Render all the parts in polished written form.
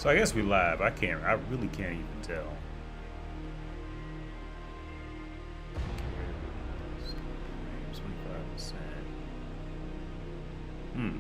So I guess we live. I really can't even tell. Hmm.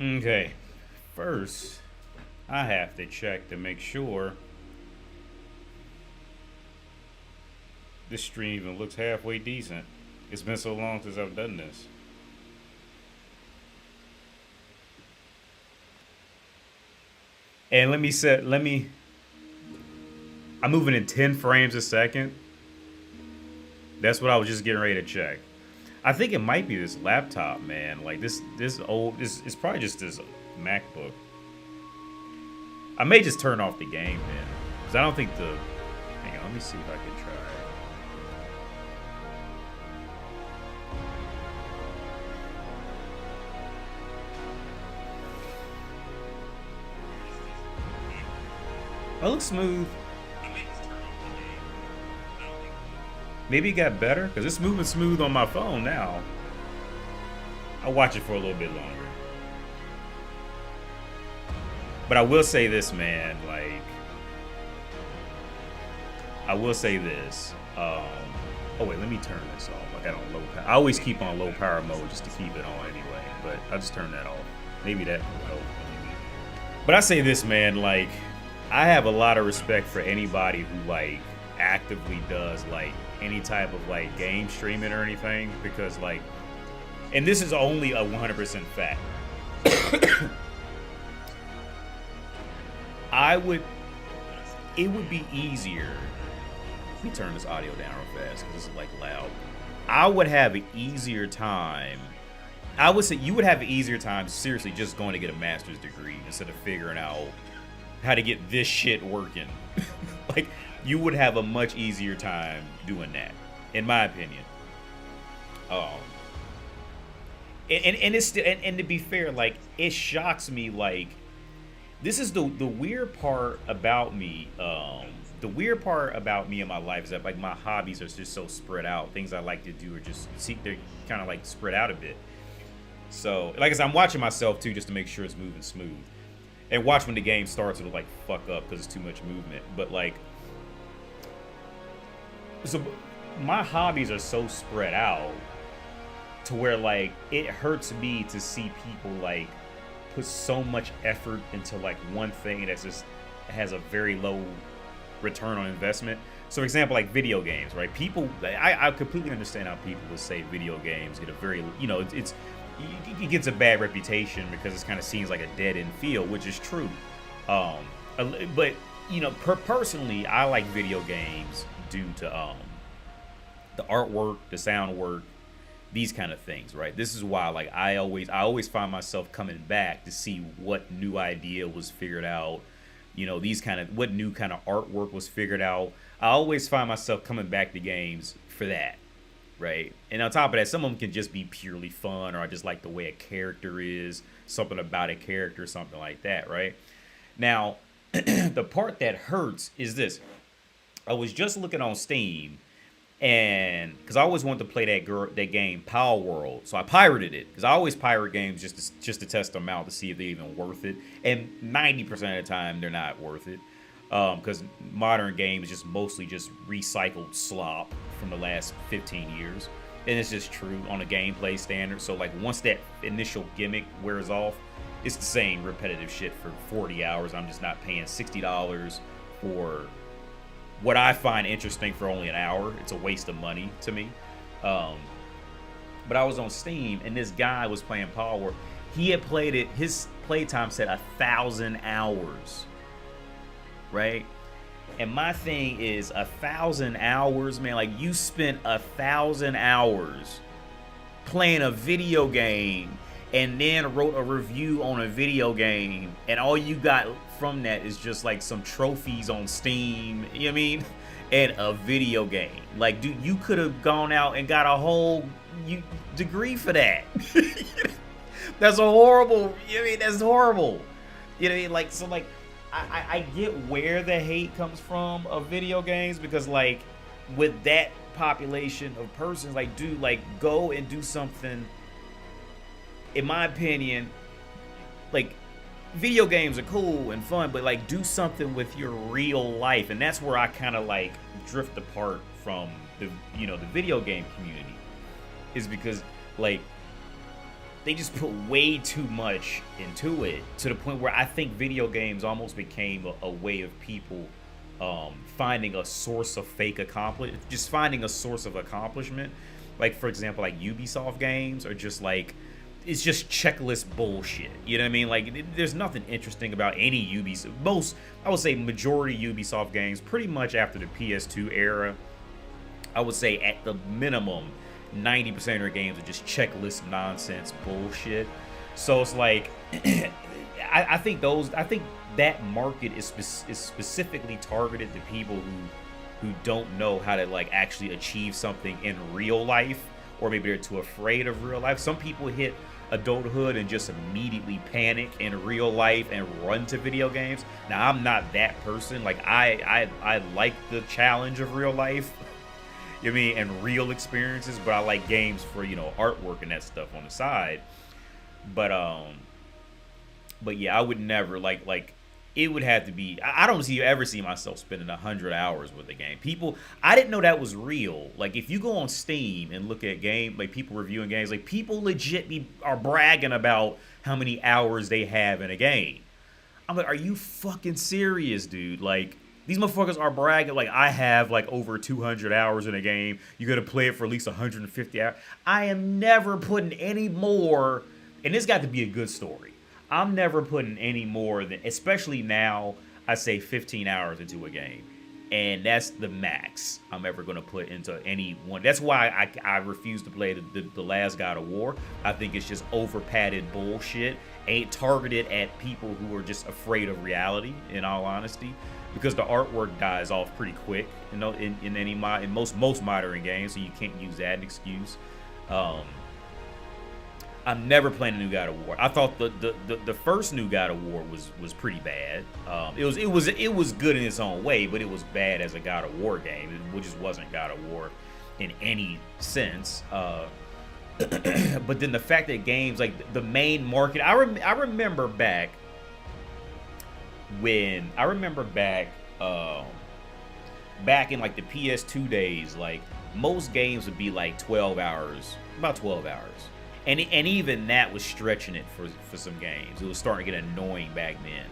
Okay. First, I have to check to make sure this stream even looks halfway decent. It's been so long since I've done this. And I'm moving in 10 frames a second. That's what I was just getting ready to check. I think it might be this laptop, man. Like this it's probably just this MacBook. I may just turn off the game then. Because I don't think the... Hang on, let me see if I can try it. Oh, it looks smooth. Maybe it got better? Because it's moving smooth on my phone now. I'll watch it for a little bit longer. But I will say this, man. Like, I will say this. Oh, wait, let me turn this off. I got on low power. I always keep on low power mode just to keep it on anyway. But I'll just turn that off. Maybe that will help. But I say this, man. Like, I have a lot of respect for anybody who, like, actively does, like, any type of, like, game streaming or anything. Because, like, and this is only a 100% fact. It would be easier. Let me turn this audio down real fast because this is, like, loud. I would have an easier time. I would say you would have an easier time seriously just going to get a master's degree instead of figuring out how to get this shit working. Like, you would have a much easier time doing that, in my opinion. And it's still, and to be fair, like, it shocks me. Like, this is the weird part about me. The weird part about me in my life is that, like, my hobbies are just so spread out. Things I like to do are just they're kind of like spread out a bit. So, like I said, I'm watching myself too just to make sure it's moving smooth. And watch when the game starts, it'll, like, fuck up because it's too much movement. But, like, so my hobbies are so spread out to where, like, it hurts me to see people, like, put so much effort into, like, one thing that's just has a very low return on investment. So, for example, like video games, right? People, I completely understand how people would say video games get a very, you know, it gets a bad reputation because it kind of seems like a dead-end field, which is true. But, you know, personally, I like video games due to the artwork, the sound work, these kind of things, right? This is why, like, I always find myself coming back to see what new idea was figured out. You know, what new kind of artwork was figured out. I always find myself coming back to games for that. Right. And on top of that, some of them can just be purely fun, or I just like the way a character is, something about a character, something like that. Right. Now, the part that hurts is this. I was just looking on Steam, and because I always wanted to play that game Power World, so I pirated it because I always pirate games just to test them out to see if they're even worth it. And 90% of the time, they're not worth it. Because modern games just mostly just recycled slop from the last 15 years. And it's just true on a gameplay standard. So, like, once that initial gimmick wears off, it's the same repetitive shit for 40 hours. I'm just not paying $60 for what I find interesting for only an hour. It's a waste of money to me. But I was on Steam, and this guy was playing Power. He had played it. His playtime said 1,000 hours, right? And my thing is 1,000 hours, man. Like, you spent 1,000 hours playing a video game and then wrote a review on a video game, and all you got from that is just like some trophies on Steam, you know what I mean? And a video game. Like, dude, you could have gone out and got a whole degree for that. That's a horrible, you know what I mean? That's horrible. You know what I mean? Like, so like, I get where the hate comes from of video games, because like, with that population of persons, like, dude, like, go and do something. In my opinion, like, video games are cool and fun, but like, do something with your real life. And that's where I kind of like drift apart from the, you know, the video game community, is because like, they just put way too much into it, to the point where I think video games almost became a way of people finding a source of just finding a source of accomplishment. Like, for example, like Ubisoft games are just like, it's just checklist bullshit. You know what I mean? Like, there's nothing interesting about any Ubisoft. I would say majority Ubisoft games, pretty much after the PS2 era, I would say at the minimum, 90% of their games are just checklist nonsense bullshit. So it's like, I think that market is specifically targeted to people who don't know how to like actually achieve something in real life, or maybe they're too afraid of real life. Some people hit adulthood and just immediately panic in real life and run to video games. Now, I'm not that person. Like, I like the challenge of real life, you know what I mean, and real experiences, but I like games for, you know, artwork and that stuff on the side. But yeah, I would never like it would have to be, I don't ever see myself spending 100 hours with a game. People, I didn't know that was real. Like, if you go on Steam and look at like people reviewing games, like, people legit are bragging about how many hours they have in a game. I'm like, are you fucking serious, dude? Like, these motherfuckers are bragging like, I have like over 200 hours in a game. You gotta play it for at least 150 hours. I am never putting any more, and this got to be a good story. I'm never putting any more than, especially now, I say 15 hours into a game. And that's the max I'm ever going to put into any one. That's why I refuse to play the last God of War. I think it's just over padded bullshit. Ain't targeted at people who are just afraid of reality, in all honesty. Because the artwork dies off pretty quick, you know, in most modern games, so you can't use that as an excuse. I'm never playing a new God of War. I thought the first new God of War was pretty bad. It was good in its own way, but it was bad as a God of War game. It just wasn't God of War in any sense. But then the fact that games like the main market, I remember back in like the PS2 days, like most games would be like 12 hours, about 12 hours. And even that was stretching it for some games. It was starting to get annoying back then.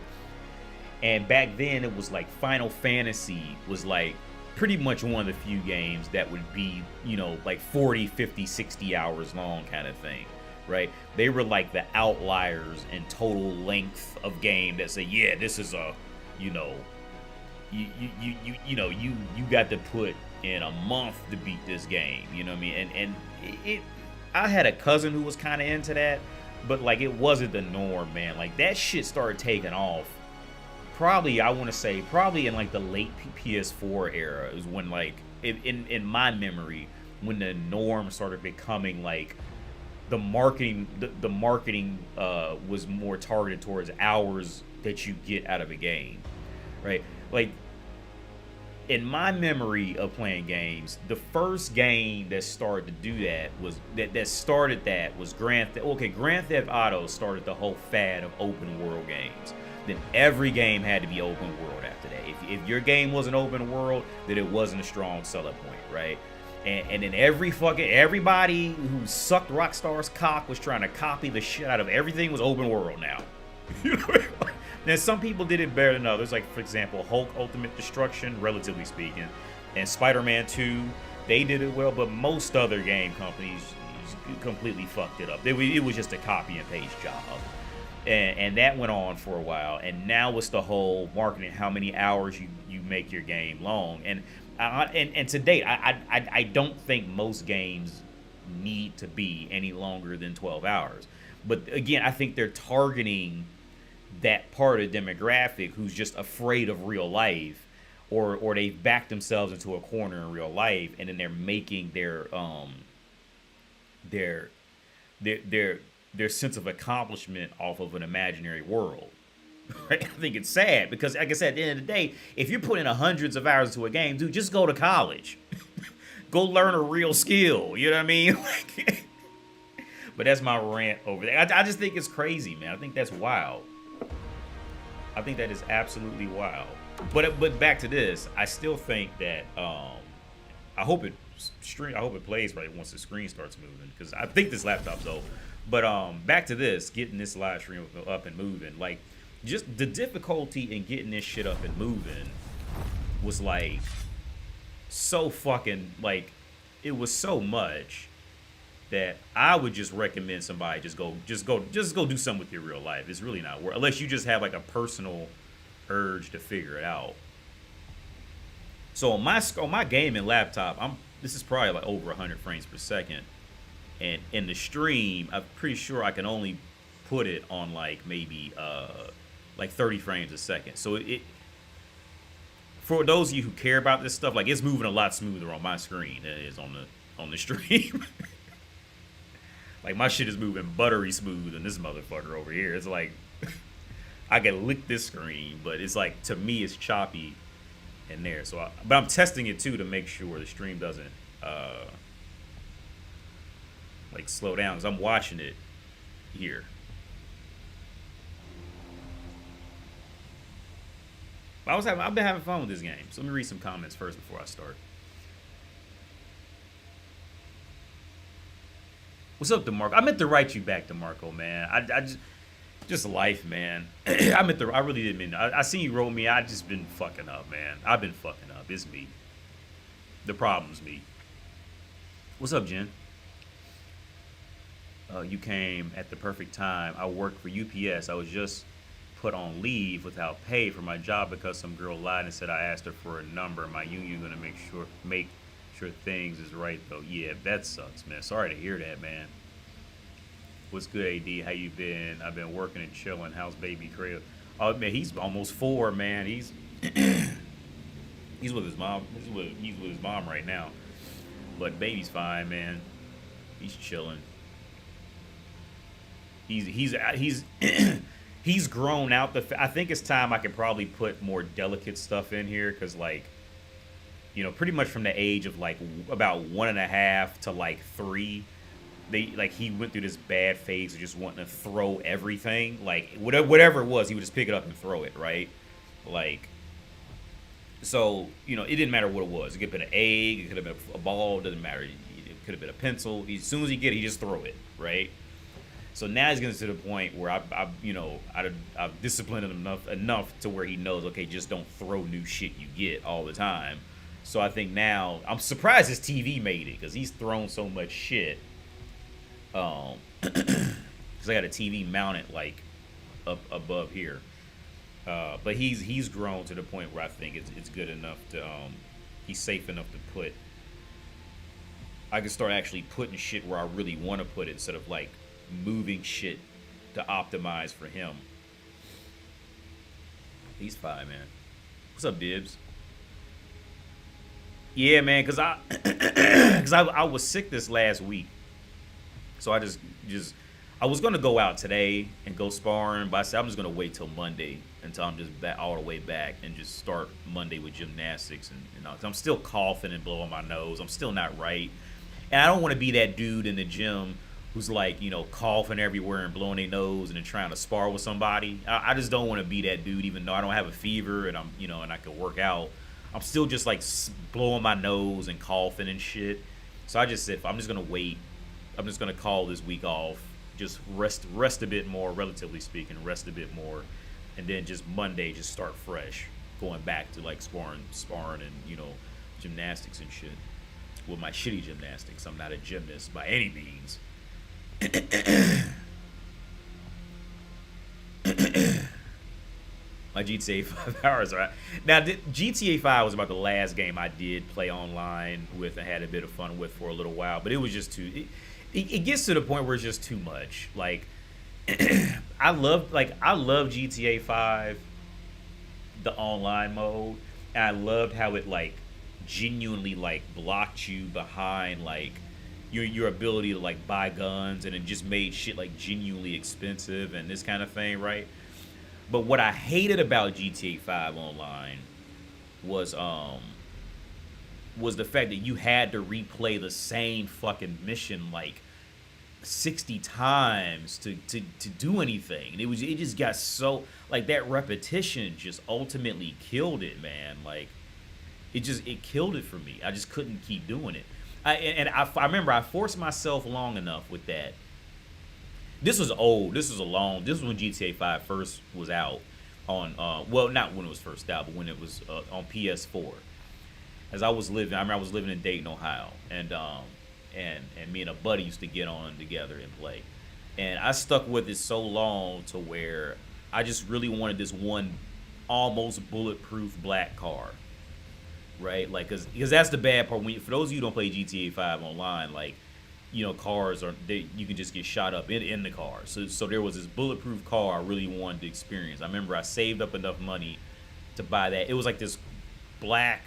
And back then, it was like Final Fantasy was like pretty much one of the few games that would be, you know, like 40, 50, 60 hours long kind of thing, right? They were like the outliers in total length of game that say, yeah, this is a, you know, you got to put in a month to beat this game, you know what I mean? And I had a cousin who was kind of into that, but like it wasn't the norm, man. Like that shit started taking off. Probably, I want to say, probably in like the late PS4 era is when, like, in my memory, when the norm started becoming like the marketing was more targeted towards hours that you get out of a game, right? Like, in my memory of playing games, the first game that started to do that was was Grand Theft. Okay, Grand Theft Auto started the whole fad of open world games. Then every game had to be open world after that. If your game wasn't open world, then it wasn't a strong selling point, right? And then everybody who sucked Rockstar's cock was trying to copy the shit out of everything was open world now. You know? Now, some people did it better than others. Like, for example, Hulk Ultimate Destruction, relatively speaking, and Spider-Man 2, they did it well. But most other game companies completely fucked it up. It was just a copy and paste job. And that went on for a while. And now it's the whole marketing, how many hours you make your game long. And to date, I don't think most games need to be any longer than 12 hours. But again, I think they're targeting that part of the demographic who's just afraid of real life, or they've backed themselves into a corner in real life, and then they're making their sense of accomplishment off of an imaginary world. Right? I think it's sad because, like I said, at the end of the day, if you're putting hundreds of hours into a game, dude, just go to college. Go learn a real skill. You know what I mean? But that's my rant over there. I just think it's crazy, man. I think that's wild. I think that is absolutely wild. But back to this, I still think that I hope it plays right once the screen starts moving, because I think this laptop's old. But back to this, getting this live stream up and moving, like, just the difficulty in getting this shit up and moving was like so fucking, like, it was so much that I would just recommend somebody just go do something with your real life. It's really not worth, unless you just have like a personal urge to figure it out. So on my gaming laptop, this is probably like over 100 frames per second, and in the stream, I'm pretty sure I can only put it on like maybe like 30 frames a second. So it for those of you who care about this stuff, like, it's moving a lot smoother on my screen than it is on the stream. Like, my shit is moving buttery smooth, and this motherfucker over here, it's like I can lick this screen, but it's like, to me, it's choppy in there. So, but I'm testing it too to make sure the stream doesn't like slow down, because I'm watching it here. I've been having fun with this game. So let me read some comments first before I start. What's up, DeMarco? I meant to write you back, DeMarco, man. I just life, man. I really didn't mean. I seen you wrote me. I just been fucking up, man. I've been fucking up. It's me. The problem's me. What's up, Jen? You came at the perfect time. I work for UPS. I was just put on leave without pay for my job because some girl lied and said I asked her for a number. My union gonna make sure things is right though. Yeah, that sucks, man. Sorry to hear that, man. What's good, AD? How you been? I've been working and chilling. How's baby Crib? Oh man, he's almost 4, man. He's he's with his mom. He's with his mom right now. But baby's fine, man. He's chilling. He's grown out. I think it's time I could probably put more delicate stuff in here, because, like, you know, pretty much from the age of like about 1.5 to like 3, he went through this bad phase of just wanting to throw everything, like whatever it was, he would just pick it up and throw it, right? Like, so, you know, it didn't matter what it was. It could have been an egg, it could have been a ball, it doesn't matter. It could have been a pencil. As soon as he get it, he just throw it, right? So now he's getting to the point where I've disciplined him enough to where he knows, okay, just don't throw new shit you get all the time. So I think now, I'm surprised his TV made it, because he's thrown so much shit. Because I got a TV mounted like up above here. But he's grown to the point where I think it's good enough to he's safe enough to put. I can start actually putting shit where I really want to put it, instead of like moving shit to optimize for him. He's fine, man. What's up, Dibs? Yeah, man, because I was sick this last week, so I I was gonna go out today and go sparring, but I said I'm just gonna wait till Monday until I'm just all the way back, and just start Monday with gymnastics, and all. 'Cause I'm still coughing and blowing my nose. I'm still not right, and I don't want to be that dude in the gym who's like, you know, coughing everywhere and blowing their nose and then trying to spar with somebody. I just don't want to be that dude, even though I don't have a fever and and I can work out. I'm still just like blowing my nose and coughing and shit. So I just said, I'm just gonna wait. I'm just gonna call this week off, just rest a bit more, relatively speaking, rest a bit more, and then just Monday just start fresh, going back to like sparring and gymnastics and shit. With my shitty gymnastics, I'm not a gymnast by any means. My GTA 5 hours are now. GTA 5 was about the last game I did play online with and had a bit of fun with for a little while, but it was just too. It gets to the point where it's just too much. Like, I love GTA 5, the online mode, and I loved how it like genuinely like blocked you behind like your ability to like buy guns, and it just made shit like genuinely expensive and this kind of thing, right? But what I hated about GTA 5 online was the fact that you had to replay the same fucking mission like 60 times to do anything. And it just got so like that repetition just ultimately killed it, man. Like it killed it for me. I just couldn't keep doing it. I remember I forced myself long enough with that. This was old. This was when GTA 5 first was out on well, not when it was first out, but when it was on PS4. As I remember I was living in Dayton, Ohio, and me and a buddy used to get on together and play. And I stuck with it so long to where I just really wanted this one almost bulletproof black car. Right? Like because that's the bad part. For those of you who don't play GTA 5 online, like cars you can just get shot up in the car. So there was this bulletproof car I really wanted to experience. I remember I saved up enough money to buy that. It was like this black,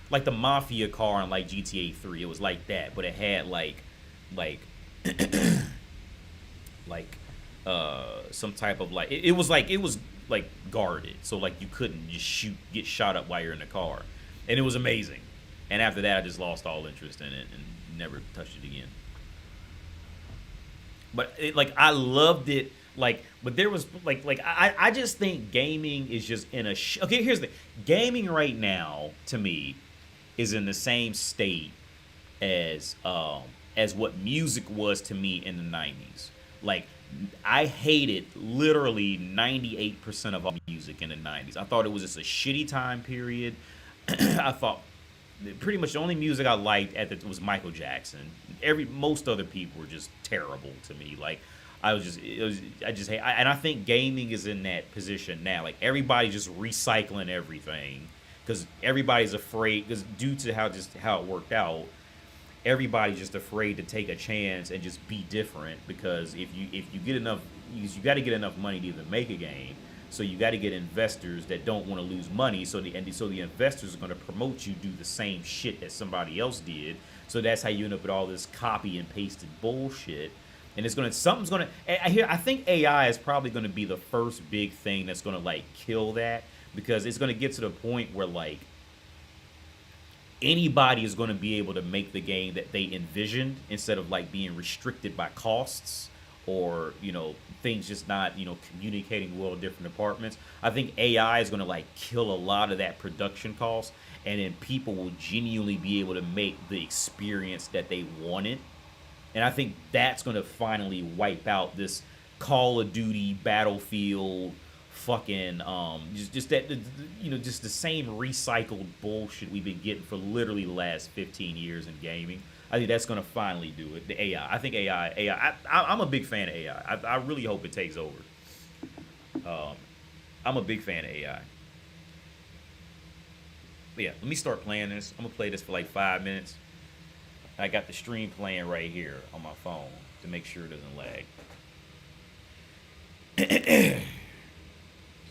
like the Mafia car in like GTA 3. It was like that, but it had like some type of like it was guarded. So like you couldn't just get shot up while you're in the car. And it was amazing. And after that I just lost all interest in it and never touched it again. But I loved it. But there was I just think gaming is just in a okay. Here's the thing. Gaming right now to me is in the same state as what music was to me in the 90s. Like I hated literally 98% of all music in the 90s. I thought it was just a shitty time period. I thought pretty much the only music I liked was Michael Jackson. Most other people were just terrible to me. Like I just hate. And I think gaming is in that position now. Like everybody's just recycling everything because everybody's afraid. Because due to how it worked out, everybody's just afraid to take a chance and just be different. Because if you get enough, you got to get enough money to even make a game. So you got to get investors that don't want to lose money. So the investors are going to promote you do the same shit that somebody else did. So that's how you end up with all this copy and pasted bullshit. And I think AI is probably going to be the first big thing that's going to like kill that, because it's going to get to the point where like anybody is going to be able to make the game that they envisioned instead of like being restricted by costs or things just not communicating well in different departments. I think AI is going to like kill a lot of that production cost, and then people will genuinely be able to make the experience that they wanted. And I think that's going to finally wipe out this Call of Duty, Battlefield, fucking just the same recycled bullshit we've been getting for literally the last 15 years in gaming. I think that's going to finally do it. The AI. I think AI. I'm a big fan of AI. I really hope it takes over. I'm a big fan of AI. But yeah, let me start playing this. I'm going to play this for like 5 minutes. I got the stream playing right here on my phone to make sure it doesn't lag.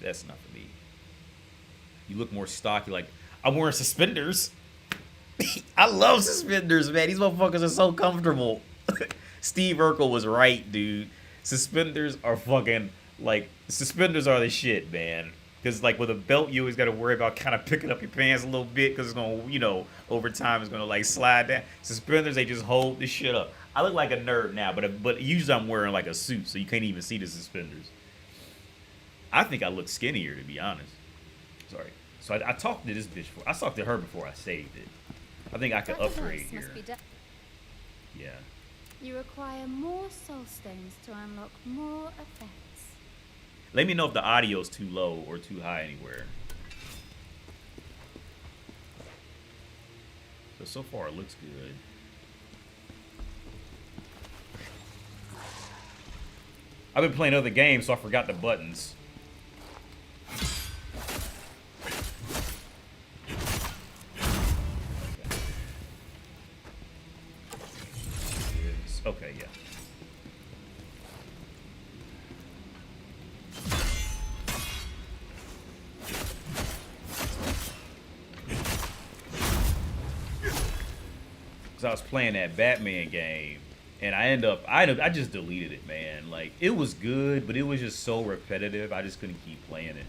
That's not for me. You look more stocky. Like, I'm wearing suspenders. I love suspenders, man. These motherfuckers are so comfortable. Steve Urkel was right, dude. Suspenders are fucking, suspenders are the shit, man. Because, with a belt, you always got to worry about kind of picking up your pants a little bit because it's going to, over time, it's going to, slide down. Suspenders, they just hold the shit up. I look like a nerd now, but usually I'm wearing, a suit, so you can't even see the suspenders. I think I look skinnier, to be honest. Sorry. So I talked to this bitch before. I talked to her before I saved it. I think I could upgrade here. Yeah. You require more soul stones to unlock more effects. Let me know if the audio's too low or too high anywhere. So far it looks good. I've been playing other games, so I forgot the buttons. Okay, yeah. Cause I was playing that Batman game, and I just deleted it, man. Like, it was good, but it was just so repetitive. I just couldn't keep playing it.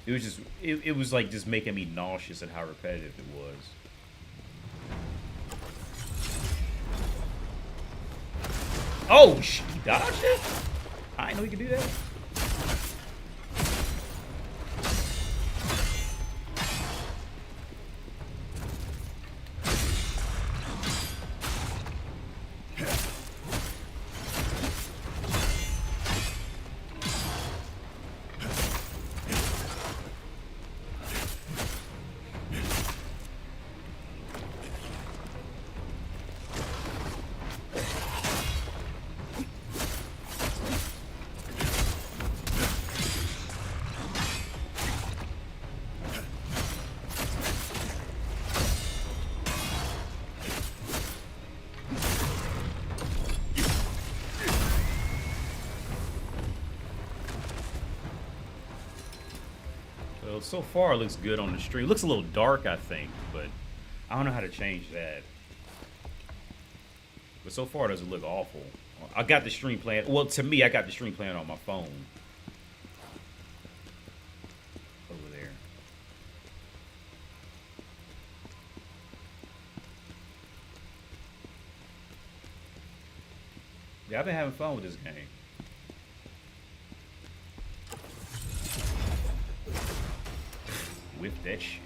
It was just, it was like just making me nauseous at how repetitive it was. Oh, he dodged it? I didn't know he could do that. So far it looks good on the stream. It looks a little dark, I think, but I don't know how to change that. But so far it doesn't look awful. I got the stream playing. Well, to me, I got the stream playing on my phone. Over there. Yeah, I've been having fun with this game. With that shit.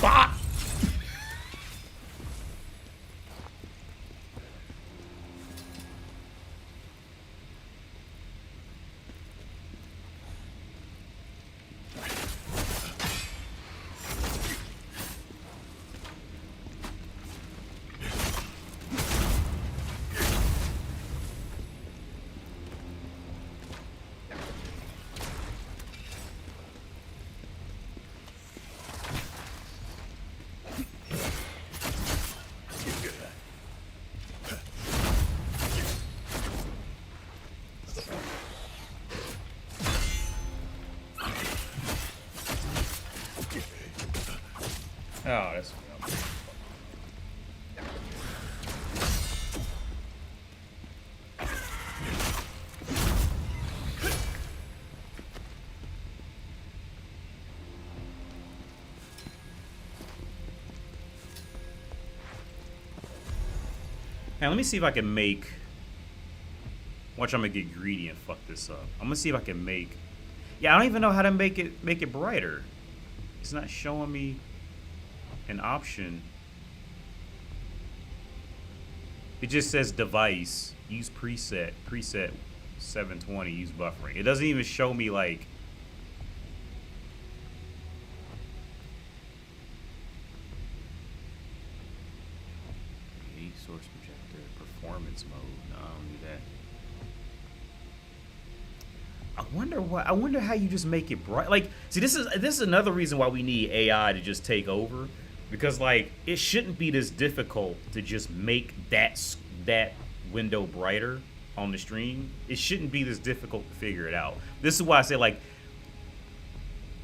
Bah! Oh, that's... Now, let me see if I can make... Watch, I'm gonna get greedy and fuck this up. I'm gonna see if I can make... Yeah, I don't even know how to make it brighter. It's not showing me an option. It just says device, use preset 720, use buffering. It doesn't even show me like... Source projector, performance mode. No, I don't do that. I wonder how you just make it bright. Like, see, this is another reason why we need AI to just take over, because like it shouldn't be this difficult to just make that window brighter on the stream. It shouldn't be this difficult to figure it out. This is why I say, like,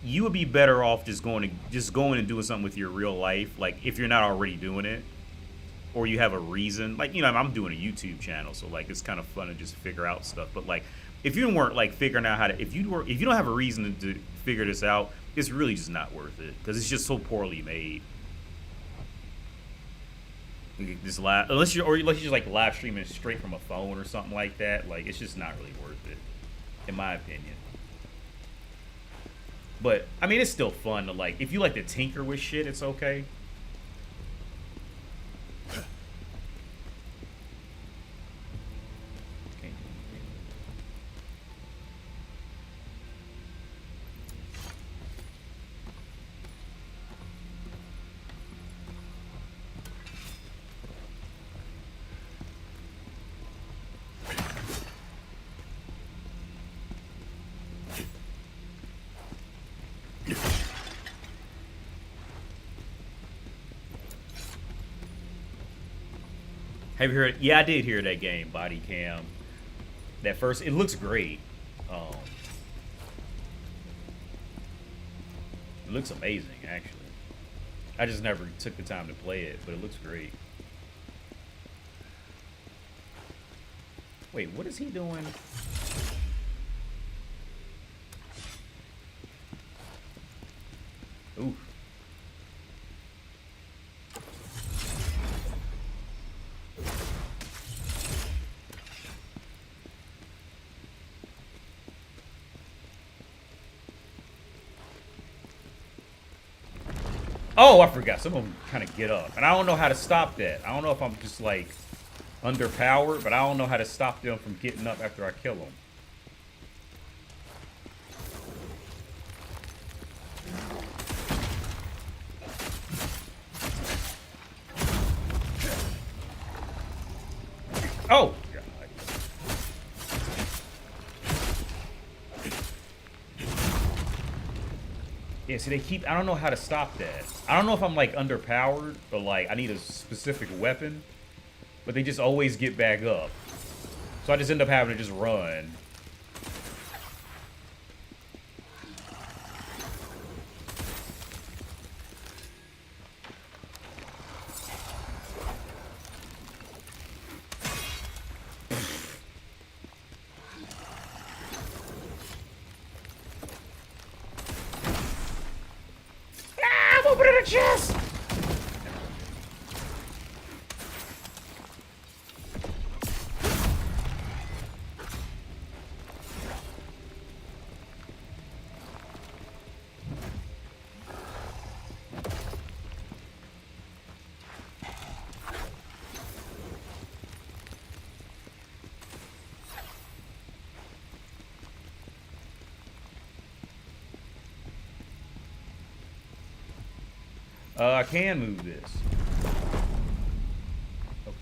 you would be better off just going and doing something with your real life, like if you're not already doing it, or you have a reason. Like, you know, I'm doing a YouTube channel, so like it's kind of fun to just figure out stuff. But like, if you weren't like figuring out how to, if you don't have a reason to figure this out, it's really just not worth it, because it's just so poorly made. This unless you're just like live streaming straight from a phone or something like that, like it's just not really worth it. in my opinion. But I mean, it's still fun to like. If you like to tinker with shit, it's okay. Have you heard? Yeah, I did hear that game, Body Cam. That first, it looks great. It looks amazing, actually. I just never took the time to play it, but it looks great. Wait, what is he doing? Ooh. Oh, I forgot. Some of them kind of get up. And I don't know how to stop that. I don't know if I'm just, like, underpowered, but I don't know how to stop them from getting up after I kill them. Oh! Yeah, see, they keep... I don't know how to stop that. I don't know if I'm, like, underpowered or, like, I need a specific weapon. But they just always get back up. So I just end up having to just run. Chest! I can move this. Okay.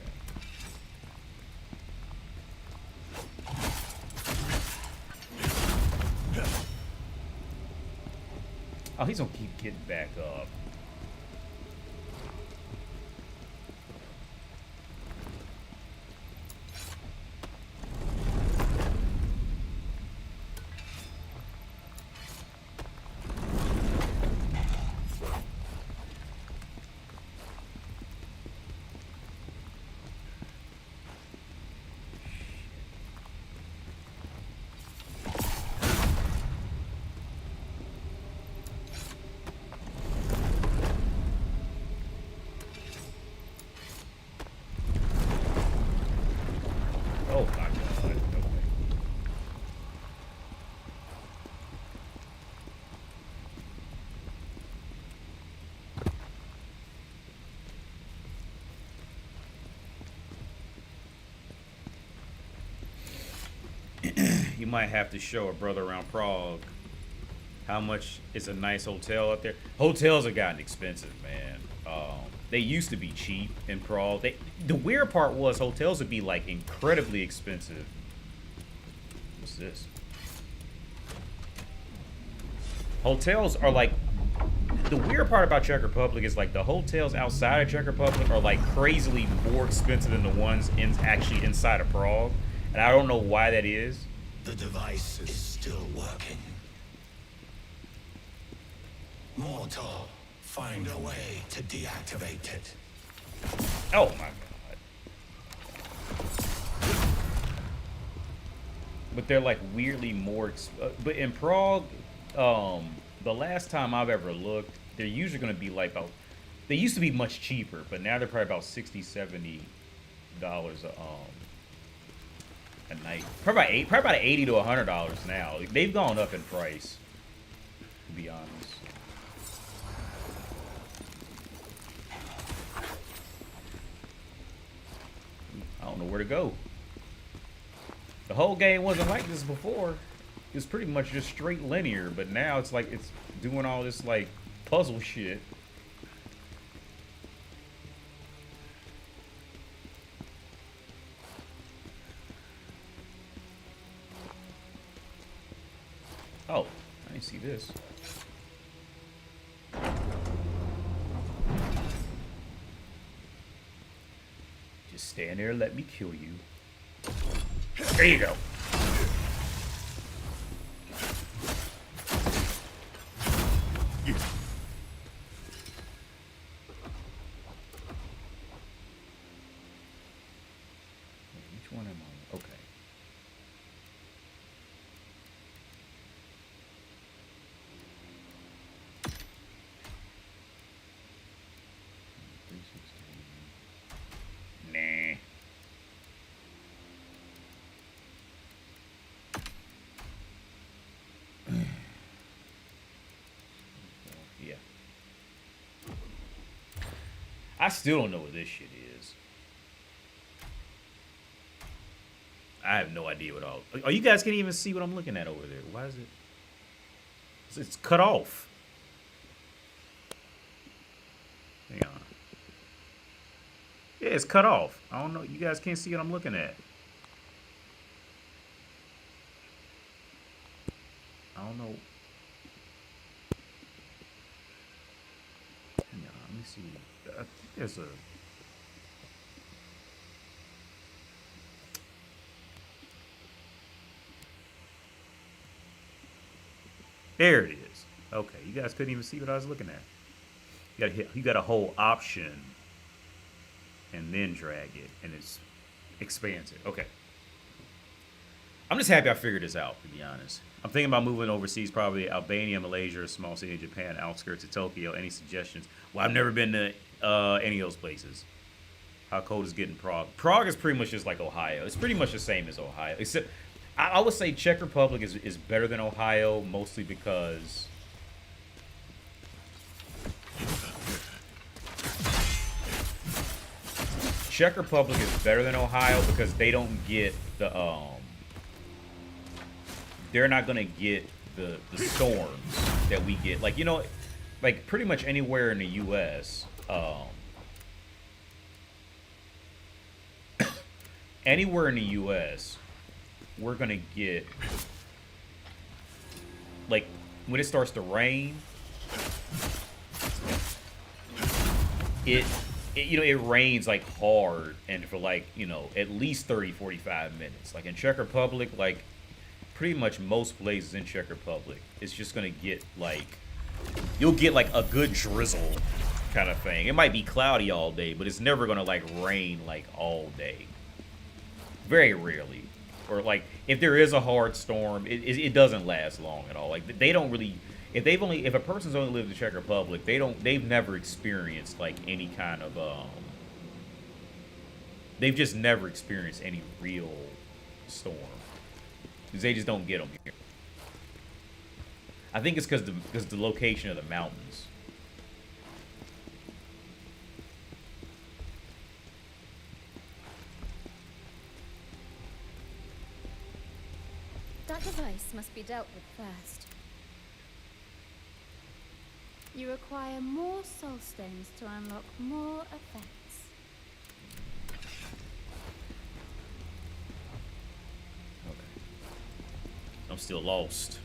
Oh, he's gonna keep getting back up. You might have to show a brother around Prague how much is a nice hotel up there. Hotels have gotten expensive, man. They used to be cheap in Prague. The weird part was hotels would be like incredibly expensive. What's this? Hotels are like, the weird part about Czech Republic is like the hotels outside of Czech Republic are like crazily more expensive than the ones actually inside of Prague. And I don't know why that is. The device is still working. Mortal, find a way to deactivate it. Oh my god. But they're like weirdly more but in Prague, the last time I've ever looked, they're usually going to be like about, they used to be much cheaper, but now they're probably about $60, $70 a night. Probably about $80 to $100 now. They've gone up in price, to be honest. I don't know where to go. The whole game wasn't like this before. It was pretty much just straight linear, but now it's like it's doing all this like puzzle shit. Oh, I didn't see this. Just stand there and let me kill you. There you go. Which one am I? Okay. Nah. Yeah. I still don't know what this shit is. I have no idea what all. Oh, you guys can't even see what I'm looking at over there. Why is it? It's cut off. Hang on. Yeah, it's cut off. I don't know. You guys can't see what I'm looking at. I don't know. Hang on. Let me see. I think there's a. There it is. Okay, you guys couldn't even see what I was looking at. You got to hold Option and then drag it, and it's expands it. Okay. I'm just happy I figured this out, to be honest. I'm thinking about moving overseas, probably Albania, Malaysia, a small city in Japan, outskirts of Tokyo. Any suggestions? Well, I've never been to any of those places. How cold is getting Prague? Prague is pretty much just like Ohio. It's pretty much the same as Ohio, except I would say Czech Republic is better than Ohio, mostly because Czech Republic is better than Ohio because they don't get the they're not gonna get the storms that we get. Like, you know, like pretty much anywhere in the US, anywhere in the US, we're gonna get, like, when it starts to rain, it you know, it rains like hard and for like, you know, at least 30-45 minutes. Like in Czech Republic, like pretty much most places in Czech Republic, it's just gonna get like, you'll get like a good drizzle kind of thing. It might be cloudy all day, but it's never gonna like rain like all day. Very rarely. Or like if there is a hard storm, it doesn't last long at all. Like they don't really, if a person's only lived in the Czech Republic, they've never experienced like any kind of they've just never experienced any real storm because they just don't get them here. I think it's because the location of the mountains. That device must be dealt with first. You require more soul stones to unlock more effects. Okay. I'm still lost.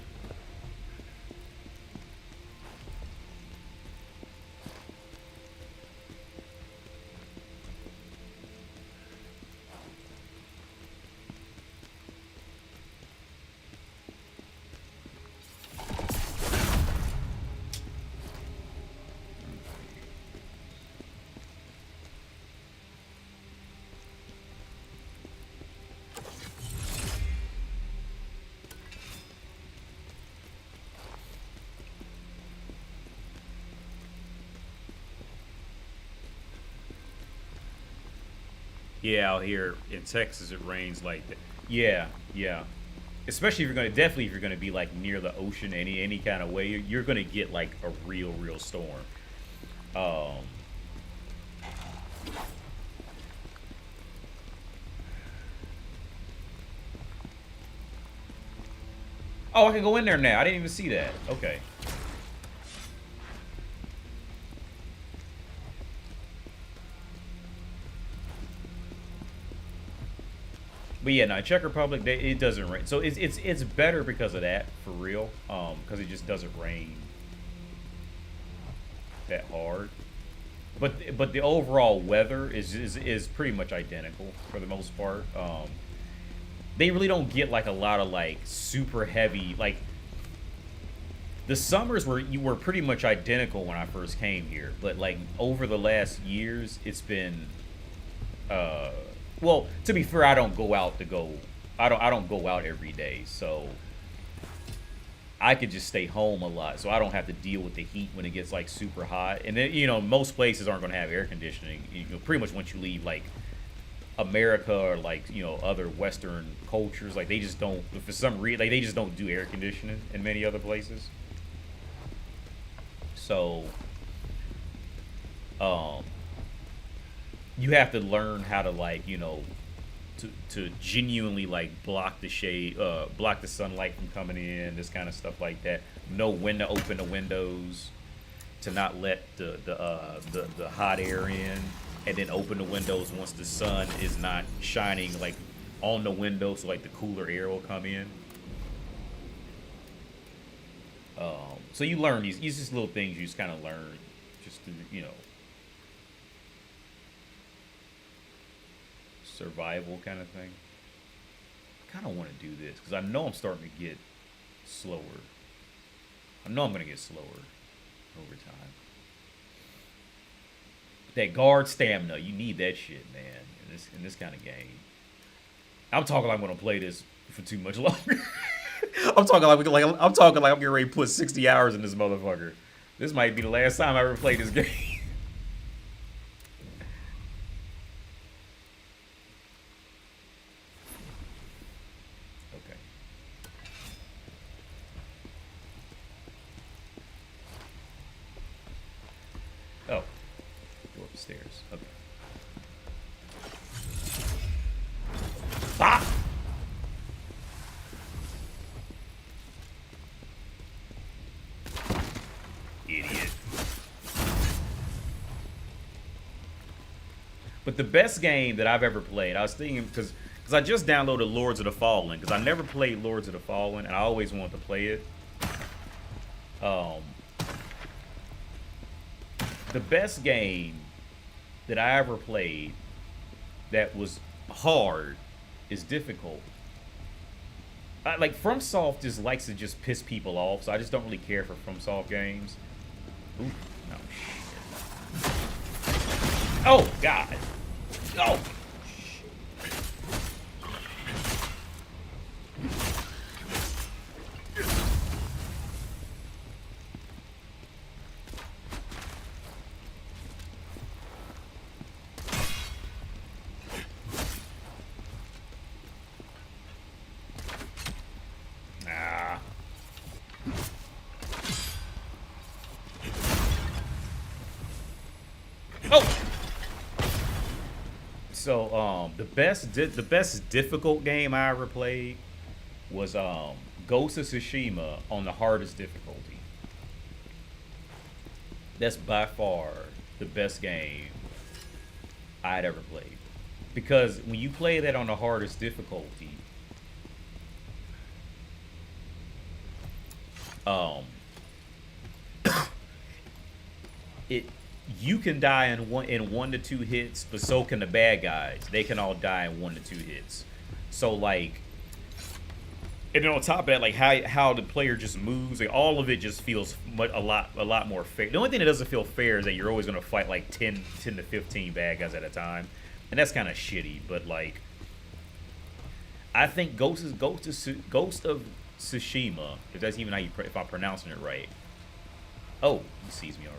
Yeah, out here in Texas, it rains like that. Yeah, yeah. Especially if you're gonna definitely if you're gonna be like near the ocean any kind of way, you're gonna get like a real storm. Um. Oh, I can go in there now. I didn't even see that. Okay. But yeah, no, Czech Republic, it doesn't rain, so it's better because of that, for real. Because it just doesn't rain that hard. But the overall weather is pretty much identical for the most part. They really don't get like a lot of like super heavy like. The summers were pretty much identical when I first came here, but like over the last years, it's been. Well, to be fair, I don't go out to go. I don't go out every day, so I could just stay home a lot, so I don't have to deal with the heat when it gets like super hot. And then most places aren't going to have air conditioning. Pretty much once you leave like America or like other Western cultures, like they just don't for some reason like they just don't do air conditioning in many other places. So, you have to learn how to like to genuinely like block the shade, block the sunlight from coming in, this kind of stuff like that. Know when to open the windows, to not let the hot air in, and then open the windows once the sun is not shining like on the window, so like the cooler air will come in. So you learn these just little things you just kind of learn just through survival kind of thing. I kind of want to do this because I know I'm starting to get slower. I know I'm going to get slower over time. That guard stamina, you need that shit, man, in this kind of game. I'm talking like I'm going to play this for too much longer. I'm talking like I'm getting ready to put 60 hours in this motherfucker. This might be the last time I ever played this game. Okay. Oh. Go upstairs. Okay. Ah! Idiot. But the best game that I've ever played, I was thinking, because I just downloaded Lords of the Fallen, because I never played Lords of the Fallen, and I always wanted to play it. The best game that I ever played that was hard is difficult. Like, FromSoft just likes to just piss people off, so I just don't really care for FromSoft games. Ooh, no shit. Oh, God. Oh. So the best difficult game I ever played was Ghost of Tsushima on the hardest difficulty. That's by far the best game I'd ever played. Because when you play that on the hardest difficulty, you can die in one to two hits, but so can the bad guys. They can all die in 1 to 2 hits. So like, and then on top of that, like how the player just moves, like all of it just feels a lot more fair. The only thing that doesn't feel fair is that you're always gonna fight like 10 to 15 bad guys at a time, and that's kind of shitty. But like, I think Ghost of Tsushima, if that's even how if I'm pronouncing it right. Oh, he sees me already.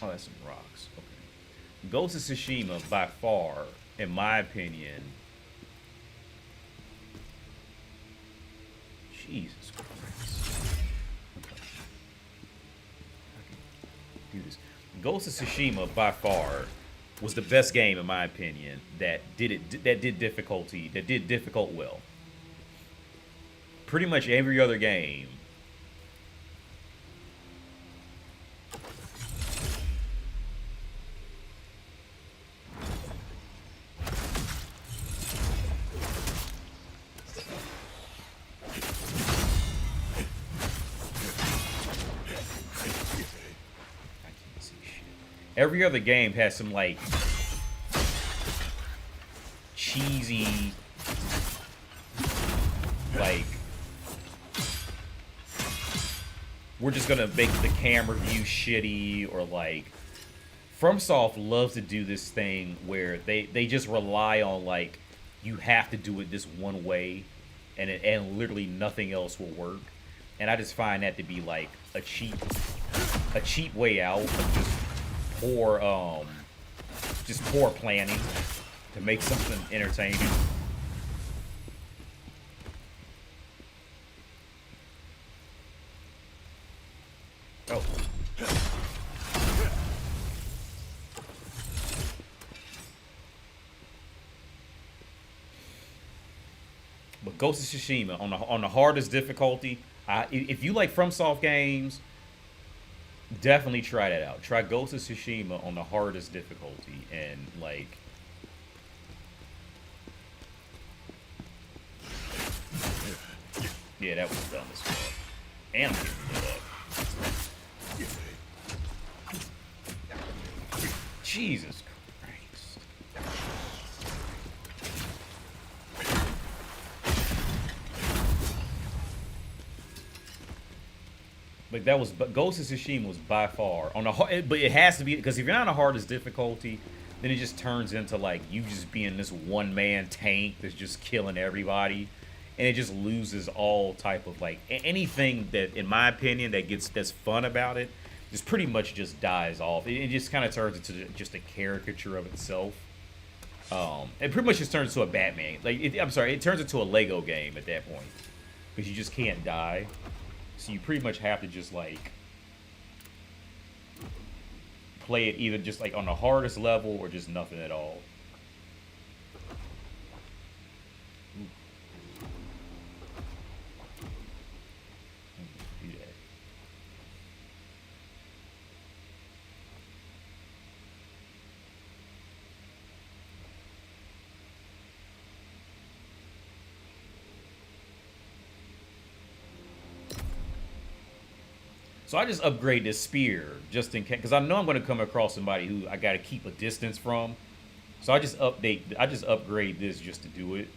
Oh, that's some rocks. Okay. Ghost of Tsushima, by far, in my opinion. Jesus Christ. Okay. I can do this. Ghost of Tsushima, by far, was the best game in my opinion that did difficult well. Pretty much every other game. Every other game has some like cheesy, like, we're just gonna make the camera view shitty, or like FromSoft loves to do this thing where they just rely on like you have to do it this one way, and literally nothing else will work. And I just find that to be like a cheap way out of just poor planning to make something entertaining. Oh. But Ghost of Tsushima on the hardest difficulty, if you like FromSoft games, definitely try that out. Try Ghost of Tsushima on the hardest difficulty, and like, yeah, that was dumb as fuck. And I'm getting lit up. Jesus Christ. But Ghost of Tsushima was by far on the hard, but it has to be, because if you're not on the hardest difficulty, then it just turns into like you just being this one man tank that's just killing everybody, and it just loses all type of like anything that, in my opinion, that's fun about it. Just pretty much just dies off. It just kind of turns into just a caricature of itself. It pretty much just turns into a Batman. I'm sorry, it turns into a Lego game at that point, because you just can't die. So you pretty much have to just like play it either just like on the hardest level or just nothing at all. So I just upgrade this spear just in case, because I know I'm going to come across somebody who I got to keep a distance from. So I just upgrade this just to do it.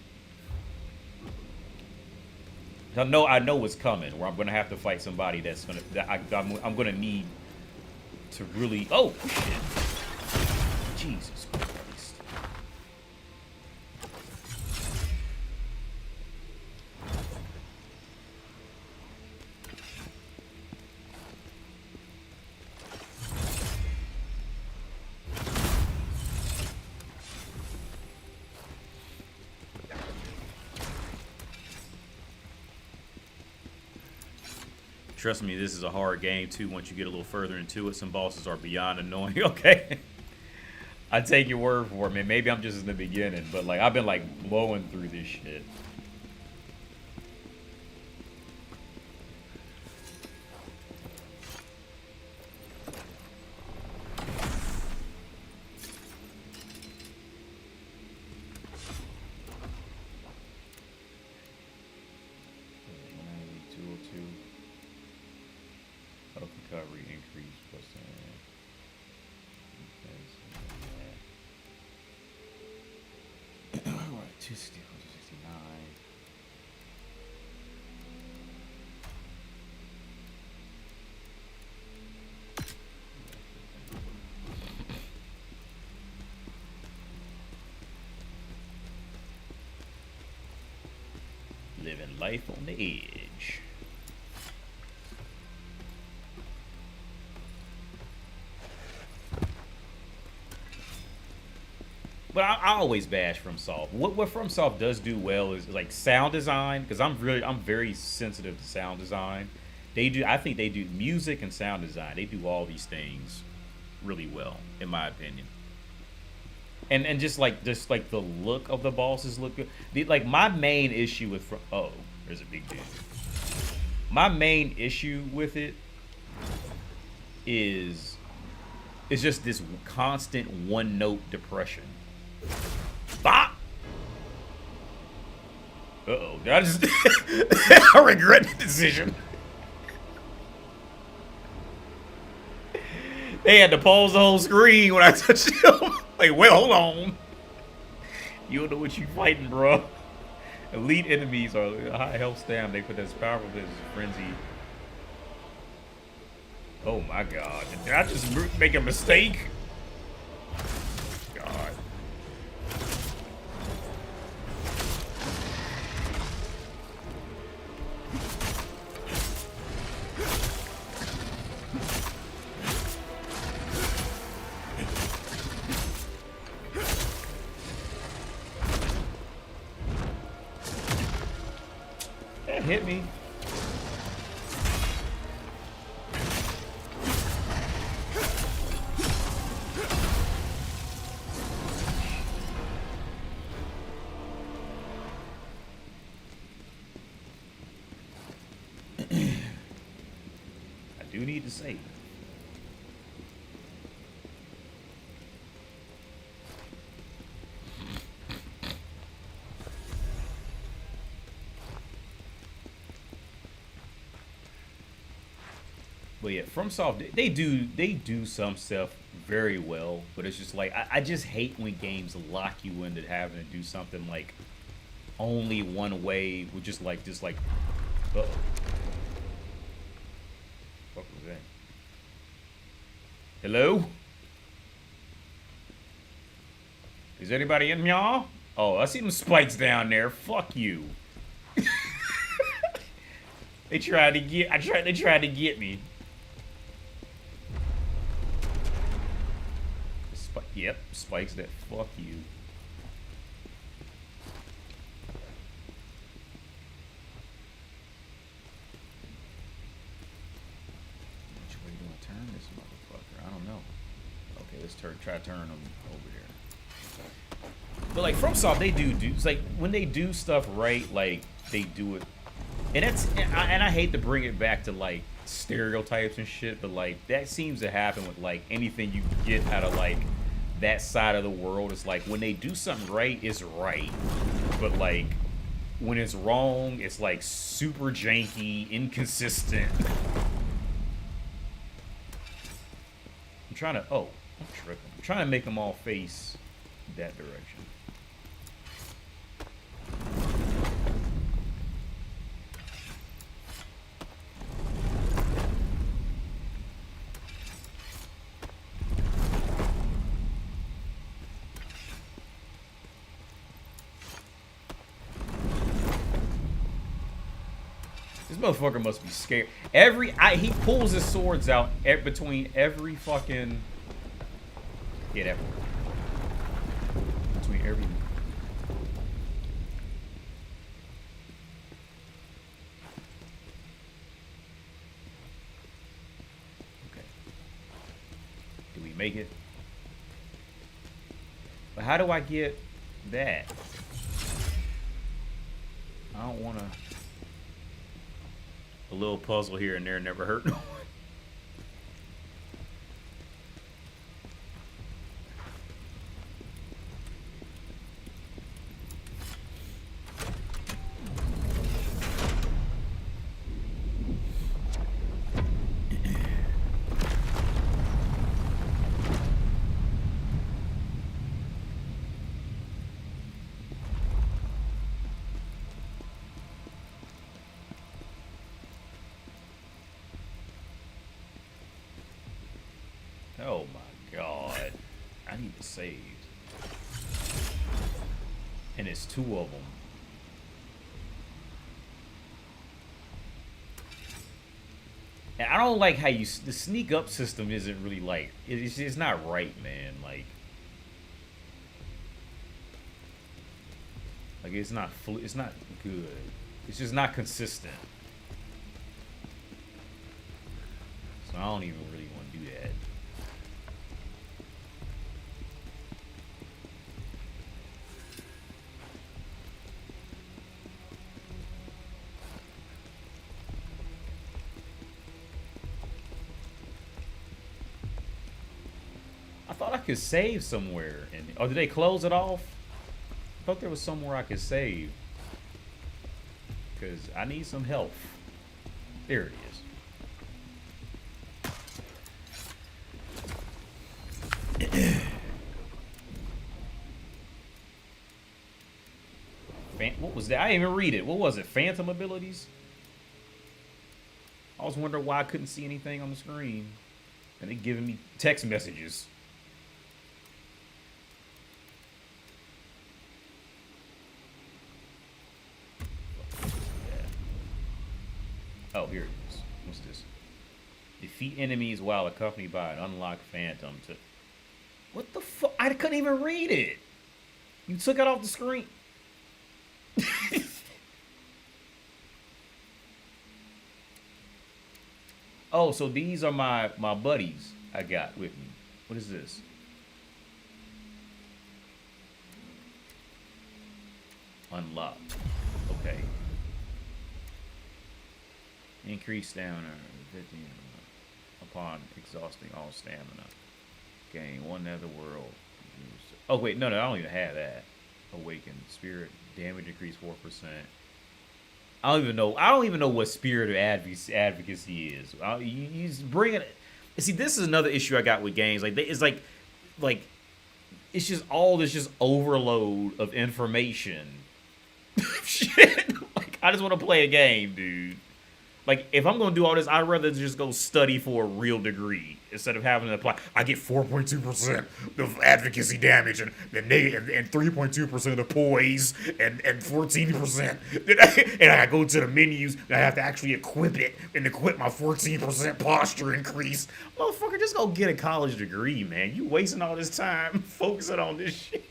I know what's coming, where I'm going to have to fight somebody that's going to, I'm going to need to really, oh shit. Jesus Christ. Trust me, this is a hard game too. Once you get a little further into it, some bosses are beyond annoying. Okay, I take your word for it, man. Maybe I'm just in the beginning, but like I've been like blowing through this shit. Recovery increase plus right, 260, 269. Living life on the edge. But I always bash FromSoft. What FromSoft does do well is like sound design, because I'm very sensitive to sound design. I think they do music and sound design. They do all these things really well, in my opinion. And just like the look of the bosses look good. Like my main issue with there's a big dude. My main issue with it is just this constant one note depression. Bop! Uh-oh. I regret the decision. They had to pause the whole screen when I touched him. Like, well, hold on. You don't know what you fighting, bro. Elite enemies are high health stam. They put as powerful as frenzy. Oh my god. Did I just make a mistake? God. That hit me. I do need to save. But yeah, FromSoft, they do some stuff very well, but it's just like I just hate when games lock you into having to do something like only one way, with just like uh-oh. What was that? Hello? Is anybody in y'all? Oh, I see them spikes down there. Fuck you. They tried to get me. Yep, spikes that fuck you. Which way do I turn this motherfucker? I don't know. Okay, let's try to turn them over there. But like FromSoft, they do it's like when they do stuff right, like they do it, and I hate to bring it back to like stereotypes and shit, but like that seems to happen with like anything you get out of like that side of the world. Is like when they do something right, it's right, but like when it's wrong, it's like super janky, inconsistent. I'm tripping. I'm trying to make them all face that direction. This motherfucker must be scared. He pulls his swords out between every fucking... Yeah, that between every... Okay. Do we make it? But how do I get that? I don't want to... A little puzzle here and there never hurt no one. Oh my god. I need to save. And it's two of them. And I don't like how the sneak up system isn't really like, it's not right, man. Like, Like it's not good. It's just not consistent. So I don't even really want to do that. I thought I could save somewhere. Oh, did they close it off? I thought there was somewhere I could save. Because I need some health. There it is. What was that? I didn't even read it. What was it? Phantom abilities? I was wondering why I couldn't see anything on the screen. And they giving me text messages. Oh, here it is. What's this? Defeat enemies while accompanied by an unlocked phantom to... What the fuck? I couldn't even read it. You took it off the screen. Oh, so these are my buddies I got with me. What is this? Unlocked. Okay. Increase stamina 15 upon exhausting all stamina. Gain one netherworld. Oh wait, no, I don't even have that. Awakened spirit damage increase 4%. I don't even know what spirit of advocacy is. He's bringing it. See, this is another issue I got with games. Like it's like it's just all this just overload of information. Shit. Like I just want to play a game, dude. Like, if I'm going to do all this, I'd rather just go study for a real degree instead of having to apply. I get 4.2% of advocacy damage and 3.2% of the poise and 14%. And I go to the menus and I have to actually equip it and equip my 14% posture increase. Motherfucker, just go get a college degree, man. You wasting all this time focusing on this shit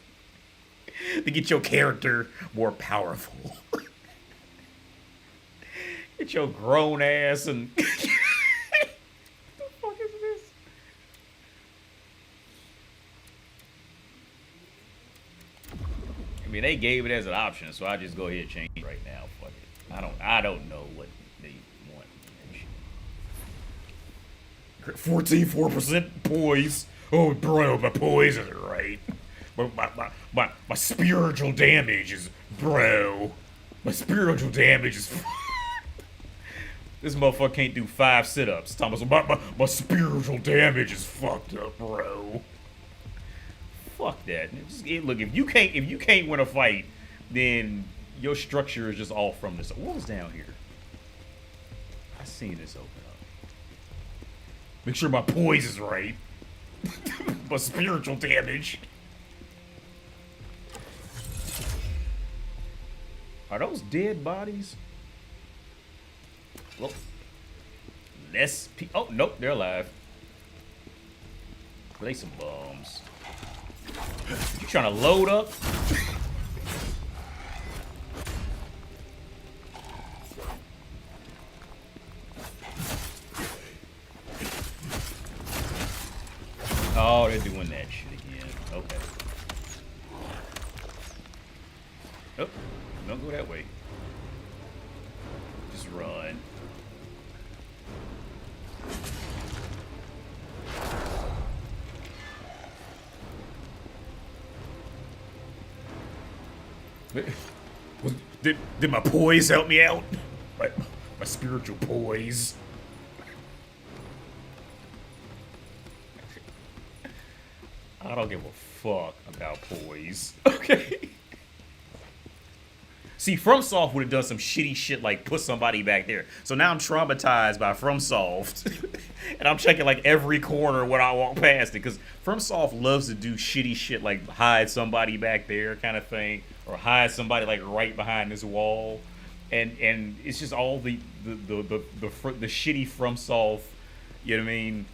to get your character more powerful. Get your grown ass and... What the fuck is this? I mean, they gave it as an option, so I just go ahead and change it right now. Fuck it. I don't know what they want. 14.4% poise. Oh, bro, my poise isn't right. My spiritual damage is... Bro. My spiritual damage is... This motherfucker can't do 5 sit-ups. Thomas, my spiritual damage is fucked up, bro. Fuck that. Look, if you can't win a fight, then your structure is just off from this. What was down here? I seen this open up. Make sure my poise is right. My spiritual damage. Are those dead bodies? Well, oh, nope, they're alive. They some bums. You trying to load up? Oh, they're doing that shit again. Okay. Oh, don't go that way. Just run. Did my poise help me out? My spiritual poise. I don't give a fuck about poise. Okay. See, FromSoft would have done some shitty shit like put somebody back there. So now I'm traumatized by FromSoft. And I'm checking like every corner when I walk past it. Because FromSoft loves to do shitty shit like hide somebody back there kind of thing. Or hide somebody like right behind this wall. And it's just all the shitty FromSoft, you know what I mean,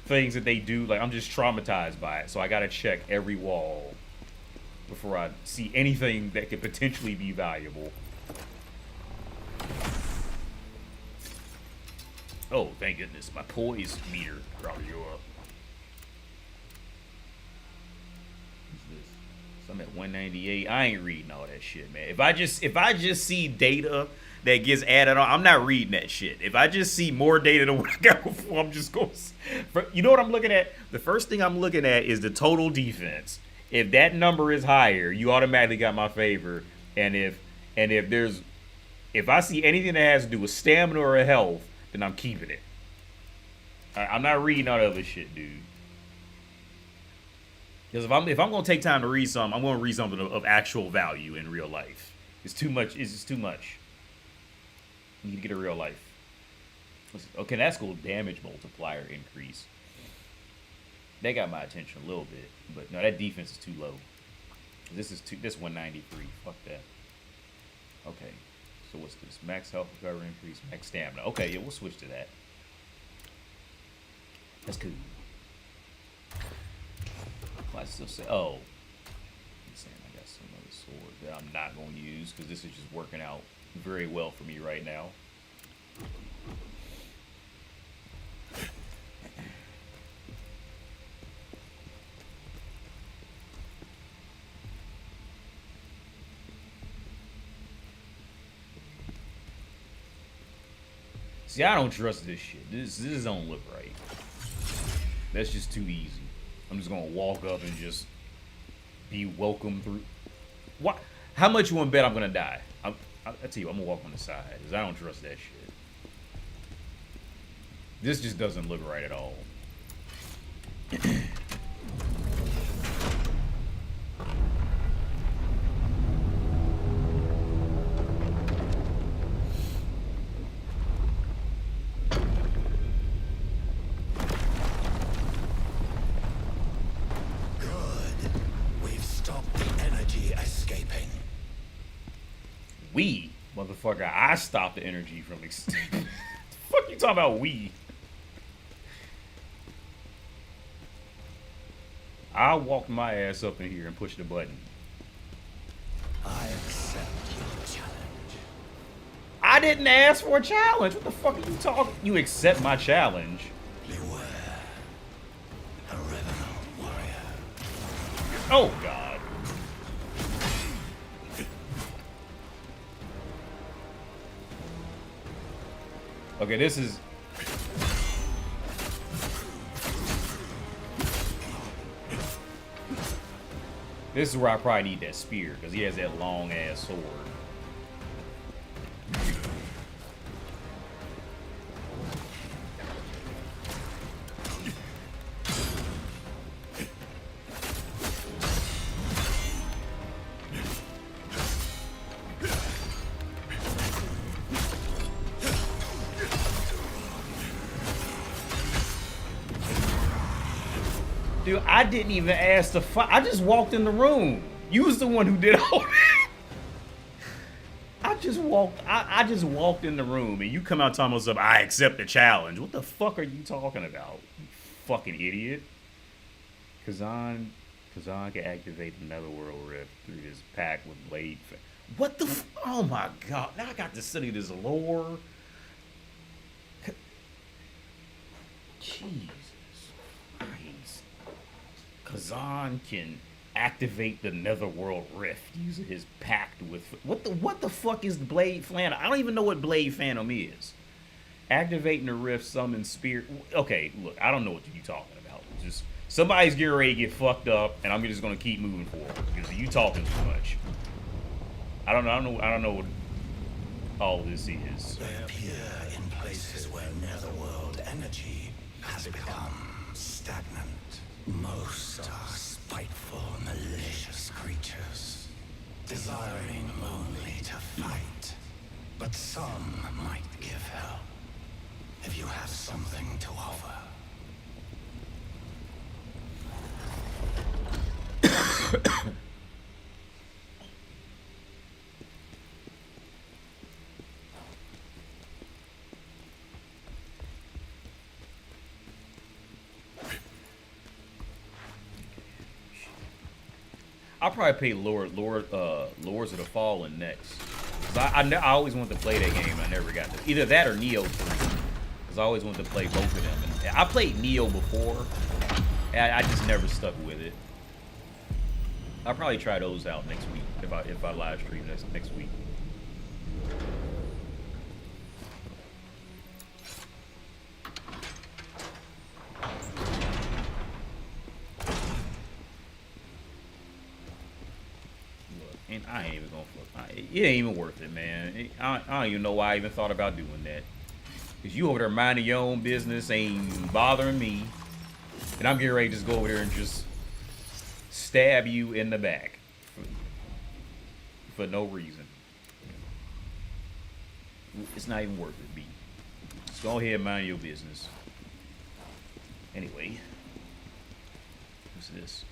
things that they do. Like I'm just traumatized by it. So I gotta check every wall. before I see anything that could potentially be valuable. Oh, thank goodness. My poise meter probably go up. What's this? So I'm at 198. I ain't reading all that shit, man. If I just see data that gets added on, I'm not reading that shit. If I just see more data than what I got before, I'm just going to... You know what I'm looking at? The first thing I'm looking at is the total defense. If that number is higher, you automatically got my favor. And if I see anything that has to do with stamina or health, then I'm keeping it. I'm not reading all the other shit, dude. Because if I'm gonna take time to read something, I'm gonna read something of actual value in real life. It's too much. It's just too much. You need to get a real life. Okay, that's cool. Damage multiplier increase. They got my attention a little bit, but no, that defense is too low. This 193. Fuck that. Okay, so what's this? Max health recovery increase, max stamina. Okay, yeah, we'll switch to that. That's cool. I still say, oh, I'm saying I got some other sword that I'm not going to use because this is just working out very well for me right now. See, I don't trust this shit. This don't look right. That's just too easy. I'm just gonna walk up and just be welcome through. What? How much you want to bet I'm gonna die? I tell you, I'm gonna walk on the side because I don't trust that shit. This just doesn't look right at all. We, motherfucker, I stopped the energy from the fuck you talking about we? I walked my ass up in here and pushed the button. I accept your challenge. I didn't ask for a challenge. What the fuck are you talking? You accept my challenge. Beware. A revenant warrior. Oh, God. Okay, this is... This is where I probably need that spear, because he has that long-ass sword. Dude, I didn't even ask to fight. I just walked in the room. You was the one who did all that. I just walked in the room and you come out talking about something, I accept the challenge. What the fuck are you talking about? You fucking idiot. Kazan can activate the Netherworld Rift through his pack with blade. What the oh my god. Now I got to study this lore. Jesus Christ. Kazan can activate the Netherworld Rift using his pact with what the fuck is the Blade Phantom? I don't even know what Blade Phantom is. Activating the Rift, summon spirit. Okay, look, I don't know what you're talking about. Just somebody's getting ready to get fucked up, and I'm just gonna keep moving forward because you talking too much. I don't know what all this is. They appear in places where Netherworld energy has become stagnant. Most are spiteful, malicious creatures, desiring only to fight. But some might give help if you have something to offer. I'll probably play Lords of the Fallen next. Cause I always wanted to play that game. I never got to. Either that or Neo 3. Cause I always wanted to play both of them. And I played Neo before. And I just never stuck with it. I'll probably try those out next week if I live stream next week. And I ain't even gonna it ain't even worth it, man. I don't even know why I even thought about doing that. Cause you over there minding your own business, ain't bothering me. And I'm getting ready to just go over there and just stab you in the back. For no reason. It's not even worth it, B. Just go ahead and mind your business. Anyway. What's this?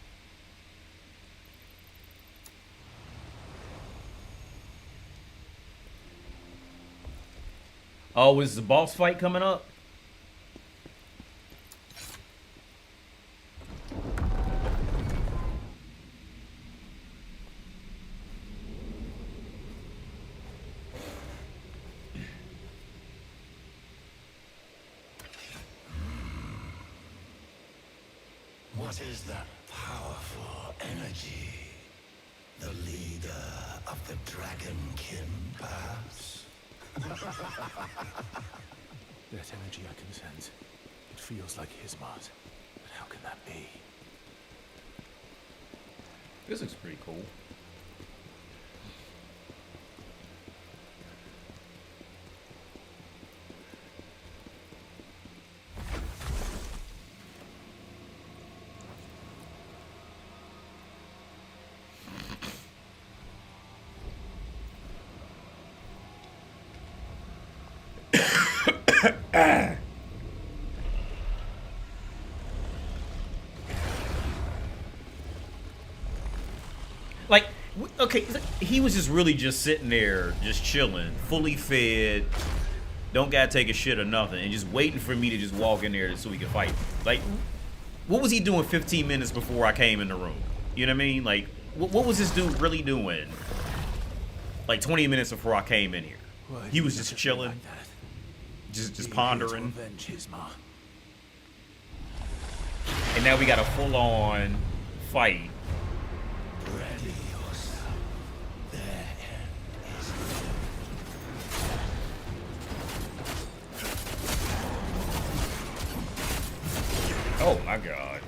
Oh, is the boss fight coming up? What is that powerful energy? The leader of the dragonkin, perhaps? That energy I can sense. It feels like his Mars. But how can that be? This looks pretty cool. Like, okay, he was just really just sitting there, just chilling, fully fed, don't gotta take a shit or nothing, and just waiting for me to just walk in there so we can fight. Like, what was he doing 15 minutes before I came in the room? You know what I mean? Like, what was this dude really doing? Like 20 minutes before I came in here. He was just chilling, like just pondering. And now we got a full-on fight. Ready yourself. Their end is Oh my god.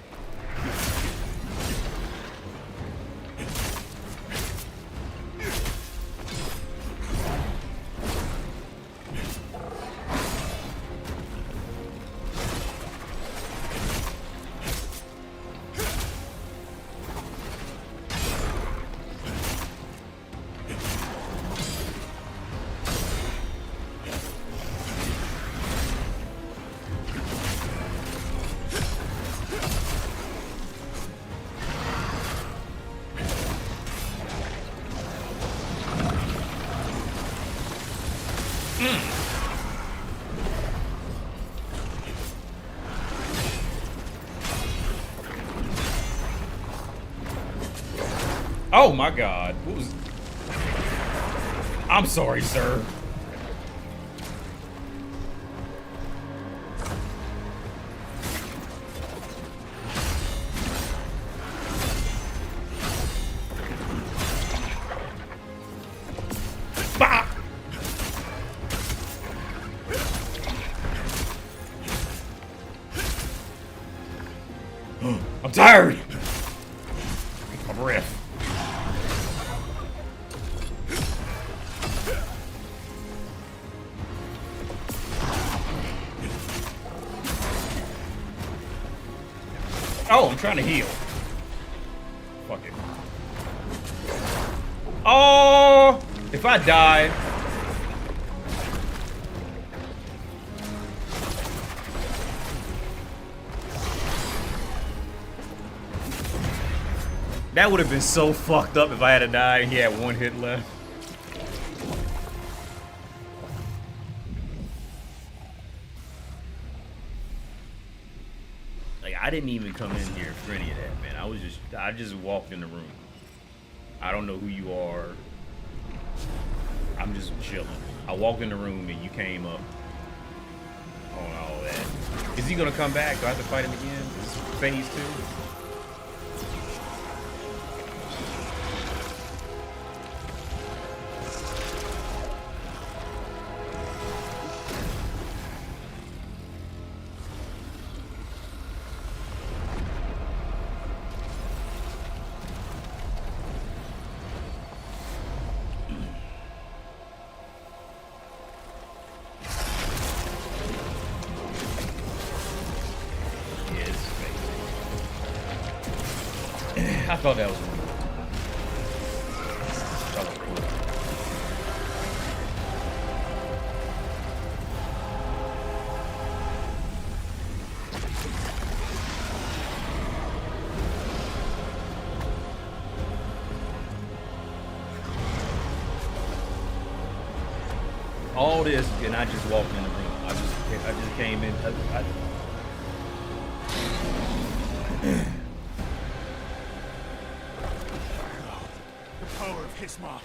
Oh my god. What was... I'm sorry, sir. Bah! I'm tired. Take my breath. Oh, I'm trying to heal. Fuck it. Oh, if I die. That would have been so fucked up if I had to die and he had one hit left. Like, I didn't even come in here for any of that, man. I just walked in the room. I don't know who you are. I'm just chilling. I walked in the room and you came up on all that. Is he gonna come back? Do I have to fight him again? Is this phase 2? I thought that was cool. All this, and I just walked in the room. I just came in. The power of Hisma.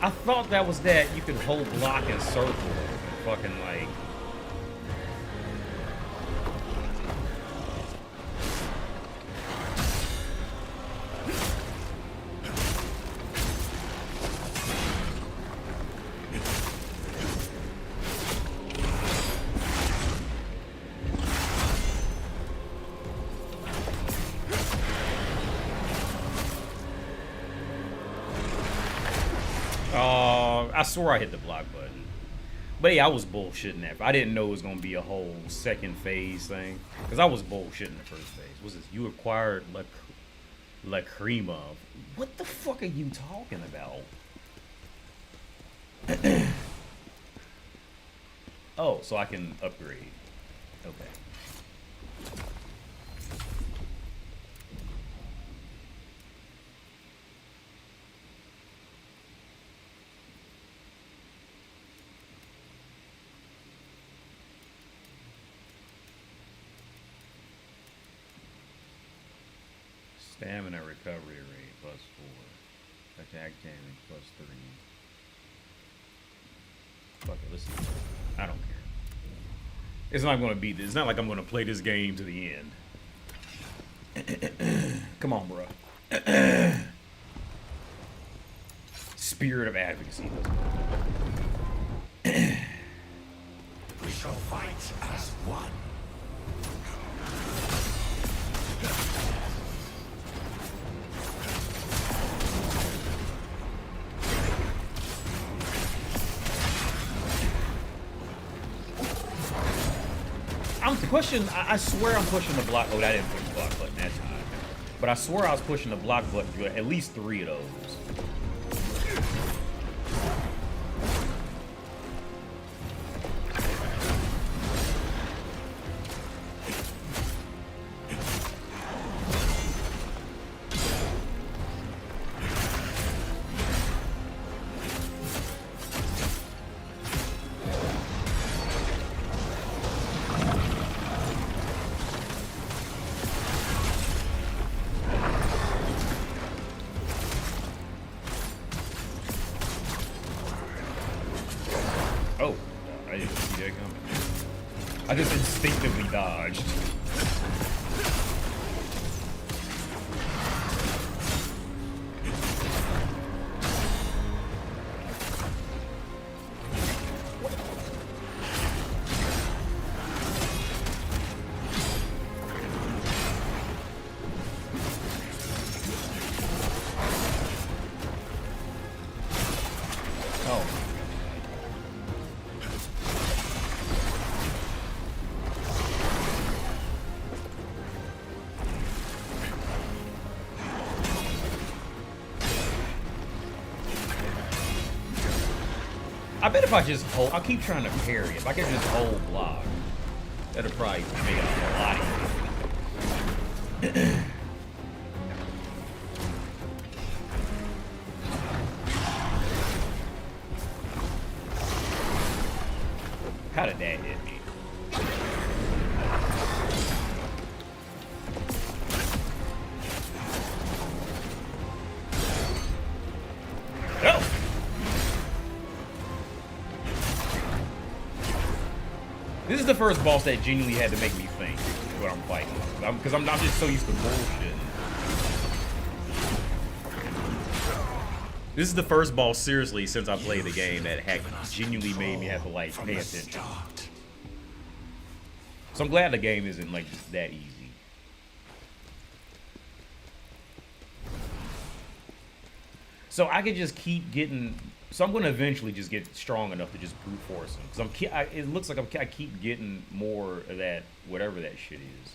I thought that was that you could hold block and circle and fucking like. I swore I hit the block button. But yeah, I was bullshitting that. I didn't know it was going to be a whole second phase thing. Because I was bullshitting the first phase. What's this? You acquired La Crema. What the fuck are you talking about? Oh, so I can upgrade. Okay. Stamina recovery rate +4. Attack damage +3. Fuck it, let's see. I don't care. It's not gonna be this. It's not like I'm gonna play this game to the end. Come on, bro. Spirit of advocacy. We shall fight as one. I'm pushing. I swear I'm pushing the block. Oh, I didn't push the block button that time. But I swear I was pushing the block button for at least 3 of those. Oh, I didn't see that coming. I just instinctively dodged. I bet if I just hold, I'll keep trying to parry. If I can just hold block, that'll probably make it a lot easier. How did that hit me? Oh! This is the first boss that genuinely had to make me think what I'm fighting. Because I'm just so used to bullshit. This is the first boss, seriously, since I played the game that had genuinely made me have to, like, pay attention. So I'm glad the game isn't, like, just that easy. So I could just keep getting... So I'm going to eventually just get strong enough to just brute force him. Because it looks like I keep getting more of that, whatever that shit is.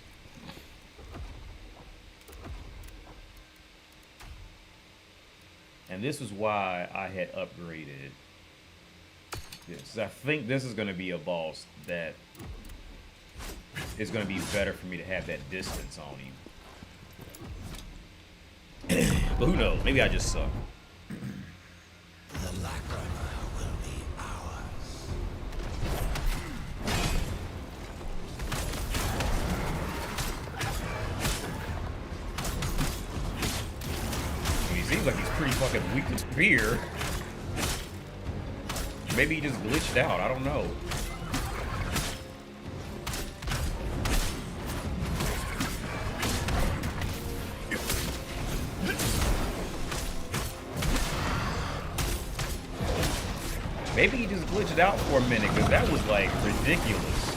And this is why I had upgraded this. I think this is going to be a boss that is going to be better for me to have that distance on him. But who knows? Maybe I just suck. The lacrima will be ours. He seems like he's pretty fucking weak to spear. Maybe he just glitched out. I don't know. Maybe he just glitched out for a minute, because that was, like, ridiculous.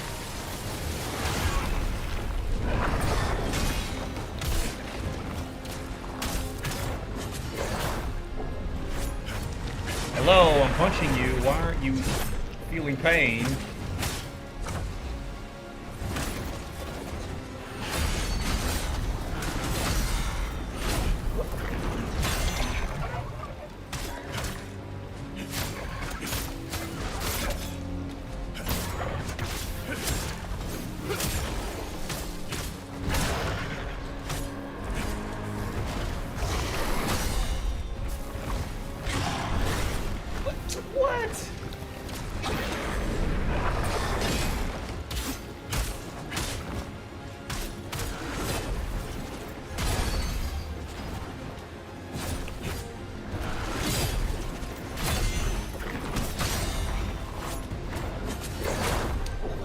Hello, I'm punching you. Why aren't you feeling pain? What?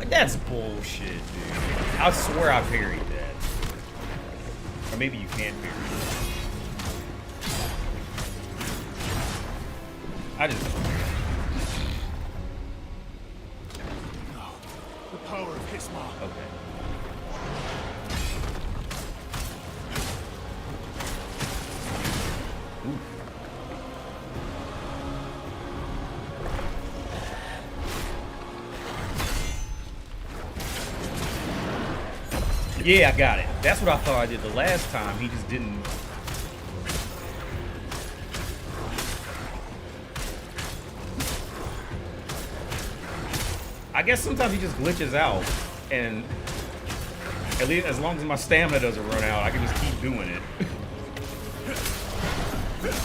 That's bullshit, dude. I swear I parried that. Or maybe you can't parry it. I just don't care. No. The power of his mom. Okay. Ooh. Yeah, I got it. That's what I thought I did the last time. He just didn't. I guess sometimes he just glitches out, and at least as long as my stamina doesn't run out, I can just keep doing it. Heal.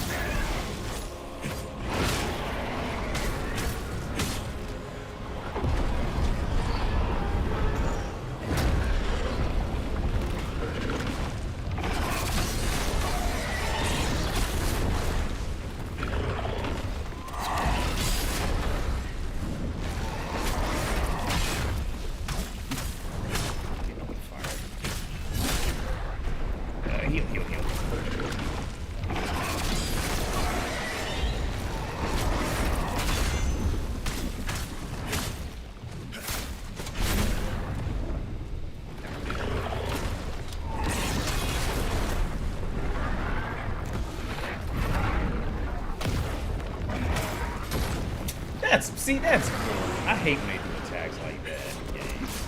That's cool. I hate when they do attacks like that in games.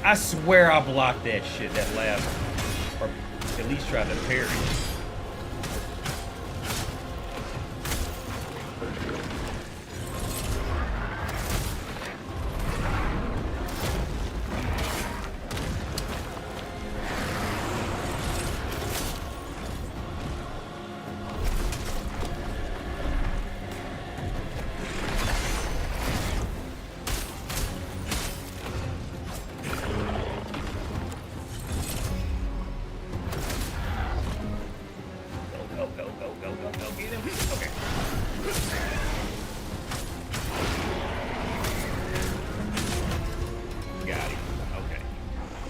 I swear I blocked that shit that last, or at least try to parry.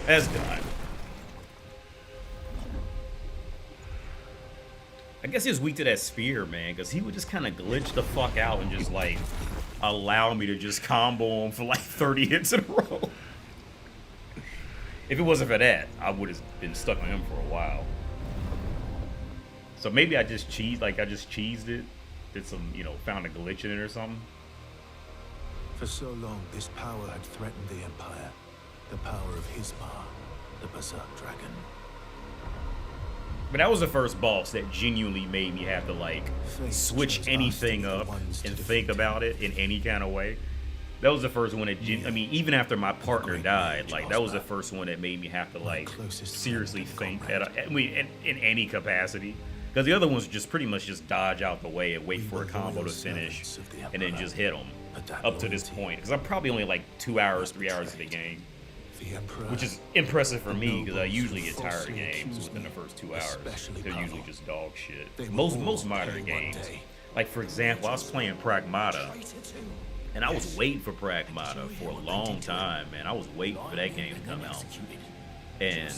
That's done. I guess he was weak to that spear, man, because he would just kind of glitch the fuck out and just, like, allow me to just combo him for, like, 30 hits in a row. If it wasn't for that, I would have been stuck on him for a while. So maybe I just cheesed, like, I just cheesed it. Did some, you know, found a glitch in it or something. For so long, this power had threatened the Empire. The power of Hismar, the Berserk Dragon. But that was the first boss that genuinely made me have to, like, switch anything up and think about it in any kind of way. That was the first one that, I mean, even after my partner died, like, that was the first one that made me have to, like, seriously think in any capacity. Because the other ones just pretty much just dodge out the way and wait for a combo to finish and then just hit them up to this point. Because I'm probably only, like, 2 hours, 3 hours of the game. Which is impressive for me because I usually get tired of games within the first 2 hours. They're usually just dog shit. Most modern games. Like, for example, I was playing Pragmata, and I was waiting for Pragmata for a long time, man. I was waiting for that game to come out. And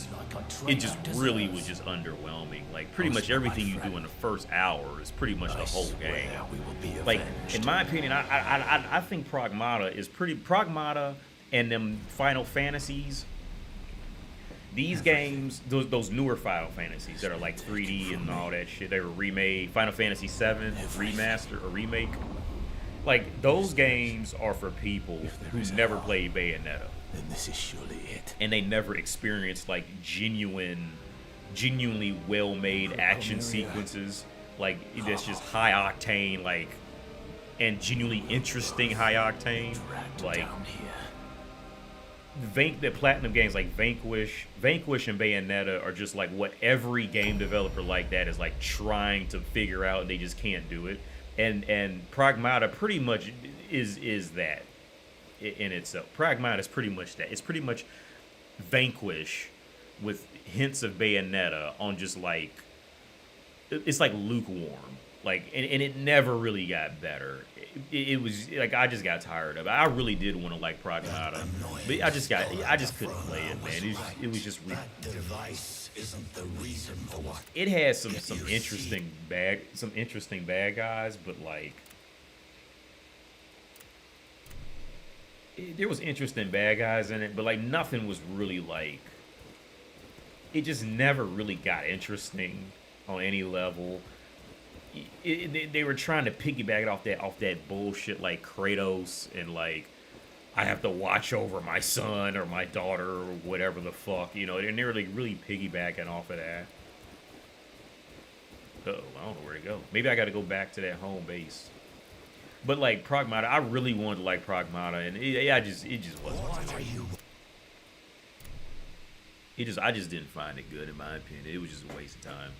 it just really was just underwhelming. Like, pretty much everything you do in the first hour is pretty much the whole game. Like, in my opinion, I think Pragmata is pretty... Pragmata... and them Final Fantasies, these games, those newer Final Fantasies that are like 3D and all that shit, they were remade. Final Fantasy VII remaster or remake, like those games are for people who never played Bayonetta. Then this is surely it. And they never experienced like genuinely well-made action sequences, like that's just high octane, like, and genuinely interesting high octane, like. The Platinum games like Vanquish and Bayonetta are just like what every game developer like that is like trying to figure out, and they just can't do it. And Pragmata pretty much is that in itself. Pragmata is pretty much that. It's pretty much Vanquish with hints of Bayonetta on just like, it's like lukewarm. Like, and it never really got better. It was like I just got tired of it. I really did want to like Pragmata, but I just couldn't play it, man. It was just. It had some interesting bad guys, but like there was interesting bad guys in it, but like nothing was really like. It just never really got interesting on any level. They were trying to piggyback it off that bullshit like Kratos and like I have to watch over my son or my daughter or whatever the fuck, you know, and they were like really piggybacking off of that. I don't know where to go. Maybe I got to go back to that home base. But like Pragmata, I really wanted to like Pragmata, and it just wasn't. I just didn't find it good in my opinion. It was just a waste of time.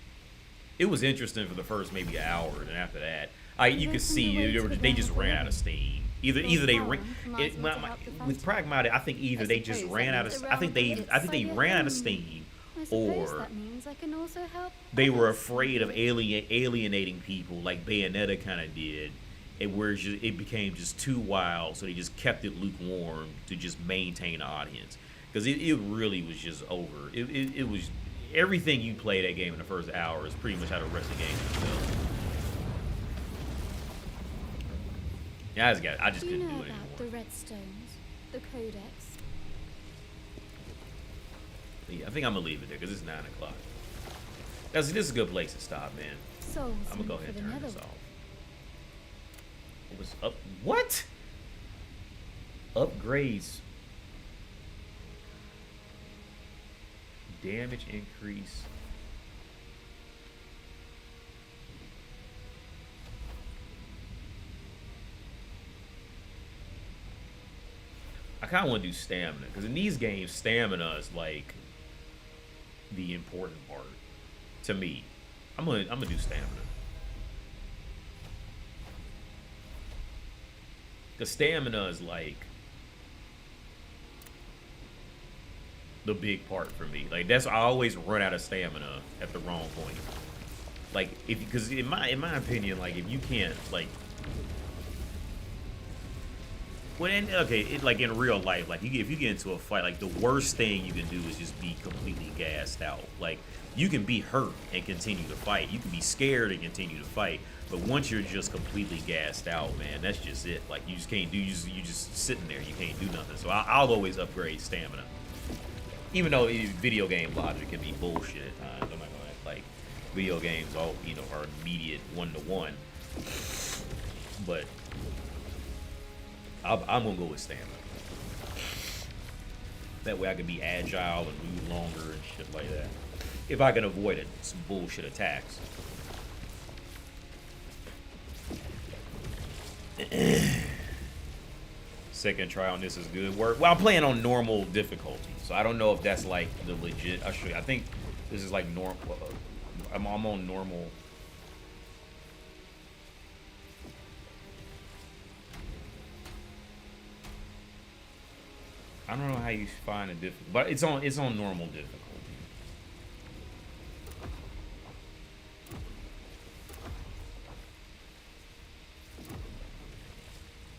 It was interesting for the first maybe hour, and after that, you could see they just ran out of steam. Either they with Pragmata, I think either they just ran out of. I think they ran out of steam, or they were afraid of alienating people like Bayonetta kind of did, and where it became just too wild, so they just kept it lukewarm to just maintain the audience, because it really was just over. It was. Everything you play that game in the first hour is pretty much how the rest of the game is built. Yeah, I just couldn't do it anymore. The redstones, the codex. Yeah, I think I'm gonna leave it there because it's 9 o'clock. This is a good place to stop, man. I'm gonna go ahead and turn this off. What was up? What? Upgrades. Damage increase. kind of want to do stamina, because in these games, stamina is like the important part to me. I'm gonna do stamina. Because stamina is like the big part for me. Like I always run out of stamina at the wrong point. Like because in my opinion, like if you can't like, like in real life, like if you get into a fight, like the worst thing you can do is just be completely gassed out. Like you can be hurt and continue to fight. You can be scared and continue to fight. But once you're just completely gassed out, man, that's just it. Like you just can't do. You just sitting there. You can't do nothing. So I'll always upgrade stamina. Even though video game logic can be bullshit at times, I'm not gonna act like video games all are immediate 1-to-1. But I'm gonna go with stamina. That way I can be agile and move longer and shit like that. If I can avoid it, some bullshit attacks. Second try on this is good work. Well, I'm playing on normal difficulty, so I don't know if that's like the legit. I'll show you. I think this is like normal. I'm on normal. I don't know how you find a difficult, but it's on normal difficulty.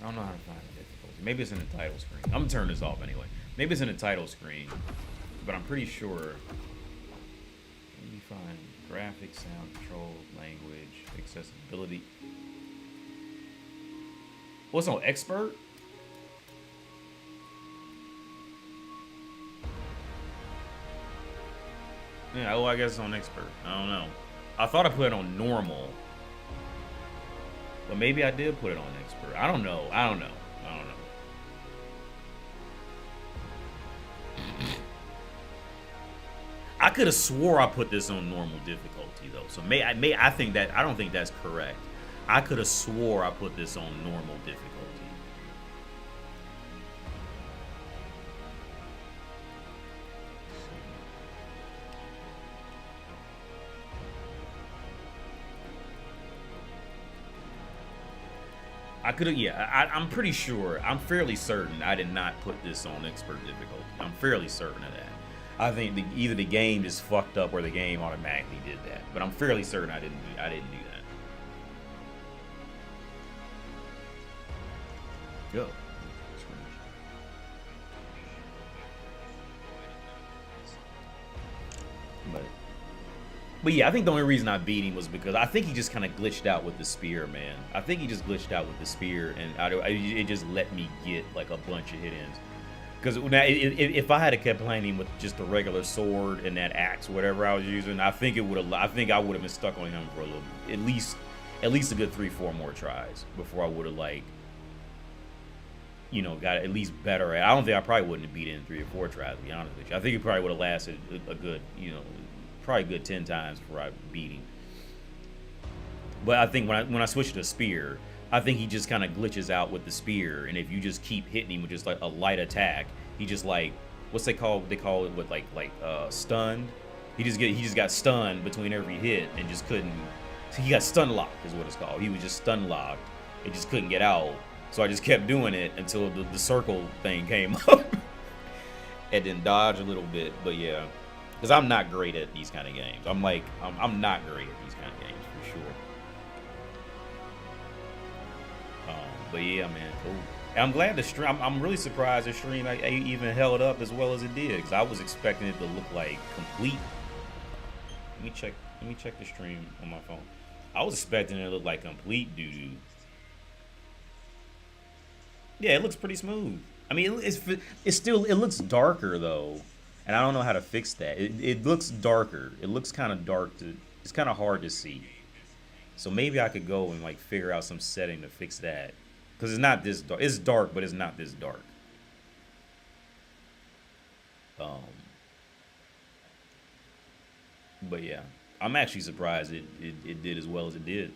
I don't know how to find the difficulty. Maybe it's in the title screen. I'm gonna turn this off anyway. Maybe it's in the title screen, but I'm pretty sure. Let me find graphics, sound control, language, accessibility. What's on expert? Yeah, oh, I guess it's on expert. I don't know. I thought I put it on normal. But maybe I did put it on expert. I don't know. I don't know. I could have swore I put this on normal difficulty though. So I think that I don't think that's correct. I could have swore I put this on normal difficulty. I could have, yeah, I'm pretty sure, I'm fairly certain I did not put this on expert difficulty. I'm fairly certain of that. I think either the game is fucked up or the game automatically did that. But I'm fairly certain I didn't do that. Go. But yeah, I think the only reason I beat him was because I think he just kind of glitched out with the spear, man. I think he just glitched out with the spear, and it just let me get like a bunch of hit-ins. Because if I had kept playing him with just the regular sword and that axe, whatever I was using, I think I would have been stuck on him for a little, at least a good 3-4 more tries before I would have like, got at least better at. I don't think I probably wouldn't have beat it in 3 or 4 tries, to be honest with you. I think it probably would have lasted a good, probably a good 10 times before I beat him. But I think when I switched to spear, I think he just kind of glitches out with the spear, and if you just keep hitting him with just like a light attack, he just like, what's they call it with like stunned. He just got stunned between every hit and just couldn't. He got stun locked is what it's called. He was just stun locked and just couldn't get out. So I just kept doing it until the circle thing came up, and then dodge a little bit. But yeah. Because I'm not great at these kind of games. I'm not great at these kind of games, for sure. But yeah, man, cool. And I'm glad the stream, I'm really surprised the stream even held up as well as it did. Because I was expecting it to look like complete. Let me check the stream on my phone. I was expecting it to look like complete doo-doo. Yeah, it looks pretty smooth. I mean, it looks darker, though. And I don't know how to fix that. It looks darker. It looks kind of dark. It's kind of hard to see. So maybe I could go and like figure out some setting to fix that. Because it's not this dark. It's dark, but it's not this dark. But yeah, I'm actually surprised it did as well as it did.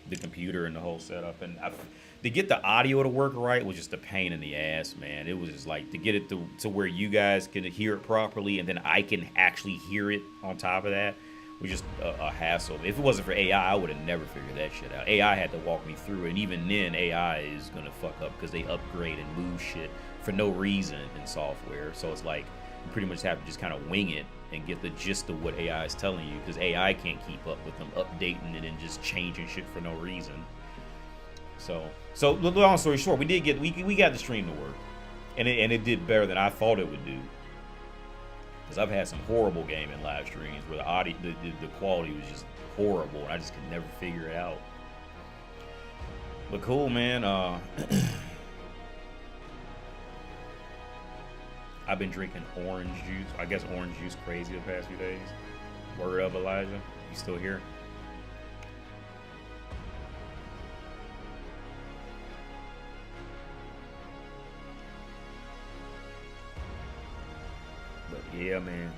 the computer and the whole setup. And to get the audio to work right was just a pain in the ass, man. It was just like to get it to where you guys can hear it properly and then I can actually hear it on top of that was just a hassle. If it wasn't for AI, I would have never figured that shit out. AI had to walk me through it, and even then, AI is gonna fuck up because they upgrade and move shit for no reason in software. So it's like you pretty much have to just kind of wing it and get the gist of what AI is telling you, because AI can't keep up with them updating it and just changing shit for no reason. So long story short, we got the stream to work, and it did better than I thought it would do. Because I've had some horrible gaming live streams where the audio, the quality was just horrible, and I just could never figure it out. But cool, man. I've been drinking orange juice. I guess orange juice crazy the past few days. Word up, Elijah. You still here? Yeah, man.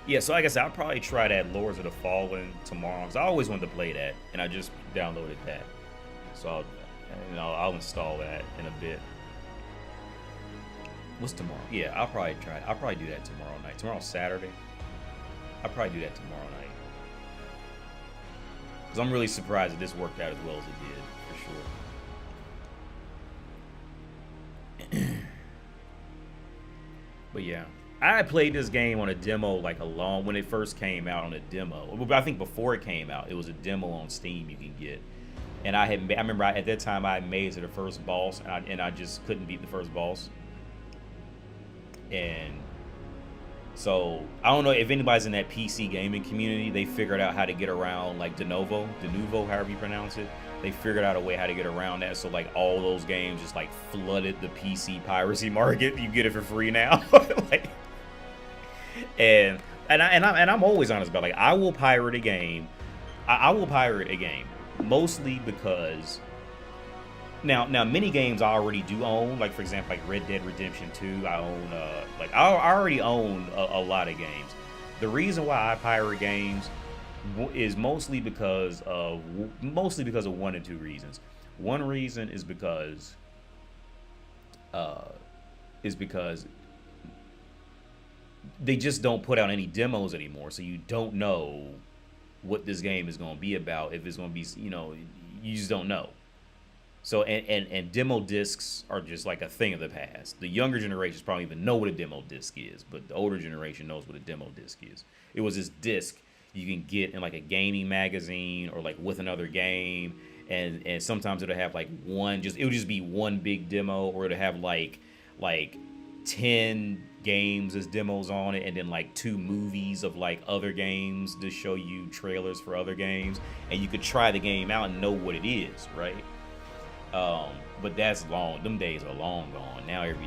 Yeah, so like I said, I'll probably try that Lords of the Fallen tomorrow, because I always wanted to play that, and I just downloaded that. So I'll install that in a bit. What's tomorrow? Yeah, I'll probably try it. I'll probably do that tomorrow night. Tomorrow's Saturday. I'll probably do that tomorrow night. Because I'm really surprised that this worked out as well as it did, for sure. But yeah, I played this game on a demo like when it first came out on a demo. I think before it came out, it was a demo on Steam you can get. And I remember at that time I had made it to the first boss, and I just couldn't beat the first boss. And so I don't know if anybody's in that PC gaming community, they figured out how to get around like de novo, however you pronounce it. They figured out a way how to get around that, so like all those games just like flooded the PC piracy market. You get it for free now. Like, and I'm always honest about, like, I will pirate a game. I will pirate a game mostly because now many games I already do own, like for example like Red Dead Redemption 2. I own like I already own a lot of games. The reason why I pirate games is mostly because of one or two reasons. One reason is because they just don't put out any demos anymore, so you don't know what this game is going to be about. If it's going to be, you just don't know. So and demo discs are just like a thing of the past. The younger generations probably even know what a demo disc is, but the older generation knows what a demo disc is. It was this disc you can get in like a gaming magazine or like with another game, and sometimes it'll have like it'll just be one big demo, or it'll have like 10 games as demos on it, and then like 2 movies of like other games to show you trailers for other games, and you could try the game out and know what it is, right? But that's long. Them days are long gone. Now it's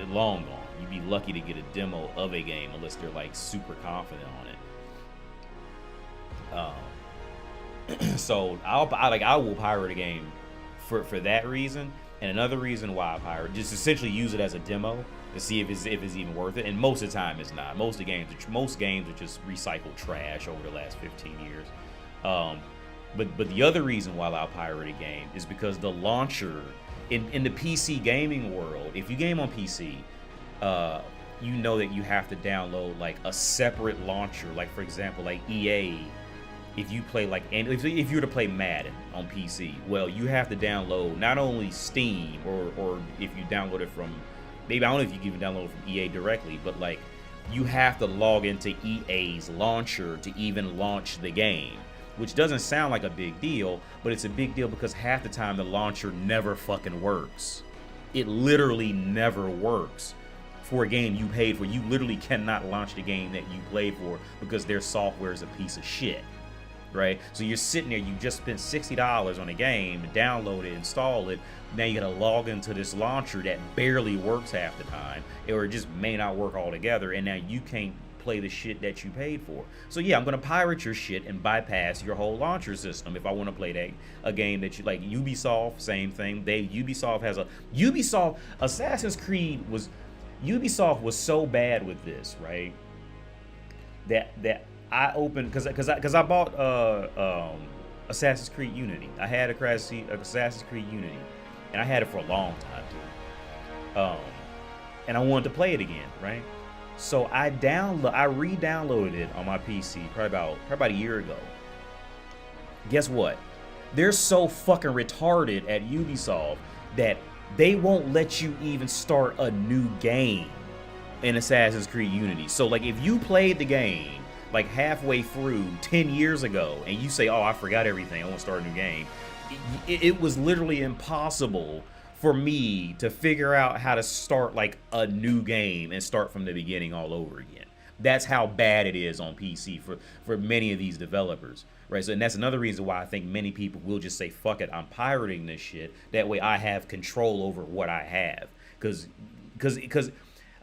long gone. You'd be lucky to get a demo of a game unless they're like super confident on it. So I will pirate a game for that reason, and another reason why I pirate, just essentially use it as a demo to see if it's even worth it. And most of the time it's not. Most games are just recycled trash over the last 15 years. But the other reason why I'll pirate a game is because the launcher in the PC gaming world, if you game on PC, you know that you have to download like a separate launcher. Like for example, like EA, if you play if you were to play Madden on PC, well, you have to download not only Steam or if you download it from, maybe I don't know if you can even download it from EA directly, but like you have to log into EA's launcher to even launch the game, which doesn't sound like a big deal, but it's a big deal because half the time the launcher never fucking works. It literally never works for a game you paid for. You literally cannot launch the game that you played for because their software is a piece of shit, right? So you're sitting there, you just spent $60 on a game, download it, install it. Now you gotta log into this launcher that barely works half the time, or it just may not work altogether, and now you can't play the shit that you paid for. So yeah, I'm gonna pirate your shit and bypass your whole launcher system if I want to play a game that you like. Ubisoft, same thing. Ubisoft was so bad with this, right? That I opened because I bought Assassin's Creed Unity. I had Assassin's Creed Unity, and I had it for a long time too. And I wanted to play it again, right? So I re-downloaded it on my PC probably about a year ago. Guess what? They're so fucking retarded at Ubisoft that they won't let you even start a new game in Assassin's Creed Unity. So like if you played the game like halfway through 10 years ago and you say, oh, I forgot everything, I want to start a new game, it was literally impossible for me to figure out how to start like a new game and start from the beginning all over again. That's how bad it is on PC for many of these developers, right? So, and that's another reason why I think many people will just say, fuck it, I'm pirating this shit. That way I have control over what I have. Because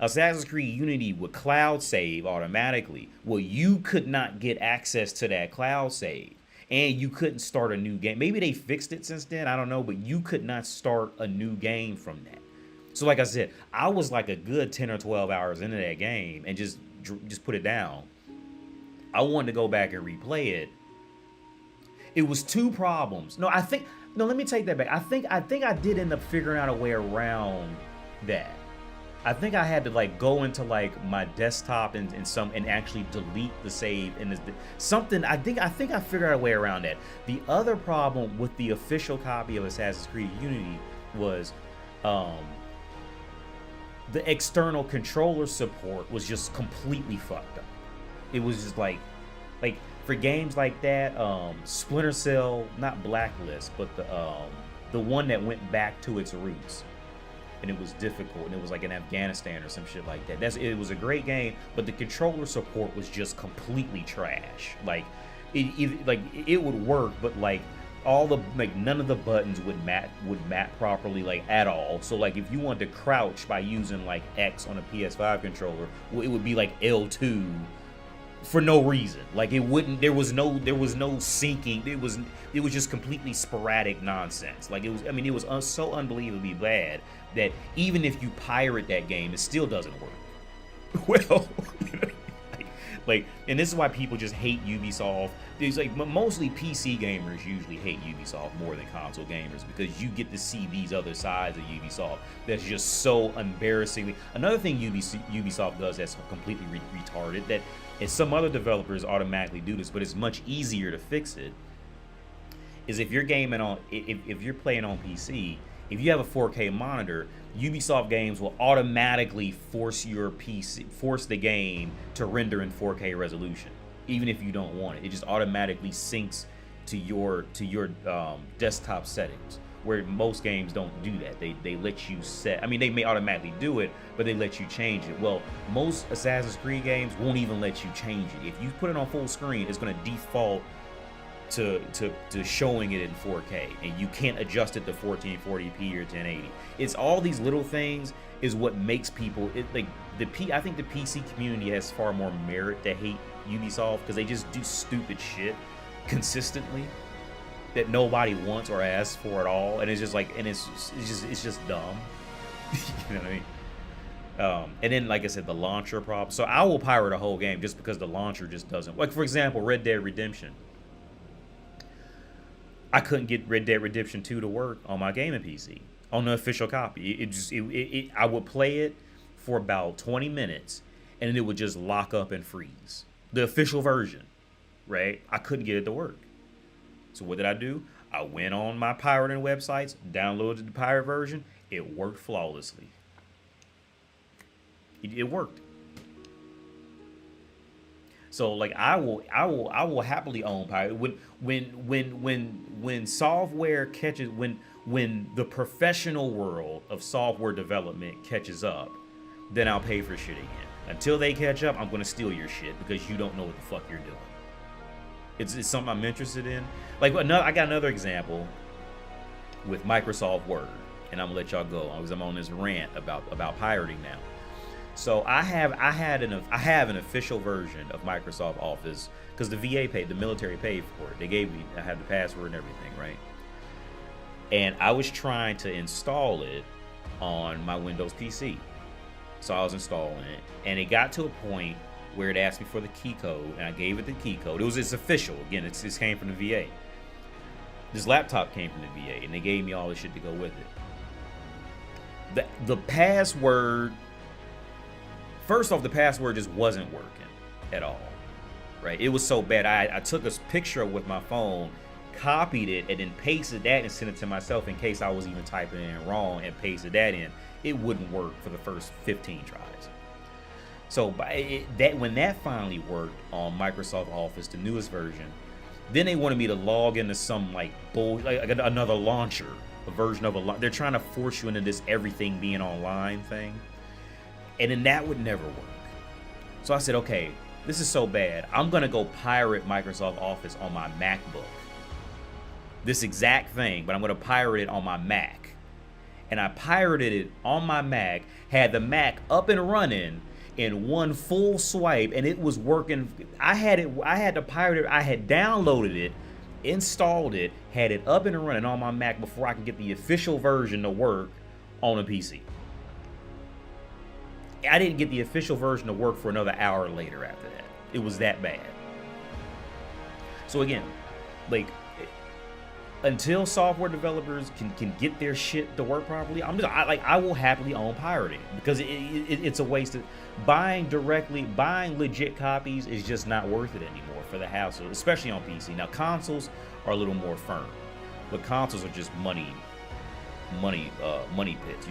Assassin's Creed Unity would cloud save automatically. Well, you could not get access to that cloud save. And you couldn't start a new game. Maybe they fixed it since then, I don't know, but you could not start a new game from that. So like I said, I was like a good 10 or 12 hours into that game and just put it down. I wanted to go back and replay it. It was two problems. No, let me take that back. I think I did end up figuring out a way around that. I think I had to like go into like my desktop and actually delete the save and something. I think I figured out a way around that. The other problem with the official copy of Assassin's Creed Unity was the external controller support was just completely fucked up. It was just like for games like that, Splinter Cell, not Blacklist, but the one that went back to its roots. And it was difficult, and it was like in Afghanistan or some shit like that. It was a great game, but the controller support was just completely trash. Like it would work, but like none of the buttons would map properly, like at all. So like if you wanted to crouch by using like X on a PS5 controller, well, it would be like L2 for no reason. Like it wouldn't. There was no syncing. It was just completely sporadic nonsense. Like it was. I mean, it was so unbelievably bad that even if you pirate that game, it still doesn't work. Well, and this is why people just hate Ubisoft. There's like mostly PC gamers usually hate Ubisoft more than console gamers because you get to see these other sides of Ubisoft that's just so embarrassingly. Another thing Ubisoft does that's completely retarded, that and some other developers automatically do this, but it's much easier to fix it, is if you're gaming on, if you're playing on PC, if you have a 4K monitor, Ubisoft games will automatically force the game to render in 4K resolution, even if you don't want it. It just automatically syncs to your desktop settings, where most games don't do that. They let you set. I mean, they may automatically do it, but they let you change it. Well, most Assassin's Creed games won't even let you change it. If you put it on full screen, it's going to default to showing it in 4K, and you can't adjust it to 1440p or 1080. It's all these little things is what makes people I think the PC community has far more merit to hate Ubisoft because they just do stupid shit consistently that nobody wants or asks for at all, and it's just like, and it's just dumb. You know what I mean? And then, like I said, the launcher problem. So I will pirate a whole game just because the launcher just doesn't. Like for example, Red Dead Redemption. I couldn't get Red Dead Redemption 2 to work on my gaming PC on the official copy. I would play it for about 20 minutes, and it would just lock up and freeze. The official version, right? I couldn't get it to work. So what did I do? I went on my pirating websites, downloaded the pirate version. It worked flawlessly. It worked. So like I will happily own pirate when software catches when the professional world of software development catches up, then I'll pay for shit again. Until they catch up, I'm gonna steal your shit because you don't know what the fuck you're doing. It's something I'm interested in. Like I got another example with Microsoft Word, and I'm gonna let y'all go because I'm on this rant about pirating now. So I have an official version of Microsoft Office because the military paid for it. I had the password and everything, right? And I was trying to install it on my Windows PC. So I was installing it, and it got to a point where it asked me for the key code, and I gave it the key code. It's official. Again, it came from the VA. This laptop came from the VA, and they gave me all the shit to go with it. The password, first off, the password just wasn't working at all, right? It was so bad. I took a picture of it with my phone, copied it, and then pasted that and sent it to myself in case I was even typing it in wrong, and pasted that in. It wouldn't work for the first 15 tries. So when that finally worked on Microsoft Office, the newest version, then they wanted me to log into some like another launcher, a version of they're trying to force you into this everything being online thing, and then that would never work. So I said, okay, this is so bad, I'm gonna go pirate Microsoft Office on my MacBook. This exact thing, but I'm gonna pirate it on my Mac. And I pirated it on my Mac, had the Mac up and running in one full swipe, and it was working. I had to pirate it. I had downloaded it, installed it, had it up and running on my Mac before I could get the official version to work on a PC. I didn't get the official version to work for another hour later after that. It was that bad. So again, like, until software developers can get their shit to work properly, I will happily own pirating, because it's a waste of buying legit copies is just not worth it anymore for the hassle, especially on PC. Now consoles are a little more firm, but consoles are just money pits.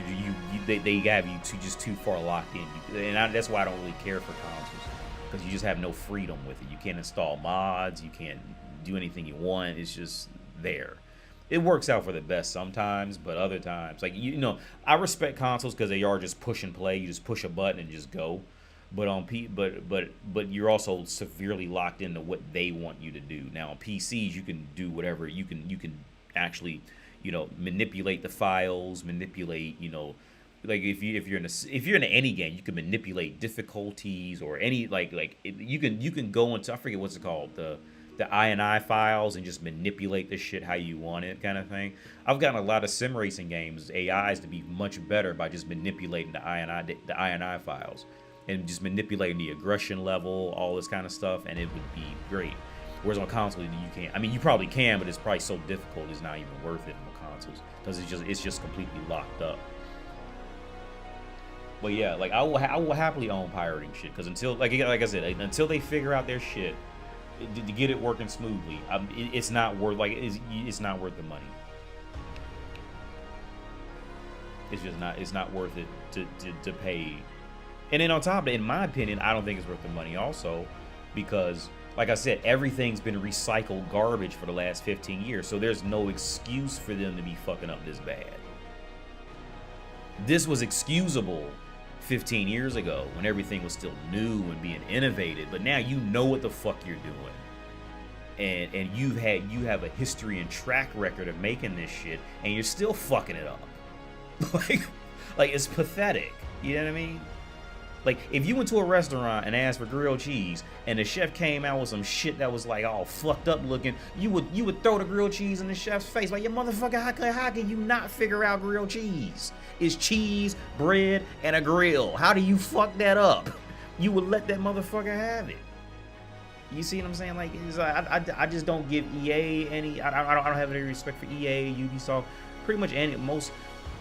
They have you too far locked in, and that's why I don't really care for consoles, because you just have no freedom with it. You can't install mods, you can't do anything you want. It's just there. It works out for the best sometimes, but other times, like, I respect consoles because they are just push and play. You just push a button and just go. But on but you're also severely locked into what they want you to do. Now on PCs, you can do whatever. You can actually, manipulate the files, manipulate, like if you're in any game, you can manipulate difficulties or any you can go into, I forget what's it called, the INI files, and just manipulate the shit how you want it, kind of thing. I've gotten a lot of sim racing games, AIs, to be much better by just manipulating the INI files and just manipulating the aggression level, all this kind of stuff, and it would be great. Whereas on console, you can't. I mean, you probably can, but it's probably so difficult it's not even worth it on consoles, because it's just completely locked up. But yeah, like I will happily own pirating shit, because until like I said, until they figure out their shit to get it working smoothly, it's not worth it's not worth the money. It's not worth it to pay. And then on top of it, in my opinion, I don't think it's worth the money also, because like I said, everything's been recycled garbage for the last 15 years, so there's no excuse for them to be fucking up this bad. This was excusable 15 years ago when everything was still new and being innovated, but now you know what the fuck you're doing, and you have a history and track record of making this shit, and you're still fucking it up. like it's pathetic. You know what I mean? Like, if you went to a restaurant and asked for grilled cheese, and the chef came out with some shit that was like all fucked up looking, you would throw the grilled cheese in the chef's face, like, you motherfucker, how can you not figure out grilled cheese? It's cheese, bread, and a grill. How do you fuck that up? You would let that motherfucker have it. You see what I'm saying? Like, I just don't give EA any. I don't have any respect for EA, Ubisoft, pretty much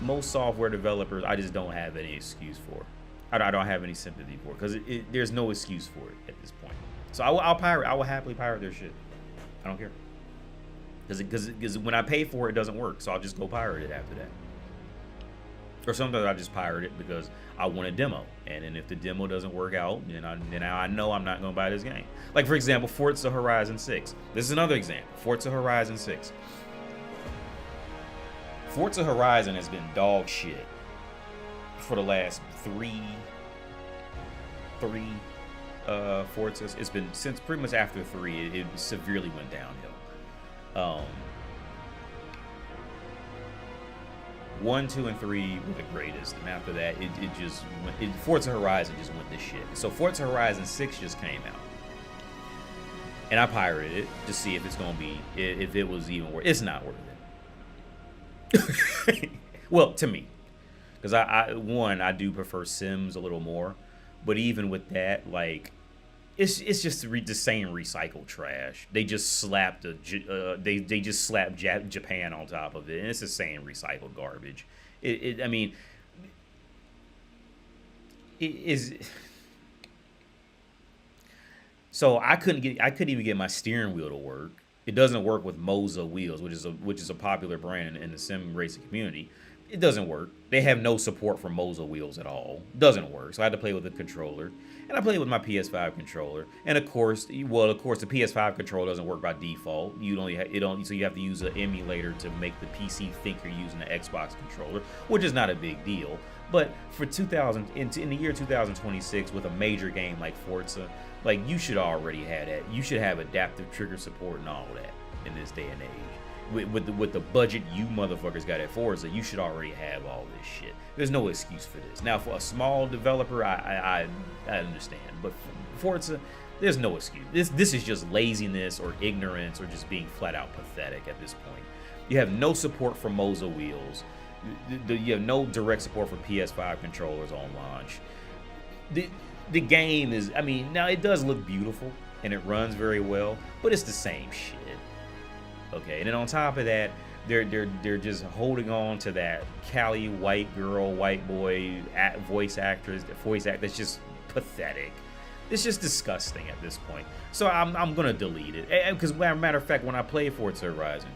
most software developers. I just don't have any excuse for. I don't have any sympathy for it, because there's no excuse for it at this point. So I will happily pirate their shit. I don't care, because when I pay for it, it doesn't work. So I'll just go pirate it after that. Or sometimes I just pirate it because I want a demo, and then if the demo doesn't work out, then I know I'm not going to buy this game. Like, for example, Forza Horizon 6. This is another example. Forza Horizon 6. Forza Horizon has been dog shit for the last three Forzas. It's been since pretty much after 3, it severely went downhill. 1, 2, and 3 were the greatest, and after that, Forza Horizon just went to shit. So Forza Horizon 6 just came out, and I pirated it to see if it's gonna be, if it was even worth. It's not worth it. Well, to me, because I do prefer Sims a little more, but even with that, like, it's just the same recycled trash. They just slapped they just slapped Japan on top of it, and it's the same recycled garbage. I mean, it is. So I couldn't even get my steering wheel to work. It doesn't work with Moza wheels, which is a popular brand in the sim racing community. It doesn't work. They have no support for Moza wheels at all. Doesn't work. So I had to play with a controller, and I played with my PS5 controller. And of course, the PS5 controller doesn't work by default. So you have to use an emulator to make the PC think you're using an Xbox controller, which is not a big deal. But for in the year 2026, with a major game like Forza, like, you should already have that. You should have adaptive trigger support and all that in this day and age. With the budget you motherfuckers got at Forza, you should already have all this shit. There's no excuse for this. Now, for a small developer, I understand, but for Forza, there's no excuse. This is just laziness or ignorance or just being flat out pathetic at this point. You have no support for Moza wheels. You have no direct support for PS5 controllers on launch. The game is, I mean, now it does look beautiful and it runs very well, but it's the same shit. Okay, and then on top of that, they're just holding on to that Cali white girl, white boy voice actor that's just pathetic. It's just disgusting at this point. So I'm gonna delete it. Because matter of fact, when I played Forza Horizon,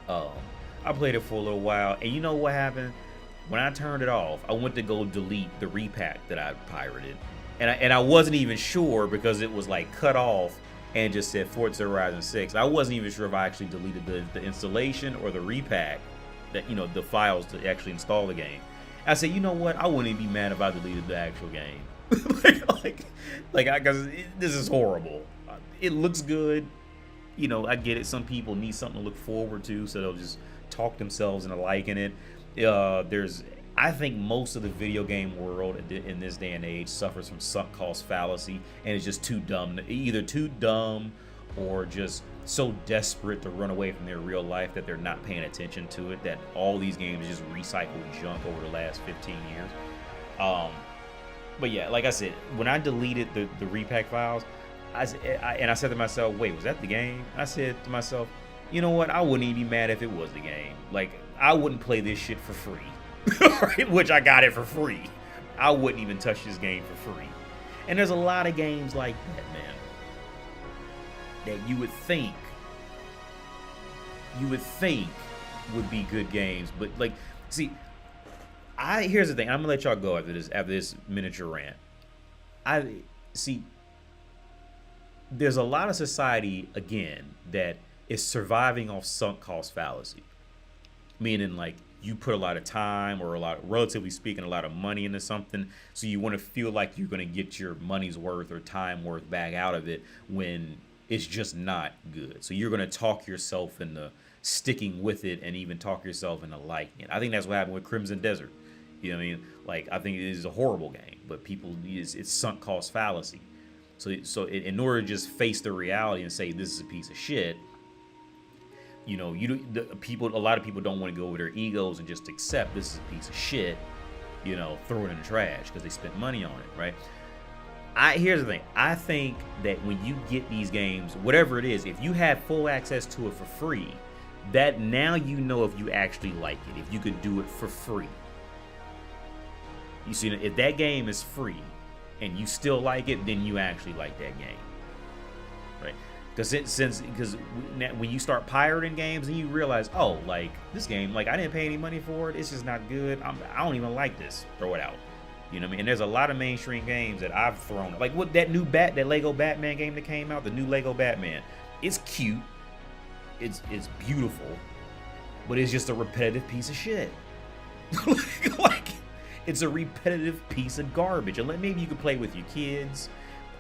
I played it for a little while, and you know what happened? When I turned it off, I went to go delete the repack that I pirated, and I wasn't even sure because it was like cut off and just said Forza Horizon 6. I wasn't even sure if I actually deleted the installation or the repack, that, you know, the files to actually install the game. I said, you know what? I wouldn't even be mad if I deleted the actual game. Because this is horrible. It looks good. You know, I get it. Some people need something to look forward to, so they'll just talk themselves into liking it. I think most of the video game world in this day and age suffers from sunk cost fallacy, and it's just too dumb. Either too dumb or just so desperate to run away from their real life that they're not paying attention to it, that all these games just recycled junk over the last 15 years. But yeah, like I said, when I deleted the repack files, I said to myself, wait, was that the game? I said to myself, you know what? I wouldn't even be mad if it was the game. Like, I wouldn't play this shit for free. Right? Which I got it for free. I wouldn't even touch this game for free. And there's a lot of games like that, man, that you would think would be good games, but like, see, here's the thing. I'm gonna let y'all go after this miniature rant. There's a lot of society, again, that is surviving off sunk cost fallacy, meaning like, you put a lot of time or relatively speaking, a lot of money into something, so you want to feel like you're going to get your money's worth or time worth back out of it when it's just not good. So you're going to talk yourself into sticking with it and even talk yourself into liking it. I think that's what happened with Crimson Desert. You know what I mean? Like, I think it is a horrible game, but it's sunk cost fallacy. So in order to just face the reality and say this is a piece of shit, you know, a lot of people don't want to go over their egos and just accept this is a piece of shit, you know, throw it in the trash because they spent money on it, right? Here's the thing. I think that when you get these games, whatever it is, if you have full access to it for free, that now you know if you actually like it, if you could do it for free. You see, if that game is free and you still like it, then you actually like that game, right? Because when you start pirating games and you realize, oh, like, this game, like, I didn't pay any money for it, it's just not good, I don't even like this, throw it out. You know what I mean? And there's a lot of mainstream games that I've thrown, like what that Lego Batman game that came out, the new Lego Batman. It's cute, it's beautiful, but it's just a repetitive piece of shit. Like, it's a repetitive piece of garbage. And maybe you could play with your kids.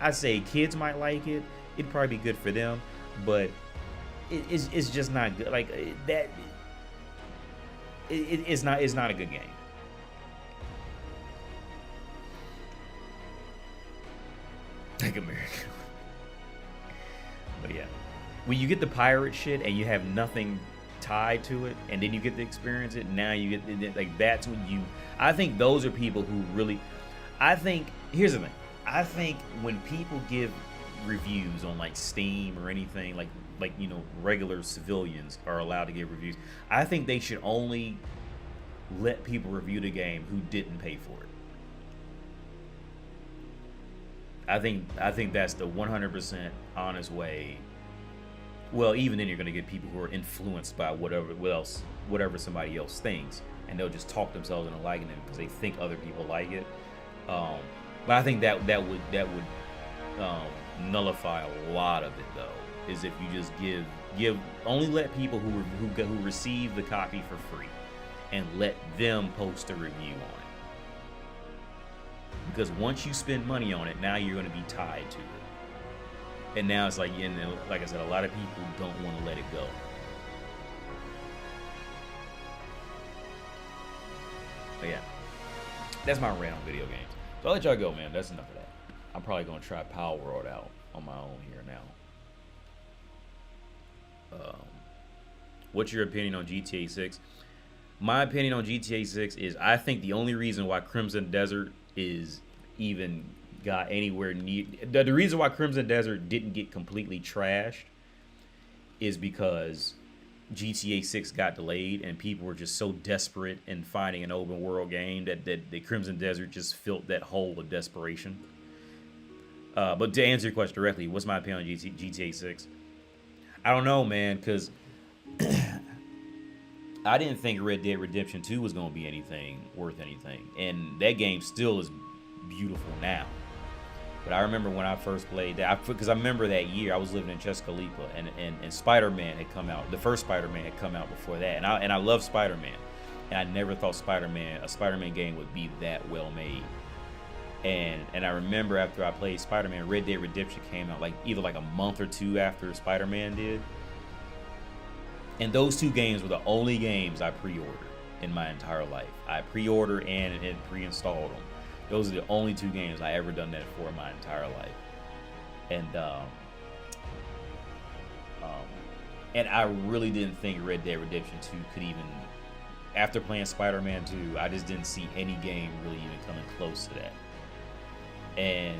I say kids might like it. It'd probably be good for them, but it's just not good. Like that, it's not a good game. Like America. But yeah, when you get the pirate shit and you have nothing tied to it, and then you get to experience it, now you get, like, that's when I think those are people who really, here's the thing. I think when people give reviews on like Steam or anything, like you know, regular civilians are allowed to give reviews. I think they should only let people review the game who didn't pay for it. I think that's the 100% honest way. Well, even then, you're going to get people who are influenced by whatever somebody else thinks, and they'll just talk themselves into liking it because they think other people like it. But I think that would nullify a lot of it, though, is if you just only let people who receive the copy for free, and let them post a review on it. Because once you spend money on it, now you're going to be tied to it. And now it's like, and like I said, a lot of people don't want to let it go. But yeah, that's my rant on video games. So I'll let y'all go, man. That's enough of that. I'm probably going to try Power World out on my own here now. What's your opinion on GTA 6? My opinion on GTA 6 is I think the only reason why Crimson Desert is even got anywhere near the reason why Crimson Desert didn't get completely trashed is because GTA 6 got delayed and people were just so desperate in finding an open world game that the Crimson Desert just filled that hole of desperation. But to answer your question directly, what's my opinion on GTA 6? I don't know, man, because I didn't think Red Dead Redemption 2 was going to be anything worth anything. And that game still is beautiful now. But I remember when I first played that, because I remember that year I was living in Chescalipa, and Spider-Man had come out. The first Spider-Man had come out before that. And I love Spider-Man. And I never thought a Spider-Man game would be that well made. And I remember after I played Spider-Man, Red Dead Redemption came out either a month or two after Spider-Man did. And those two games were the only games I pre-ordered in my entire life. I pre-ordered and pre-installed them. Those are the only two games I ever done that for in my entire life. And I really didn't think Red Dead Redemption 2 could even, after playing Spider-Man 2, I just didn't see any game really even coming close to that. And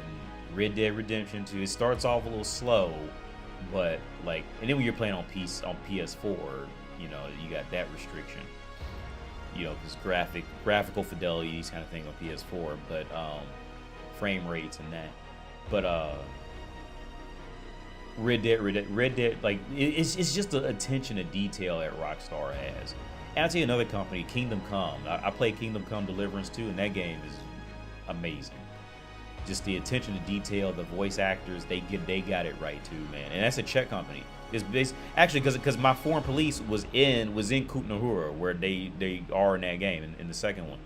Red Dead Redemption 2, it starts off a little slow, but and then when you're playing on PS4, you know, you got that restriction, you know, because graphical fidelity, these kind of things on PS4, but frame rates and that. But Red Dead, it's just the attention to detail that Rockstar has. And I'll tell you another company, Kingdom Come. I played Kingdom Come Deliverance 2, and that game is amazing. Just the attention to detail, the voice actors, they got it right too, man. And that's a Czech company. It's actually because my foreign police was in Kutna Hora, where they are in that game in the second one.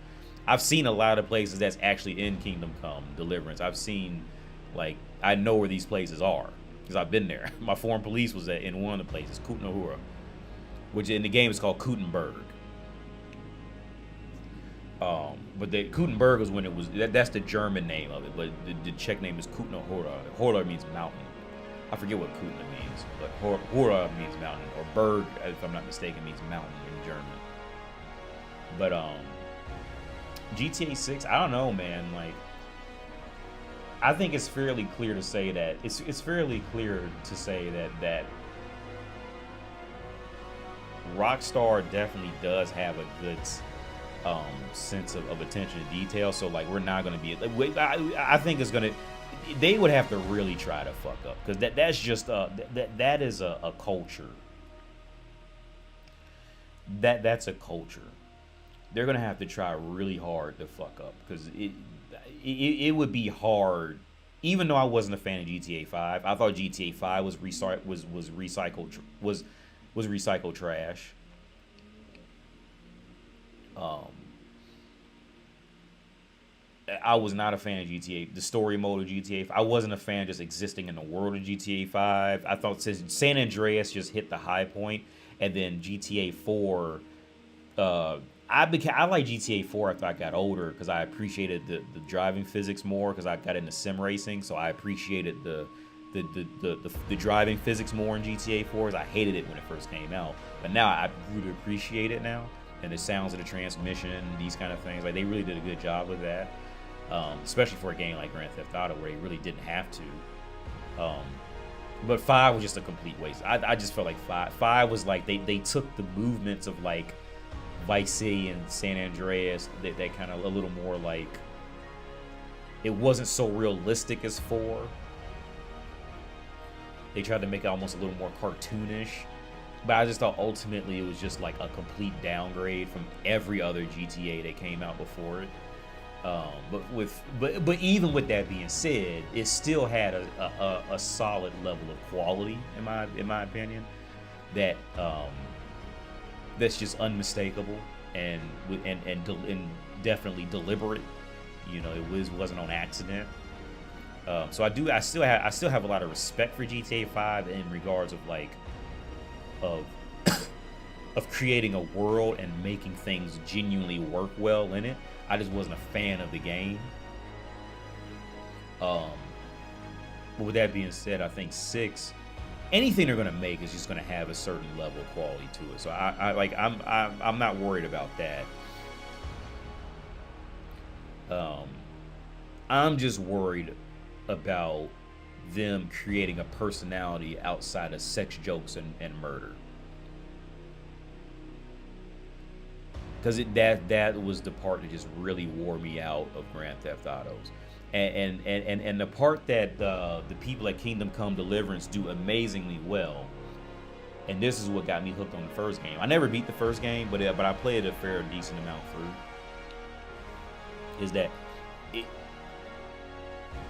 I've seen a lot of places that's actually in Kingdom Come Deliverance. I've seen, I know where these places are because I've been there. My foreign police was in one of the places, Kutna Hora, which in the game is called Kutenberg. But the Kutenberg was when it was, that's the German name of it, but the Czech name is Kutna Hora. Hora means mountain. I forget what Kutna means, but Hora means mountain, or Berg, if I'm not mistaken, means mountain in German. But GTA 6, I don't know, man. I think it's fairly clear to say that that Rockstar definitely does have a good sense of attention to detail. So we're not going to be, I think it's going to, they would have to really try to fuck up, because that's just that is a culture. That's a culture. They're going to have to try really hard to fuck up, because it would be hard. Even though I wasn't a fan of GTA 5, I thought GTA 5 was recycled trash. I was not a fan of GTA, the story mode of GTA 5. I wasn't a fan of just existing in the world of GTA 5. I thought since San Andreas just hit the high point, and then GTA 4, I like GTA 4 after I got older, because I appreciated the driving physics more, because I got into sim racing, so I appreciated the driving physics more in GTA 4, as I hated it when it first came out. But now I really appreciate it now, and the sounds of the transmission, these kind of things, they really did a good job with that. especially for a game like Grand Theft Auto where they really didn't have to. But 5 was just a complete waste. I just felt like 5 was like they took the movements of like Vice City and San Andreas, that kind of a little more like, it wasn't so realistic as 4. They tried to make it almost a little more cartoonish, but I just thought ultimately it was just like a complete downgrade from every other GTA that came out before it. But even with that being said, it still had a solid level of quality in my opinion that that's just unmistakable and definitely deliberate. You know, it wasn't on accident. So I still have a lot of respect for GTA 5 in regards of like of creating a world and making things genuinely work well in it. I just wasn't a fan of the game. But with that being said, I think 6, anything they're gonna make is just gonna have a certain level of quality to it. So I'm not worried about that. I'm just worried about them creating a personality outside of sex jokes and murder. Because that was the part that just really wore me out of Grand Theft Autos, and the part that the people at Kingdom Come Deliverance do amazingly well, and this is what got me hooked on the first game. I never beat the first game, but I played a fair decent amount through. Is that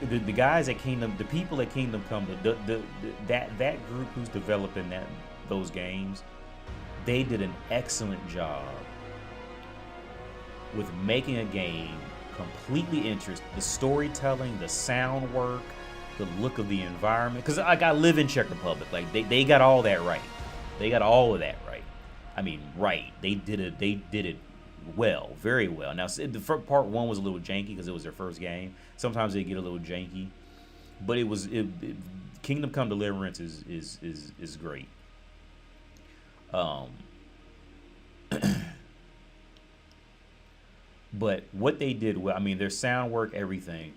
the guys at Kingdom, the people at Kingdom Come, that group who's developing those games, they did an excellent job with making a game completely interesting. The storytelling, the sound work, the look of the environment. Because I live in Czech Republic. Like they got all that right. They got all of that right. I mean, right. They did it well, very well. Now, the first part 1 was a little janky because it was their first game. Sometimes they get a little janky, but Kingdom Come Deliverance is great. But what they did well, I mean, their sound work, everything,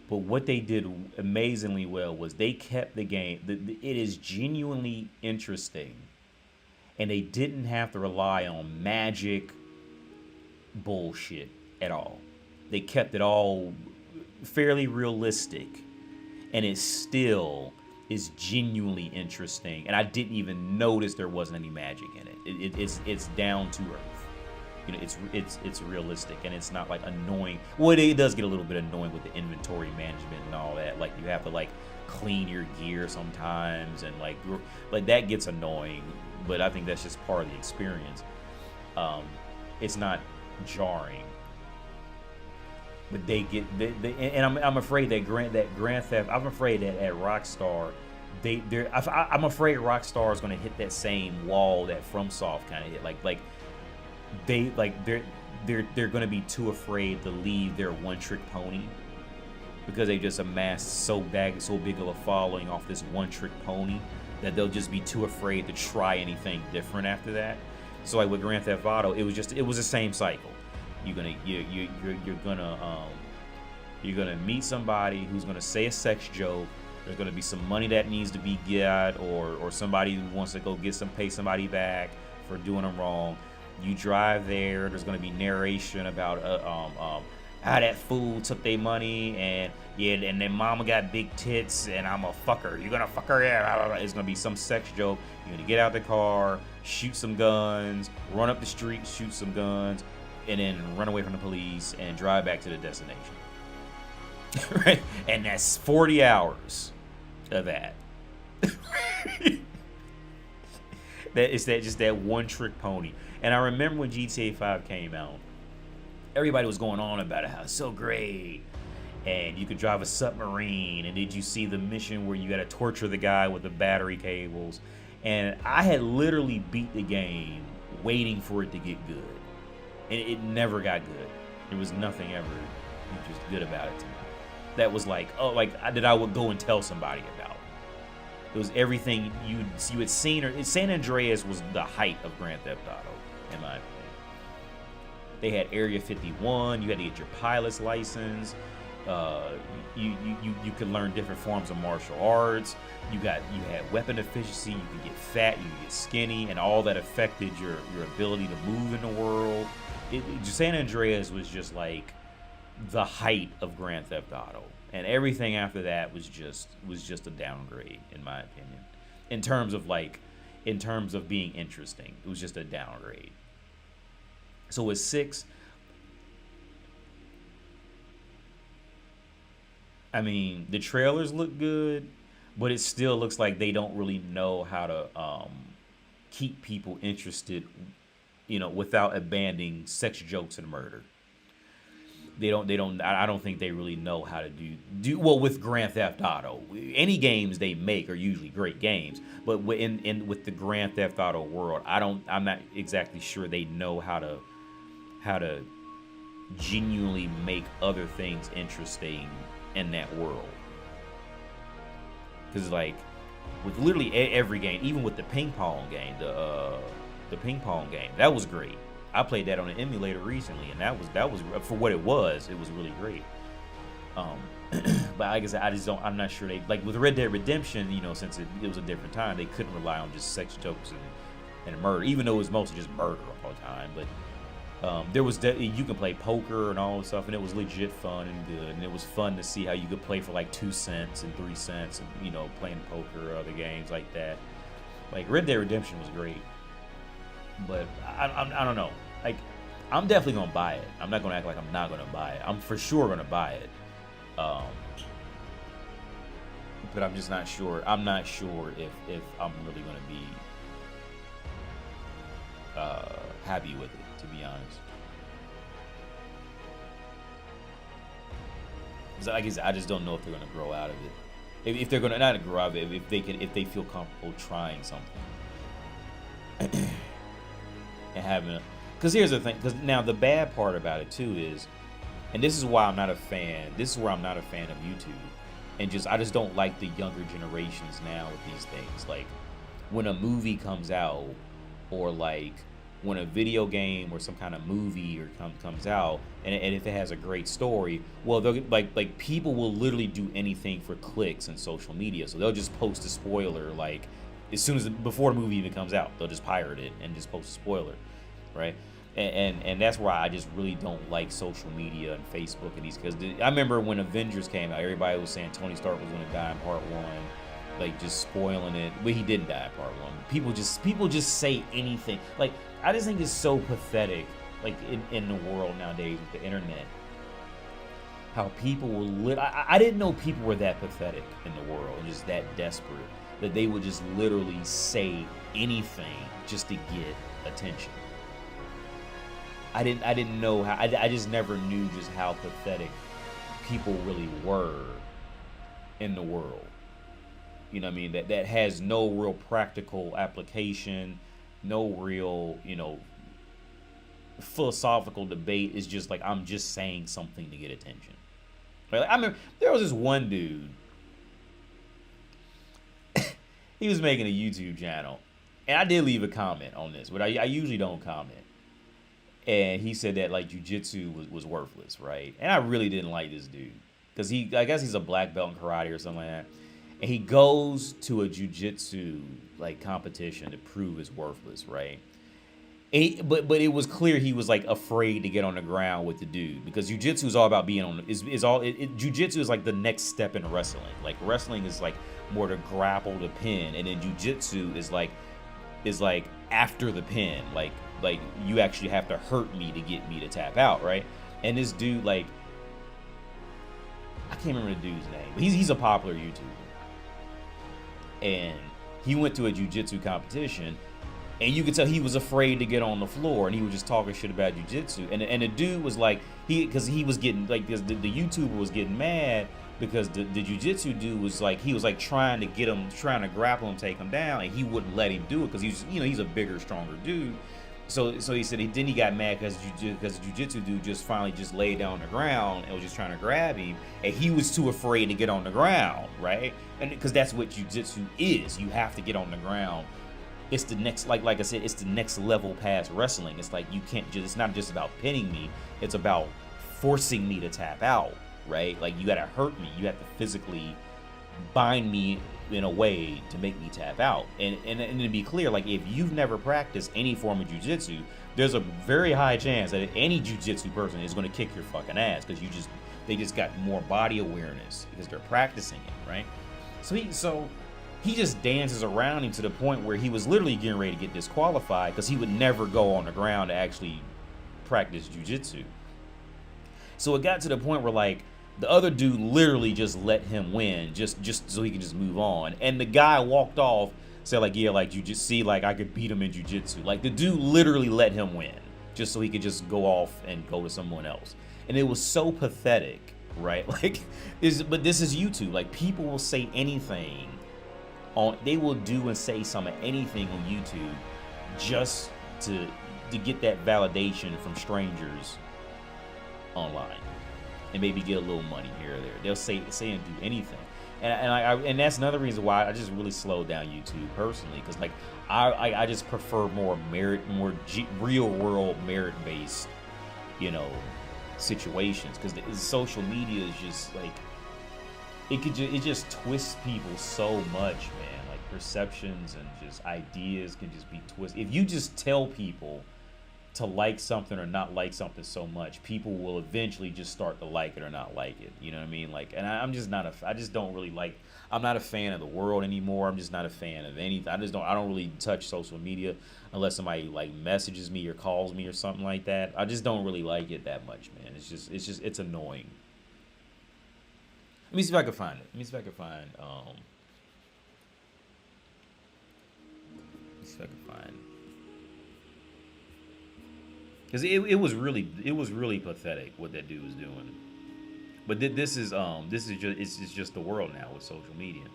but what they did amazingly well was they kept the game. It is genuinely interesting, and they didn't have to rely on magic bullshit at all. They kept it all fairly realistic, and it still is genuinely interesting. And I didn't even notice there wasn't any magic in it. It's down to earth. You know, it's realistic, and it's not like annoying. Well, it does get a little bit annoying with the inventory management and all that. Like you have to like clean your gear sometimes, and like that gets annoying. But I think that's just part of the experience. It's not jarring, but and I'm afraid that Grand Theft. I'm afraid that at Rockstar, I'm afraid Rockstar is going to hit that same wall that FromSoft kind of hit. They're going to be too afraid to leave their one-trick pony because they just amassed so big of a following off this one-trick pony that they'll just be too afraid to try anything different after that. So like with Grand Theft Auto, it was the same cycle. You're gonna meet somebody who's gonna say a sex joke. There's gonna be some money that needs to be got, or somebody who wants to go pay somebody back for doing them wrong. You drive there. There's gonna be narration about how that fool took their money, and then mama got big tits, and I'm a fucker. You're gonna fuck her, yeah. It's gonna be some sex joke. You're gonna get out the car, shoot some guns, run up the street, shoot some guns, and then run away from the police and drive back to the destination. Right? And that's 40 hours of that. Just that one trick pony. And I remember when GTA 5 came out, everybody was going on about it, how it's so great. And you could drive a submarine. And did you see the mission where you got to torture the guy with the battery cables? And I had literally beat the game waiting for it to get good. And it never got good. There was nothing ever just good about it to me. That was like, that I would go and tell somebody about. It was everything you had seen. San Andreas was the height of Grand Theft Auto, in my opinion. They had Area 51. You had to get your pilot's license. Uh, you could learn different forms of martial arts. You had weapon efficiency. You could get fat. You could get skinny, and all that affected your ability to move in the world. San Andreas was just like the height of Grand Theft Auto, and everything after that was just a downgrade, in my opinion. In terms of being interesting, it was just a downgrade. So with 6, I mean, the trailers look good, but it still looks like they don't really know how to keep people interested, without abandoning sex jokes and murder. I don't think they really know how to do well with Grand Theft Auto. Any games they make are usually great games, but with the Grand Theft Auto world, I'm not exactly sure they know how to genuinely make other things interesting in that world. Because like with literally every game, even with the ping pong game, the ping pong game, that was great. I played that on an emulator recently, and that was for what it was really great. But like I said, I'm not sure they, like with Red Dead Redemption, since it was a different time, they couldn't rely on just sex jokes and murder, even though it was mostly just murder all the time. But there was you can play poker and all this stuff, and it was legit fun and good, and it was fun to see how you could play for like 2 cents and 3 cents, and playing poker or other games like that. Like Red Dead Redemption was great, but I don't know. Like I'm definitely gonna buy it. I'm not gonna act like I'm not gonna buy it. I'm for sure gonna buy it. But I'm just not sure. I'm not sure if I'm really gonna be happy with it, to be honest. Because I just don't know if they're gonna grow out of it. If they're gonna not grow out of it, if they feel comfortable trying something and having. Because here's the thing. Because now the bad part about it too is, and this is why I'm not a fan. This is where I'm not a fan of YouTube, and I just don't like the younger generations now with these things. Like when a movie comes out, or like when a video game or some kind of movie comes out, and if it has a great story, well, they'll like people will literally do anything for clicks in social media. So they'll just post a spoiler like before the movie even comes out. They'll just pirate it and just post a spoiler, right? And that's why I just really don't like social media and Facebook and these, because I remember when Avengers came out, everybody was saying Tony Stark was going to die in part 1, like just spoiling it. Well, he didn't die in part 1. People just say anything. Like I just think it's so pathetic, like in the world nowadays with the internet, how people will I didn't know people were that pathetic in the world and just that desperate that they would just literally say anything just to get attention. I didn't know how. I just never knew just how pathetic people really were in the world. You know what I mean? That has no real practical application, no real, philosophical debate. It's just like, I'm just saying something to get attention. Like, I remember there was this one dude. He was making a YouTube channel, and I did leave a comment on this, but I usually don't comment. And he said that like jujitsu was worthless, right? And I really didn't like this dude because I guess he's a black belt in karate or something like that. And he goes to a jujitsu like competition to prove it's worthless, right? But it was clear he was like afraid to get on the ground with the dude, because jujitsu is all about being on. Jujitsu is like the next step in wrestling. Like wrestling is like more to grapple to pin, and then jujitsu is like after the pin, like you actually have to hurt me to get me to tap out, right? And this dude, like, I can't remember the dude's name, but he's a popular YouTuber, and he went to a jiu-jitsu competition, and you could tell he was afraid to get on the floor, and he was just talking shit about jiu-jitsu, and the dude was like, because he was getting like, because the YouTuber was getting mad because the jiu-jitsu dude was like, he was like trying to grapple him, take him down, and he wouldn't let him do it because he's a bigger, stronger dude. So he said then he got mad because the jiu-jitsu dude just finally just laid down on the ground and was just trying to grab him, and he was too afraid to get on the ground, right? And because that's what jiu-jitsu is, you have to get on the ground. It's the next, like I said, it's the next level past wrestling. It's like you can't just, it's not just about pinning me, it's about forcing me to tap out. right? Like, you gotta hurt me. You have to physically bind me in a way to make me tap out. And to be clear, like, if you've never practiced any form of jiu-jitsu, there's a very high chance that any jiu-jitsu person is going to kick your fucking ass, because they just got more body awareness because they're practicing it, right? So he just dances around him to the point where he was literally getting ready to get disqualified, because he would never go on the ground to actually practice jiu-jitsu. So it got to the point where, like, the other dude literally just let him win, just so he can just move on. And the guy walked off, said, like, yeah, like, you just see, like, I could beat him in jiu-jitsu. Like, the dude literally let him win, just so he could just go off and go to someone else. And it was so pathetic, right? Like, but this is YouTube. Like, people will say anything they will do and say anything on YouTube just to get that validation from strangers online, and maybe get a little money here or there. They'll say and do anything, and that's another reason why I just really slowed down YouTube personally, because, like, I just prefer more real world merit based, situations, because the social media is just like it just twists people so much, man. Like, perceptions and just ideas can just be twisted. If you just tell people to like something or not like something so much, people will eventually just start to like it or not like it. You know what I mean? Like, and I'm just not I just don't really like, I'm not a fan of the world anymore. I'm just not a fan of anything. I don't really touch social media unless somebody, like, messages me or calls me or something like that. I just don't really like it that much, man. It's annoying. Let me see if I can find it. Let me see if I can find because it was really pathetic what that dude was doing. But this is just the world now with social media.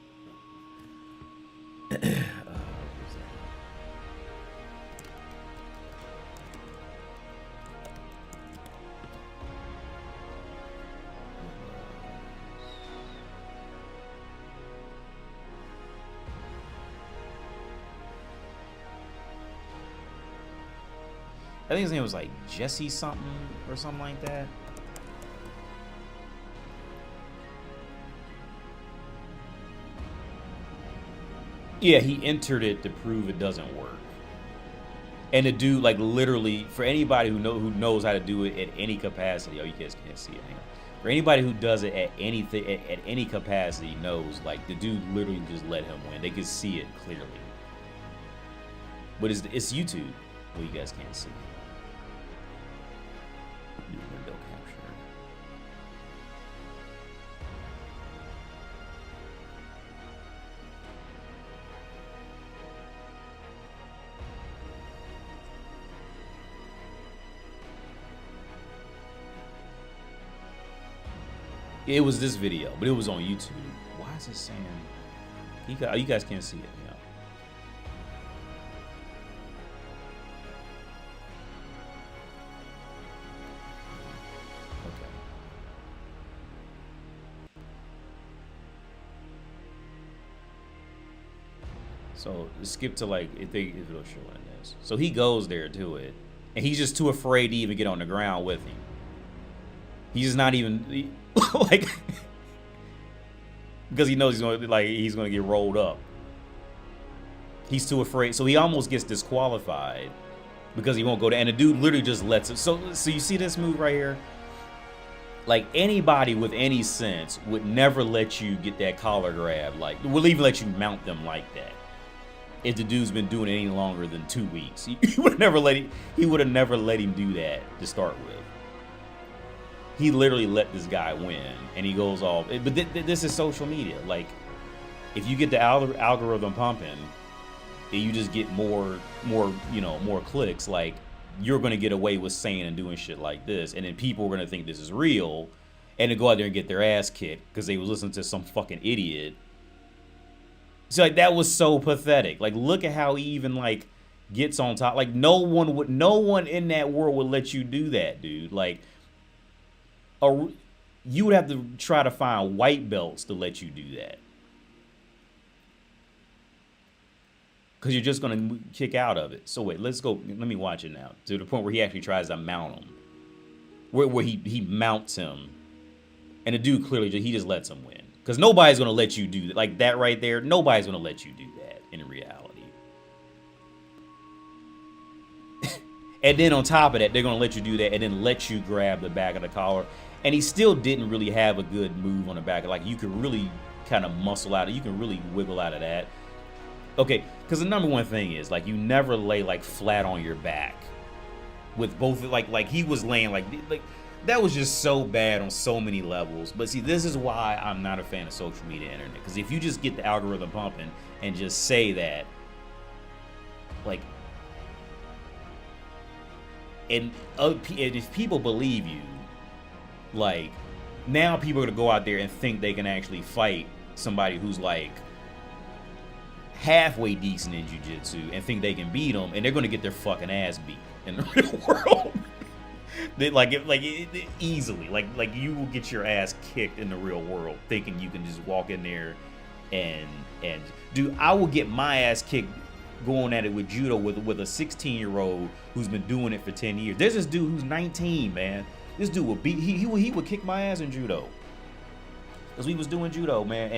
I think his name was, like, Jesse something or something like that. Yeah, he entered it to prove it doesn't work. And the dude, like, literally, for anybody who knows how to do it at any capacity, oh, you guys can't see it. Hang on. For anybody who does it at any capacity knows, like, the dude literally just let him win. They could see it clearly. But it's YouTube. Well, you guys can't see. Window capture. It was this video, but it was on YouTube. Why is it saying? You guys can't see it. Yeah. Okay. So skip to, like, if it'll show in this. So he goes there to it, and he's just too afraid to even get on the ground with him. He's just not even like, because he knows he's gonna get rolled up. He's too afraid, so he almost gets disqualified because he won't go to. And the dude literally just lets it. So you see this move right here? Like, anybody with any sense would never let you get that collar grab. Like, will even let you mount them like that. If the dude's been doing it any longer than 2 weeks, he would have never let him do that to start with. He literally let this guy win, and he goes off. But this is social media. Like, if you get the algorithm pumping, and you just get more clicks, like, you're gonna get away with saying and doing shit like this, and then people are gonna think this is real, and then go out there and get their ass kicked because they was listening to some fucking idiot. So, like, that was so pathetic. Like, look at how he even, like, gets on top. Like, no one in that world would let you do that, dude. Like, you would have to try to find white belts to let you do that, because you're just gonna kick out of it. So wait, let's go. Let me watch it now, to the point where he actually tries to mount him, where he mounts him. And the dude clearly he just lets him win. Because nobody's going to let you do that. Like that right there, nobody's going to let you do that in reality. And then on top of that, they're going to let you do that and then let you grab the back of the collar. And he still didn't really have a good move on the back. Like, you could really kind of muscle out. You can really wiggle out of that. Okay, because the number one thing is, like, you never lay, like, flat on your back. With both, like he was laying, like that was just so bad on so many levels. But see, this is why I'm not a fan of social media internet. Because if you just get the algorithm pumping and just say that, like, and if people believe you, like, now people are gonna go out there and think they can actually fight somebody who's like halfway decent in jiu-jitsu and think they can beat them, and they're gonna get their fucking ass beat in the real world. Easily, like you will get your ass kicked in the real world thinking you can just walk in there and dude, I will get my ass kicked going at it with judo with a 16-year-old who's been doing it for 10 years. There's this dude who's 19, man. This dude would beat he would kick my ass in judo. Because we was doing judo, man,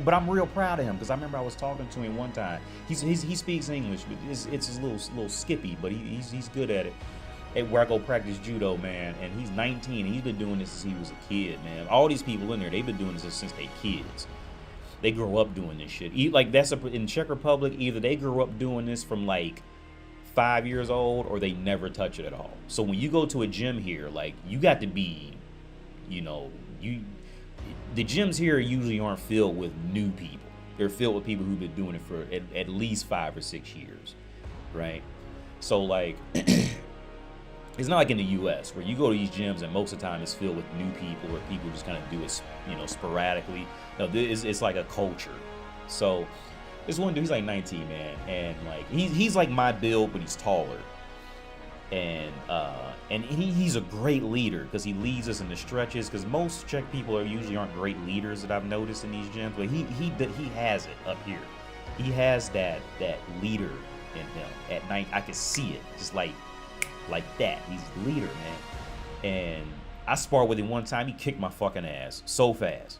but I'm real proud of him because I remember I was talking to him one time. He speaks English, but it's a little skippy, but he's good at it. At where I go practice judo, man, and he's 19 and he's been doing this since he was a kid, man. All these people in there, they've been doing this since they kids. They grow up doing this shit. Like that's in Czech Republic, either they grew up doing this from like 5 years old or they never touch it at all. So when you go to a gym here, like you got to be, the gyms here usually aren't filled with new people. They're filled with people who've been doing it for at least 5 or 6 years, right? So like, it's not like in the U.S. where you go to these gyms and most of the time it's filled with new people or people just kind of do it, sporadically. No, it's like a culture. So this one dude, he's like 19, man, and like he's like my build, but he's taller, and he's a great leader because he leads us in the stretches. Because most Czech people aren't great leaders that I've noticed in these gyms, but he has it up here. He has that leader in him. At night, I can see it, just like that. He's the leader, man. And I sparred with him one time. He kicked my fucking ass so fast.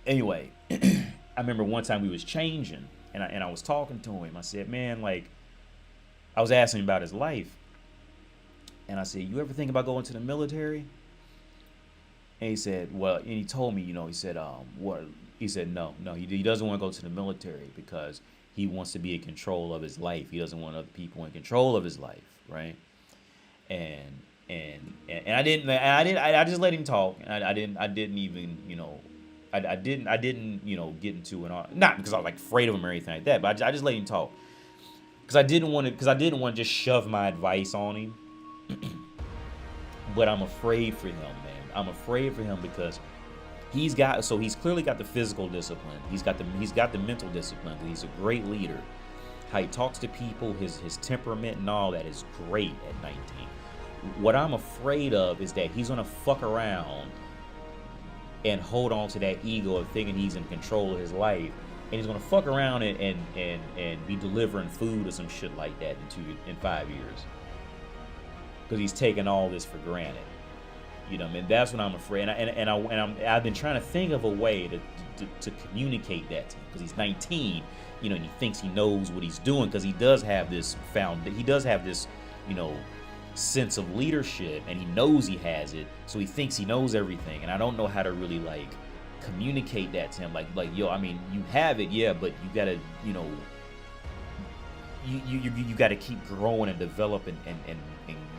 Anyway, I remember one time we was changing, and I was talking to him. I said, man, like, I was asking him about his life, and I said, you ever think about going to the military? And he said, well, and he told me, he said, what? He said, no, he doesn't want to go to the military because he wants to be in control of his life. He doesn't want other people in control of his life, right? And I just let him talk. I didn't even get into it. Not because I was like afraid of him or anything like that, but I just let him talk. Because I didn't want to just shove my advice on him. But I'm afraid for him, man. I'm afraid for him because he's clearly got the physical discipline. He's got the mental discipline. He's a great leader. How he talks to people, his temperament and all that is great at 19. What I'm afraid of is that he's gonna fuck around and hold on to that ego of thinking he's in control of his life, and he's gonna fuck around and be delivering food or some shit like that in 5 years because he's taking all this for granted. That's what I'm afraid. I've been trying to think of a way to communicate that to him because he's 19, and he thinks he knows what he's doing because he does have this sense of leadership, and he knows he has it, so he thinks he knows everything. And I don't know how to really like communicate that to him. Like yo, I mean, you have it, yeah, but you gotta, you gotta keep growing and developing and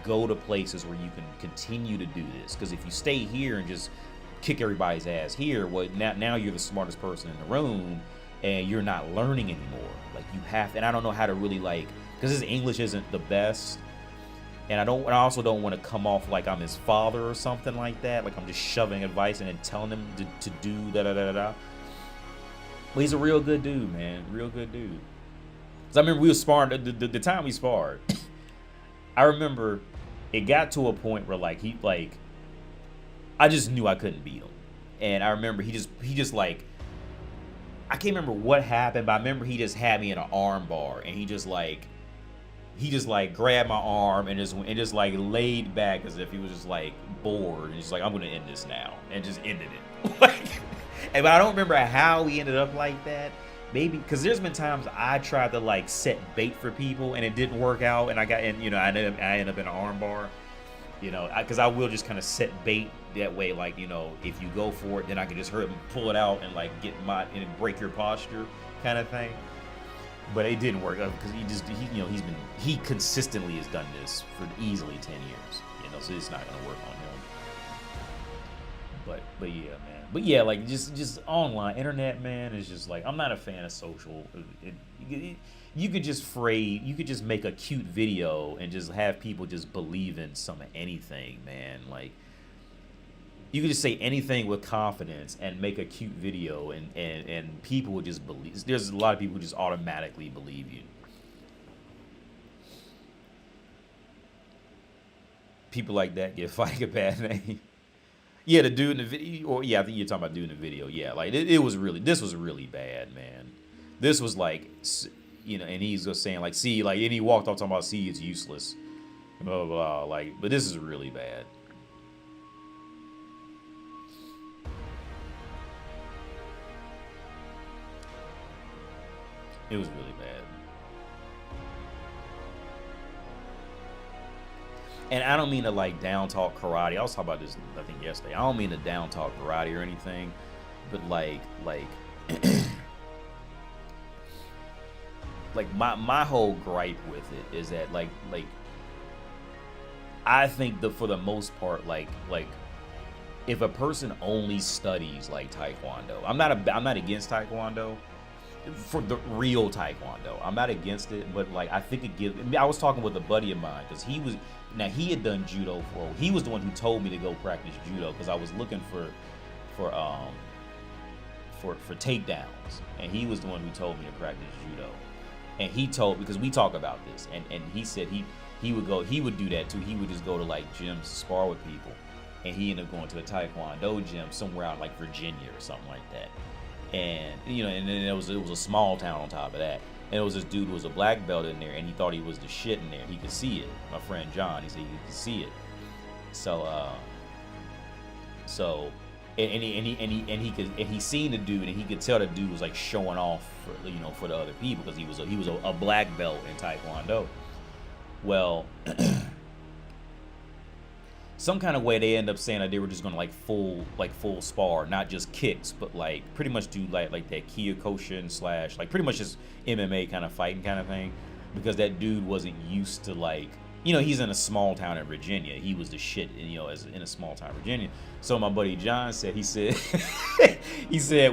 go to places where you can continue to do this. Because if you stay here and just kick everybody's ass here, well, now you're the smartest person in the room, and you're not learning anymore. Like you have, and I don't know how to really like, because his English isn't the best. And I also don't want to come off like I'm his father or something like that. Like I'm just shoving advice and then telling him to do da-da-da-da-da. Well, he's a real good dude, man. Real good dude. Because I remember we were sparring, the time we sparred, I remember it got to a point where I just knew I couldn't beat him. And I remember he just like, I can't remember what happened, but I remember he just had me in an arm bar, and he just like, he just like grabbed my arm and just like laid back as if he was just like bored, and he's like, I'm gonna end this now, and just ended it. Like, and I don't remember how he ended up like that. Maybe because there's been times I tried to like set bait for people and it didn't work out, and I ended up in an arm bar. Because I will just kind of set bait that way, like, if you go for it, then I can just hurt him, pull it out, and like and break your posture, kind of thing. But it didn't work out because he consistently has done this for easily 10 years, so it's not gonna work on him. But yeah, man. But yeah, like just online internet, man, is just like, I'm not a fan of social. You could just make a cute video and just have people just believe in anything, man. Like, you could just say anything with confidence and make a cute video, and people would just believe. There's a lot of people who just automatically believe you. People like that get fighting a bad name. Yeah, the dude in the video, or yeah, I think you're talking about dude in the video. Yeah, like this was really bad, man. This was like, and he's just saying like, see, like, and he walked off talking about, see, it's useless, blah, blah, blah, like, but this is really bad. It was really bad. And I don't mean to like down talk karate. I was talking about this, I think, yesterday. I don't mean to down talk karate or anything, but like my whole gripe with it is that like I think for the most part, like if a person only studies like Taekwondo, I'm not against Taekwondo. For the real Taekwondo, I'm not against it, but like I think it gives. I was talking with a buddy of mine because he had done judo he was the one who told me to go practice judo because I was looking for takedowns, and he was the one who told me to practice judo. And he told, because we talk about this, and he said he would do that too. He would just go to like gyms to spar with people, and he ended up going to a Taekwondo gym somewhere out like Virginia or something like that. And and then it was a small town on top of that, and it was this dude who was a black belt in there, and he thought he was the shit in there. He could see it. My friend John, he said he could see it. He seen the dude, and he could tell the dude was like showing off for the other people because he was a black belt in Taekwondo. Well, some kind of way they end up saying that they were just gonna like full spar, not just kicks, but like pretty much do like that Kyokushin / like pretty much just MMA kind of fighting kind of thing, because that dude wasn't used to like, he's in a small town in Virginia. He was the shit, as in a small town in Virginia. So my buddy John said, he said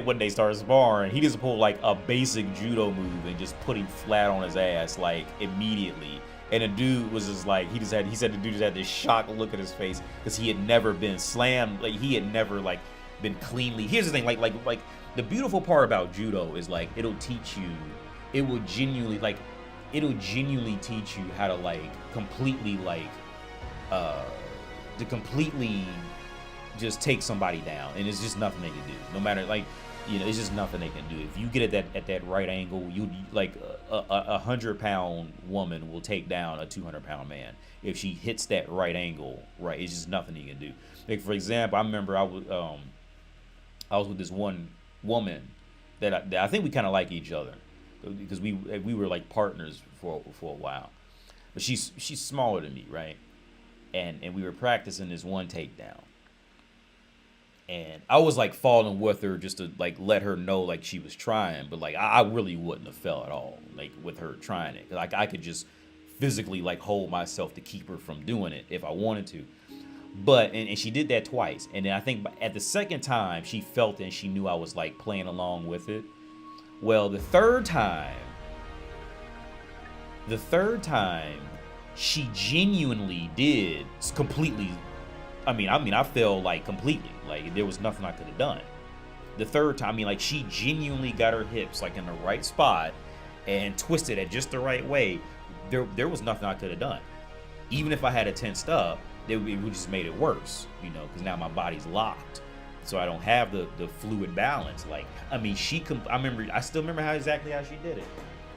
when they started sparring, he just pulled like a basic judo move and just put him flat on his ass like immediately. And the dude was just like, he said the dude just had this shocked look at his face because he had never been slammed, like he had never like been cleanly. Here's the thing, like the beautiful part about judo is like it'll genuinely teach you how to like completely just take somebody down, and it's just nothing they can do. No matter like, it's just nothing they can do. If you get at that right angle, you like a 100-pound woman will take down a 200-pound man if she hits that right angle. Right, it's just nothing you can do. Like for example, I remember I was with this one woman that I think we kind of like each other because we were like partners for a while, but she's smaller than me, right? And we were practicing this one takedown. And I was like falling with her just to like let her know like she was trying, but like I really wouldn't have fell at all like with her trying it. Like I could just physically like hold myself to keep her from doing it if I wanted to. But and she did that twice, and then I think at the second time she felt it and she knew I was like playing along with it. Well, the third time she genuinely did completely. I mean, I fell like completely. Like there was nothing I could have done. The third time, like she genuinely got her hips like in the right spot and twisted it just the right way. There was nothing I could have done. Even if I had it tensed up, it would just made it worse, because now my body's locked, so I don't have the fluid balance. Like I mean, I still remember exactly how she did it.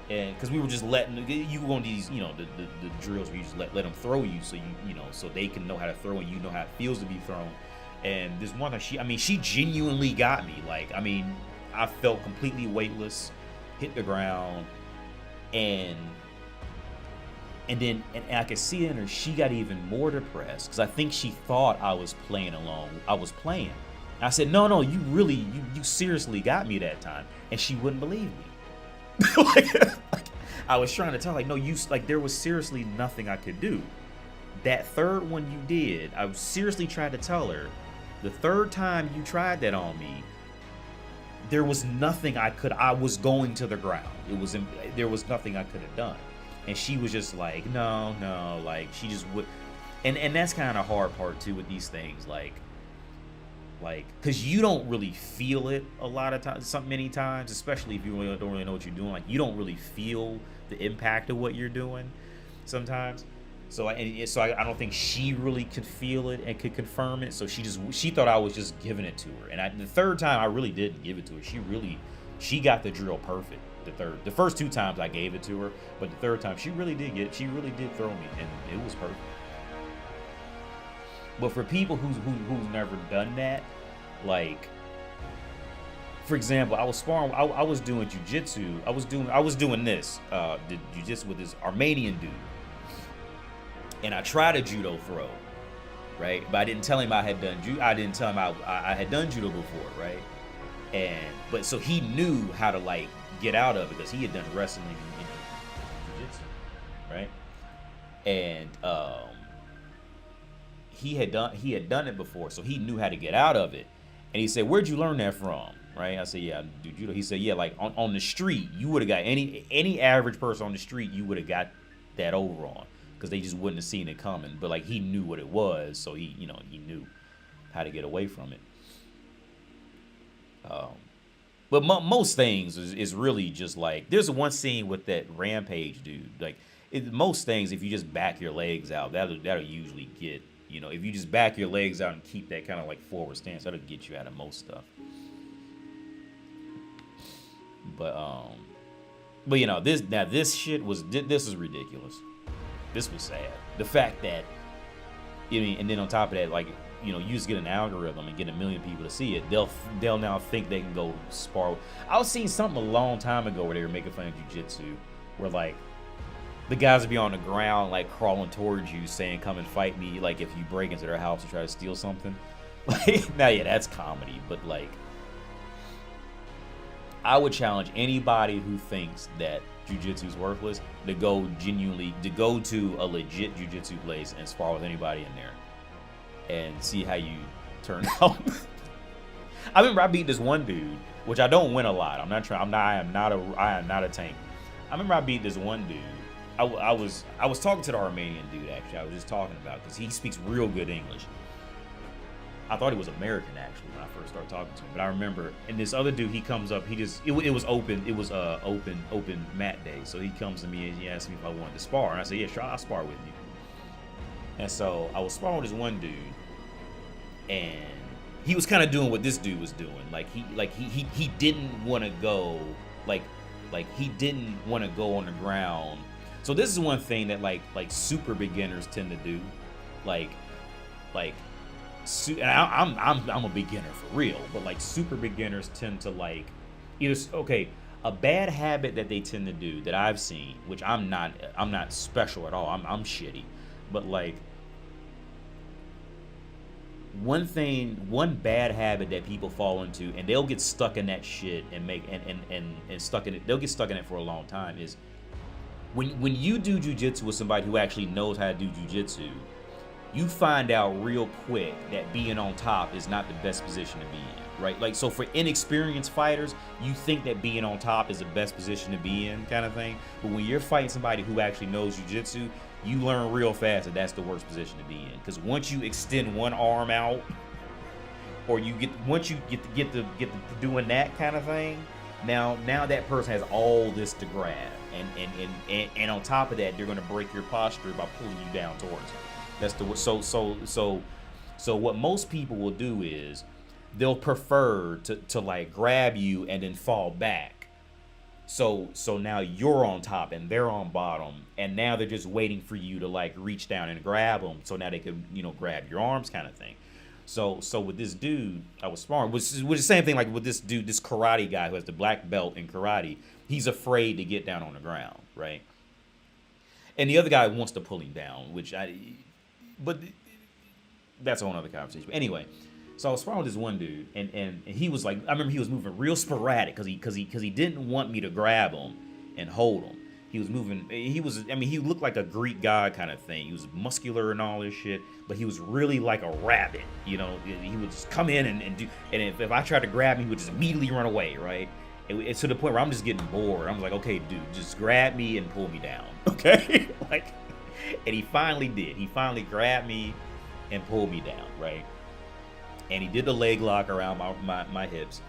and because we were just letting you go on these, you know, the drills where you just let them throw you, so you know, so they can know how to throw and you know how it feels to be thrown. And this one time, she genuinely got me. Like, I mean, I felt completely weightless, hit the ground, and then I could see in her, she got even more depressed because I think she thought I was playing along. I was playing. And I said, no, you seriously got me that time, and she wouldn't believe me. like, I was trying to tell her, like, no, there was seriously nothing I could do. That third one you did, I seriously tried to tell her, the third time you tried that on me, there was nothing I was going to the ground. There was nothing I could have done. And she was just like, no, like she just would. And that's kind of hard part too with these things, like, cause you don't really feel it a lot of times, many times, especially if you don't really know what you're doing. Like, you don't really feel the impact of what you're doing sometimes. So I don't think she really could feel it and could confirm it. So she thought I was just giving it to her. And the third time I really didn't give it to her. She got the drill perfect. The first two times I gave it to her, but the third time she really did throw me, and it was perfect. But for people who's never done that, like, for example, I was sparring, I was doing jujitsu. I was doing this, the jujitsu with this Armenian dude. And I tried a judo throw, right? But I didn't tell him I didn't tell him I had done judo before, right? But so he knew how to, like, get out of it because he had done wrestling and jiu-jitsu, right? And he had done it before, so he knew how to get out of it. And he said, "Where'd you learn that from?" Right? I said, "Yeah, I do judo." He said, "Yeah, like on the street, you would have got any average person on the street, you would have got that over on, because they just wouldn't have seen it coming. But like, he knew what it was, so he knew how to get away from it." But most things is really just like, there's one scene with that Rampage dude. Like, most things, if you just back your legs out, that'll usually get, you know, if you just back your legs out and keep that kind of like forward stance, that'll get you out of most stuff. But you know, this shit was ridiculous. This was sad. The fact that, I mean, and then on top of that, like, you know, you just get an algorithm and get 1 million people to see it, they'll now think they can go spar. I was seeing something a long time ago where they were making fun of jiu-jitsu, where like the guys would be on the ground, like crawling towards you, saying, "Come and fight me," like if you break into their house and try to steal something. Like, now, yeah, that's comedy, but like, I would challenge anybody who thinks that jiu-jitsu is worthless to go to a legit jiu-jitsu place and spar with anybody in there and see how you turn out. I remember I beat this one dude, which I don't win a lot. I am not a tank. I remember I beat this one dude. I was talking to the Armenian dude, actually. I was just talking about, because he speaks real good English. I thought he was American, actually, when I first started talking to him. But I remember, and this other dude, he comes up, it was open mat day. So he comes to me and he asked me if I wanted to spar. And I said, "Yeah, sure, I'll spar with you." And so I was sparring with this one dude, and he was kind of doing what this dude was doing. He didn't want to go, he didn't want to go on the ground. So this is one thing that like super beginners tend to do, and I'm a beginner for real, but like super beginners tend to like a bad habit that they tend to do that I've seen, which I'm not special at all. I'm shitty, but like one bad habit that people fall into, and they'll get stuck in that shit and stuck in it. They'll get stuck in it for a long time. Is when you do jujitsu with somebody who actually knows how to do jujitsu, you find out real quick that being on top is not the best position to be in, right? Like, so for inexperienced fighters, you think that being on top is the best position to be in, kind of thing. But when you're fighting somebody who actually knows jiu-jitsu, you learn real fast that that's the worst position to be in. Because once you extend one arm out, or once you get to doing that kind of thing, now that person has all this to grab, and on top of that, they're going to break your posture by pulling you down towards them. That's so what most people will do is they'll prefer to like grab you and then fall back So now you're on top and they're on bottom, and now they're just waiting for you to like reach down and grab them, so now they could, you know, grab your arms, kind of thing. So with this dude I was sparring, which is the same thing like with this dude, this karate guy who has the black belt in karate. He's afraid to get down on the ground, right? And the other guy wants to pull him down, but that's a whole other conversation. But anyway, so I was sparring with this one dude, and he was like, I remember he was moving real sporadic because he didn't want me to grab him and hold him. He was moving. He looked like a Greek god kind of thing. He was muscular and all this shit, but he was really like a rabbit. You know, he would just come in and do. And if I tried to grab him, he would just immediately run away, right? It's to the point where I'm just getting bored. I'm like, okay, dude, just grab me and pull me down, okay? Like, and he finally did. He finally grabbed me and pulled me down, right? And he did the leg lock around my hips,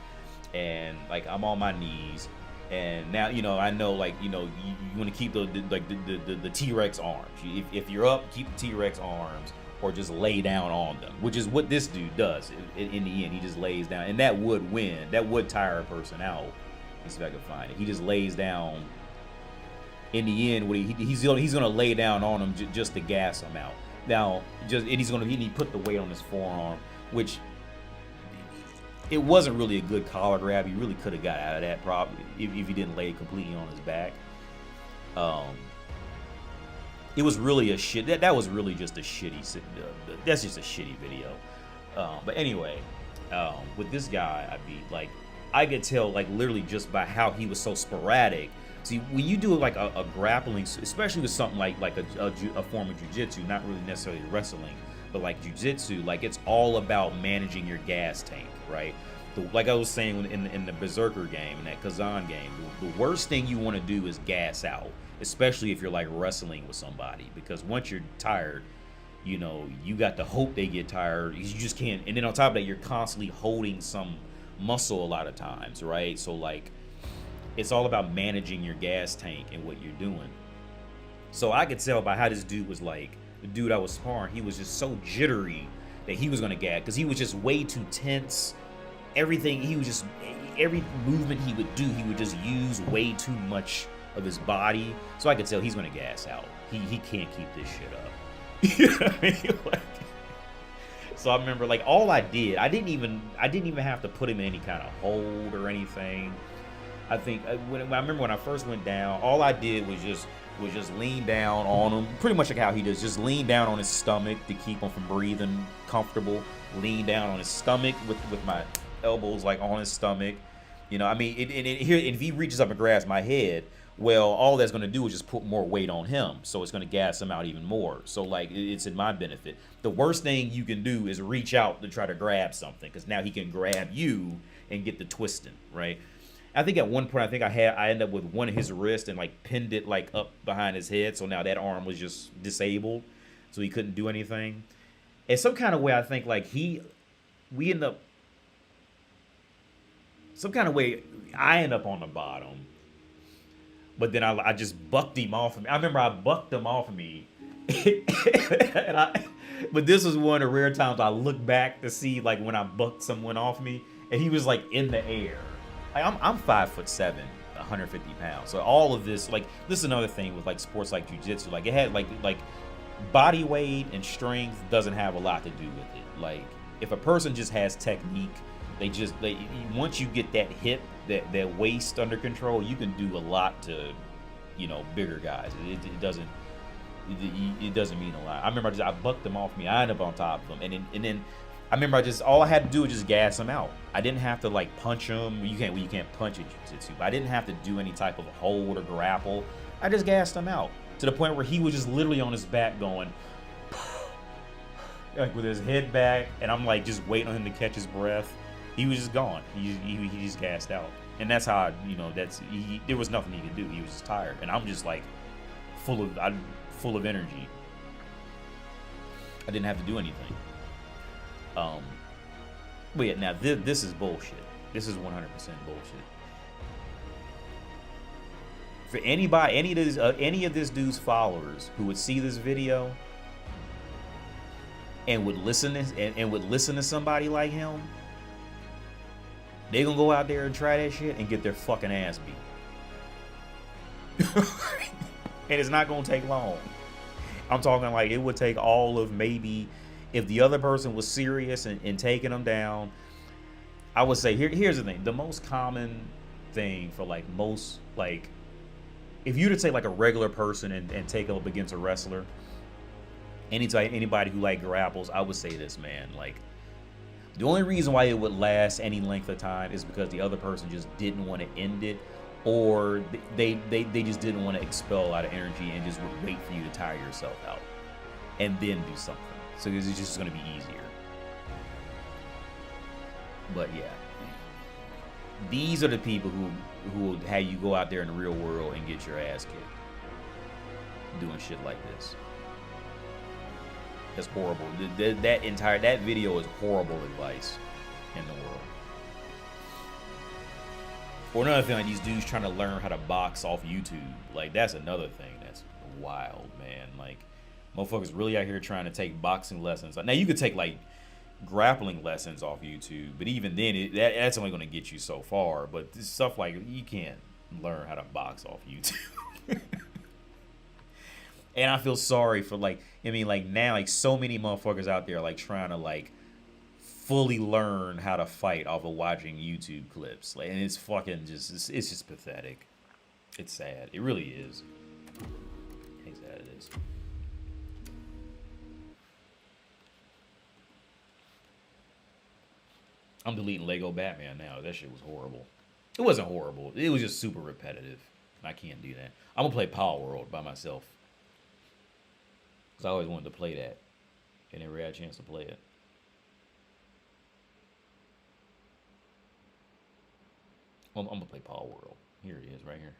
and like I'm on my knees, and now, you know, I know, like, you know, you want to keep the T-Rex arms. If you're up, keep the T-Rex arms, or just lay down on them, which is what this dude does. In the end, he just lays down, and that would win. That would tire a person out. Let's see if I can find it. He just lays down. In the end, he's gonna lay down on him just to gas him out. Now, he put the weight on his forearm, which it wasn't really a good collar grab. He really could have got out of that probably if he didn't lay completely on his back. It was really a shit. That was really just a shitty. That's just a shitty video. But anyway, with this guy, I could tell like literally just by how he was so sporadic. See, when you do like a grappling, especially with something like a form of jiu-jitsu, not really necessarily wrestling, but like jiu-jitsu, like it's all about managing your gas tank, right? Like I was saying in the Berserker game, in that Kazan game, the worst thing you want to do is gas out, especially if you're like wrestling with somebody, because once you're tired, you know, you got to hope they get tired. You just can't. And then on top of that, you're constantly holding some muscle a lot of times, right? So like, it's all about managing your gas tank and what you're doing. So I could tell by how this dude was like, the dude I was sparring, he was just so jittery that he was gonna gag, because he was just way too tense. Every movement he would do, he would just use way too much of his body. So I could tell he's gonna gas out. He can't keep this shit up. You know what I mean? Like, so I remember, like, all I didn't even have to put him in any kind of hold or anything. I think I remember when I first went down, all I did was just lean down on him, pretty much like how he does, just lean down on his stomach to keep him from breathing comfortable. Lean down on his stomach with my elbows like on his stomach. You know, I mean, if he reaches up and grabs my head, well, all that's going to do is just put more weight on him, so it's going to gas him out even more. So like, it's in my benefit. The worst thing you can do is reach out to try to grab something, because now he can grab you and get the twisting, right? I think at one point, I ended up with one of his wrists and like pinned it like up behind his head, so now that arm was just disabled, so he couldn't do anything. In some kind of way, I think like we end up, some kind of way, I end up on the bottom, but then I just bucked him off of me. I remember I bucked him off of me, but this was one of the rare times I look back to see like when I bucked someone off me, and he was like in the air. I'm 5'7", 150 pounds. So all of this, like, this is another thing with like sports like jiu-jitsu. Like, it had like body weight and strength doesn't have a lot to do with it. Like, if a person just has technique, once you get that hip, that waist under control, you can do a lot to, you know, bigger guys. It doesn't mean a lot. I remember I bucked them off me. I ended up on top of them, and then I remember all I had to do was just gas him out. I didn't have to like punch him. You can't punch in jiu-jitsu, but I didn't have to do any type of hold or grapple. I just gassed him out to the point where he was just literally on his back going, like with his head back, and I'm like just waiting on him to catch his breath. He was just gone. He just gassed out, and that's how there was nothing he could do. He was just tired, and I'm just like full of energy. I didn't have to do anything. But yeah, now this is bullshit. This is 100% bullshit. For any of this dude's followers who would see this video and would listen to somebody like him, they gonna go out there and try that shit and get their fucking ass beat. And it's not gonna take long. I'm talking like it would take all of maybe, if the other person was serious and taking them down, I would say here's the thing. The most common thing for like most, like, if you were to take like a regular person and take up against a wrestler, anybody who like grapples, I would say this, man, like, the only reason why it would last any length of time is because the other person just didn't want to end it, or they just didn't want to expel a lot of energy and just would wait for you to tire yourself out and then do something. So it's just going to be easier. But yeah, these are the people who will have you go out there in the real world and get your ass kicked doing shit like this. That's horrible. That video is horrible advice in the world. Or another thing, like these dudes trying to learn how to box off YouTube. Like, that's another thing that's wild, man. Like, motherfuckers really out here trying to take boxing lessons. Now, you could take like grappling lessons off YouTube, but even then, that's only going to get you so far. But stuff like, you can't learn how to box off YouTube. And I feel sorry for, like, I mean, like, now, like, so many motherfuckers out there, like, trying to, like, fully learn how to fight off of watching YouTube clips. Like, and it's fucking just, it's just pathetic. It's sad. It really is. How sad it is. I'm deleting Lego Batman now. That shit was horrible. It wasn't horrible. It was just super repetitive. I can't do that. I'm gonna play Power World by myself. Because I always wanted to play that. And never had a chance to play it. I'm going to play Power World. Here it is, right here.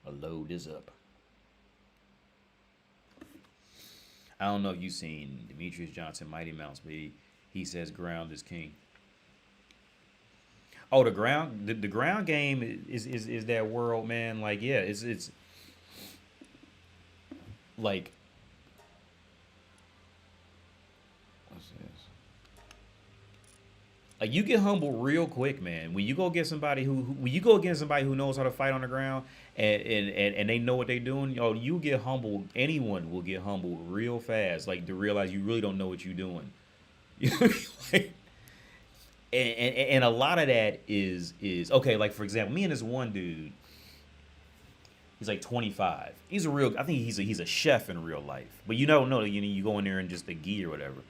I'll load this up. I don't know if you've seen Demetrius Johnson, Mighty Mouse, but he says ground is king. Oh, the ground game is that world, man. Like, yeah, it's like, what's this? Like, you get humbled real quick, man. When you go get somebody when you go against somebody who knows how to fight on the ground and they know what they're doing, yo, you get humbled. Anyone will get humbled real fast, like, to realize you really don't know what you're doing. Like, and a lot of that is okay. Like, for example, me and this one dude. He's like 25. He's a real, I think he's a chef in real life. But you don't know, you go in there and just the gi or whatever.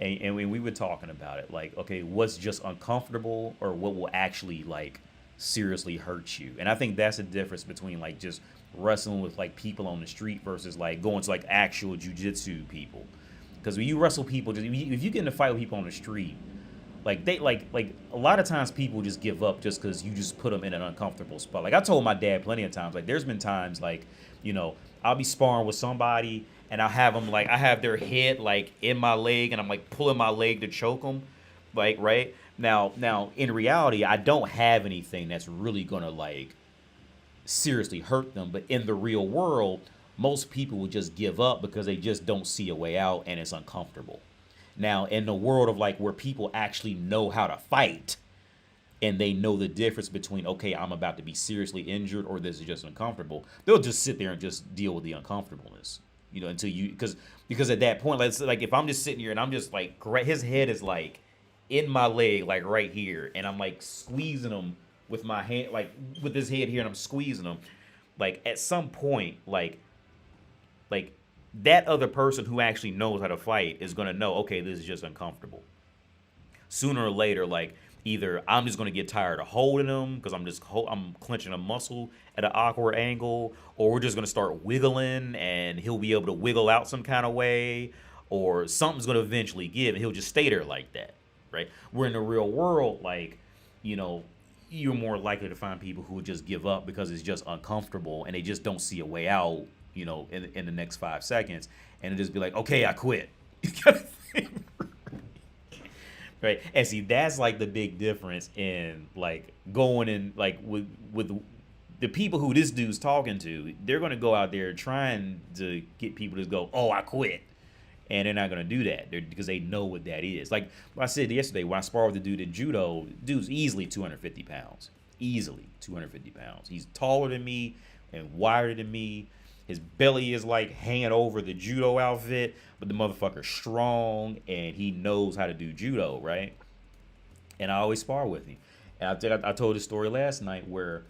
And when we were talking about it, like, okay, what's just uncomfortable or what will actually, like, seriously hurt you? And I think that's the difference between, like, just wrestling with, like, people on the street versus, like, going to, like, actual jiu-jitsu people. Because when you wrestle people, if you get in a fight with people on the street, like, they like a lot of times people just give up just because you just put them in an uncomfortable spot. Like, I told my dad plenty of times, like, there's been times, like, I'll be sparring with somebody and I'll have them, like, I have their head, like, in my leg and I'm, like, pulling my leg to choke them, like, right? Now, in reality, I don't have anything that's really gonna, like, seriously hurt them. But in the real world, most people will just give up because they just don't see a way out and it's uncomfortable. Now, in the world of, like, where people actually know how to fight and they know the difference between, okay, I'm about to be seriously injured or this is just uncomfortable, they'll just sit there and just deal with the uncomfortableness, until you, because at that point, like, if I'm just sitting here and I'm just, like, his head is, like, in my leg, like, right here, and I'm, like, squeezing him with my hand, like, with his head here, and I'm squeezing him, like, at some point, like, that other person who actually knows how to fight is going to know, okay, this is just uncomfortable. Sooner or later, like, either I'm just going to get tired of holding him because I'm clenching a muscle at an awkward angle, or we're just going to start wiggling and he'll be able to wiggle out some kind of way, or something's going to eventually give and he'll just stay there like that, right? We're in the real world, like, you're more likely to find people who would just give up because it's just uncomfortable and they just don't see a way out, in the next 5 seconds, and it'll just be like, okay, I quit. Right? And see, that's, like, the big difference in, like, going in, like, with the people who this dude's talking to. They're going to go out there trying to get people to go, oh, I quit. And they're not going to do that because they know what that is. Like I said yesterday, when I sparred with the dude at judo, dude's easily 250 pounds. Easily 250 pounds. He's taller than me and wider than me. His belly is like hanging over the judo outfit, but the motherfucker's strong and he knows how to do judo, right? And I always spar with him. And I think I told this story last night where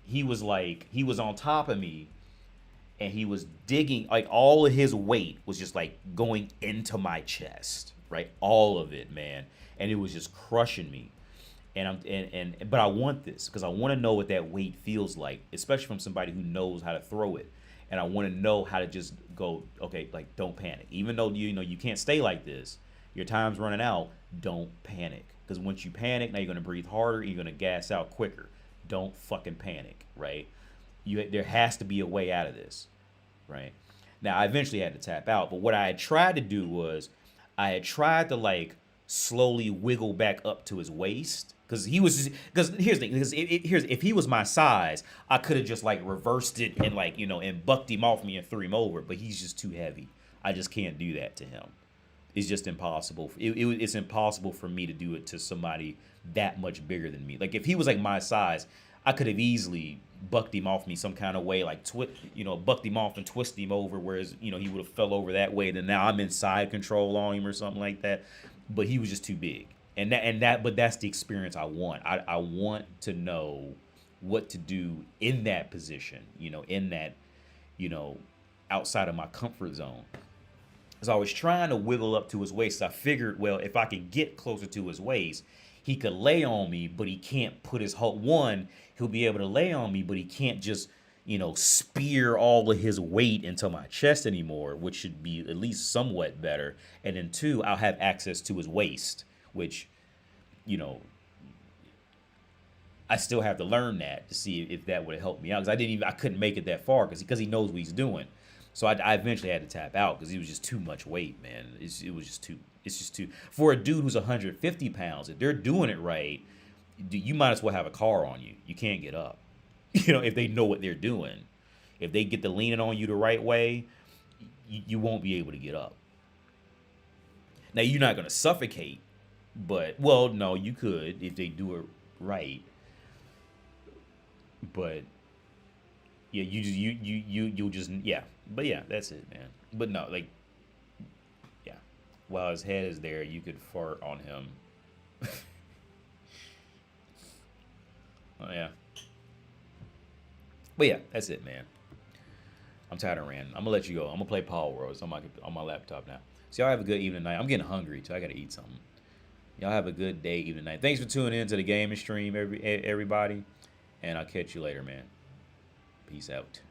he was on top of me and he was digging, like all of his weight was just like going into my chest, right? All of it, man. And it was just crushing me. But I want this because I want to know what that weight feels like, especially from somebody who knows how to throw it. And I want to know how to just go, okay, like don't panic. Even though you can't stay like this, your time's running out. Don't panic, because once you panic, now you're gonna breathe harder. You're gonna gas out quicker. Don't fucking panic, right? There has to be a way out of this, right? Now I eventually had to tap out, but what I had tried to do was I had tried to like slowly wiggle back up to his waist. Because here's the thing, if he was my size, I could have just like reversed it and like, and bucked him off me and threw him over, but he's just too heavy. I just can't do that to him. It's just impossible. It's impossible for me to do it to somebody that much bigger than me. Like if he was like my size, I could have easily bucked him off me some kind of way, like bucked him off and twisted him over, whereas, he would have fell over that way. Then now I'm in side control on him or something like that. But he was just too big. But that's the experience I want. I want to know what to do in that position, in that, outside of my comfort zone. So I was trying to wiggle up to his waist. I figured, well, if I could get closer to his waist, he could lay on me, but he can't put his he'll be able to lay on me, but he can't just, spear all of his weight into my chest anymore, which should be at least somewhat better. And then 2, I'll have access to his waist, which, I still have to learn that to see if that would have helped me out. Because I couldn't make it that far because he knows what he's doing. So I eventually had to tap out because he was just too much weight, man. It's just too for a dude who's 150 pounds. If they're doing it right, you might as well have a car on you. You can't get up. If they know what they're doing, if they get the leaning on you the right way, you won't be able to get up. Now you're not gonna suffocate, but no, you could if they do it right. But yeah, you'll just But yeah, that's it, man. But no, like, yeah, while his head is there, you could fart on him. Oh yeah. But yeah, that's it, man. I'm tired of ranting. I'm gonna let you go. I'm gonna play Power Worlds on my laptop now. So y'all have a good evening night. I'm getting hungry, so I gotta eat something. Y'all have a good day, evening night. Thanks for tuning in to the gaming stream, everybody. And I'll catch you later, man. Peace out.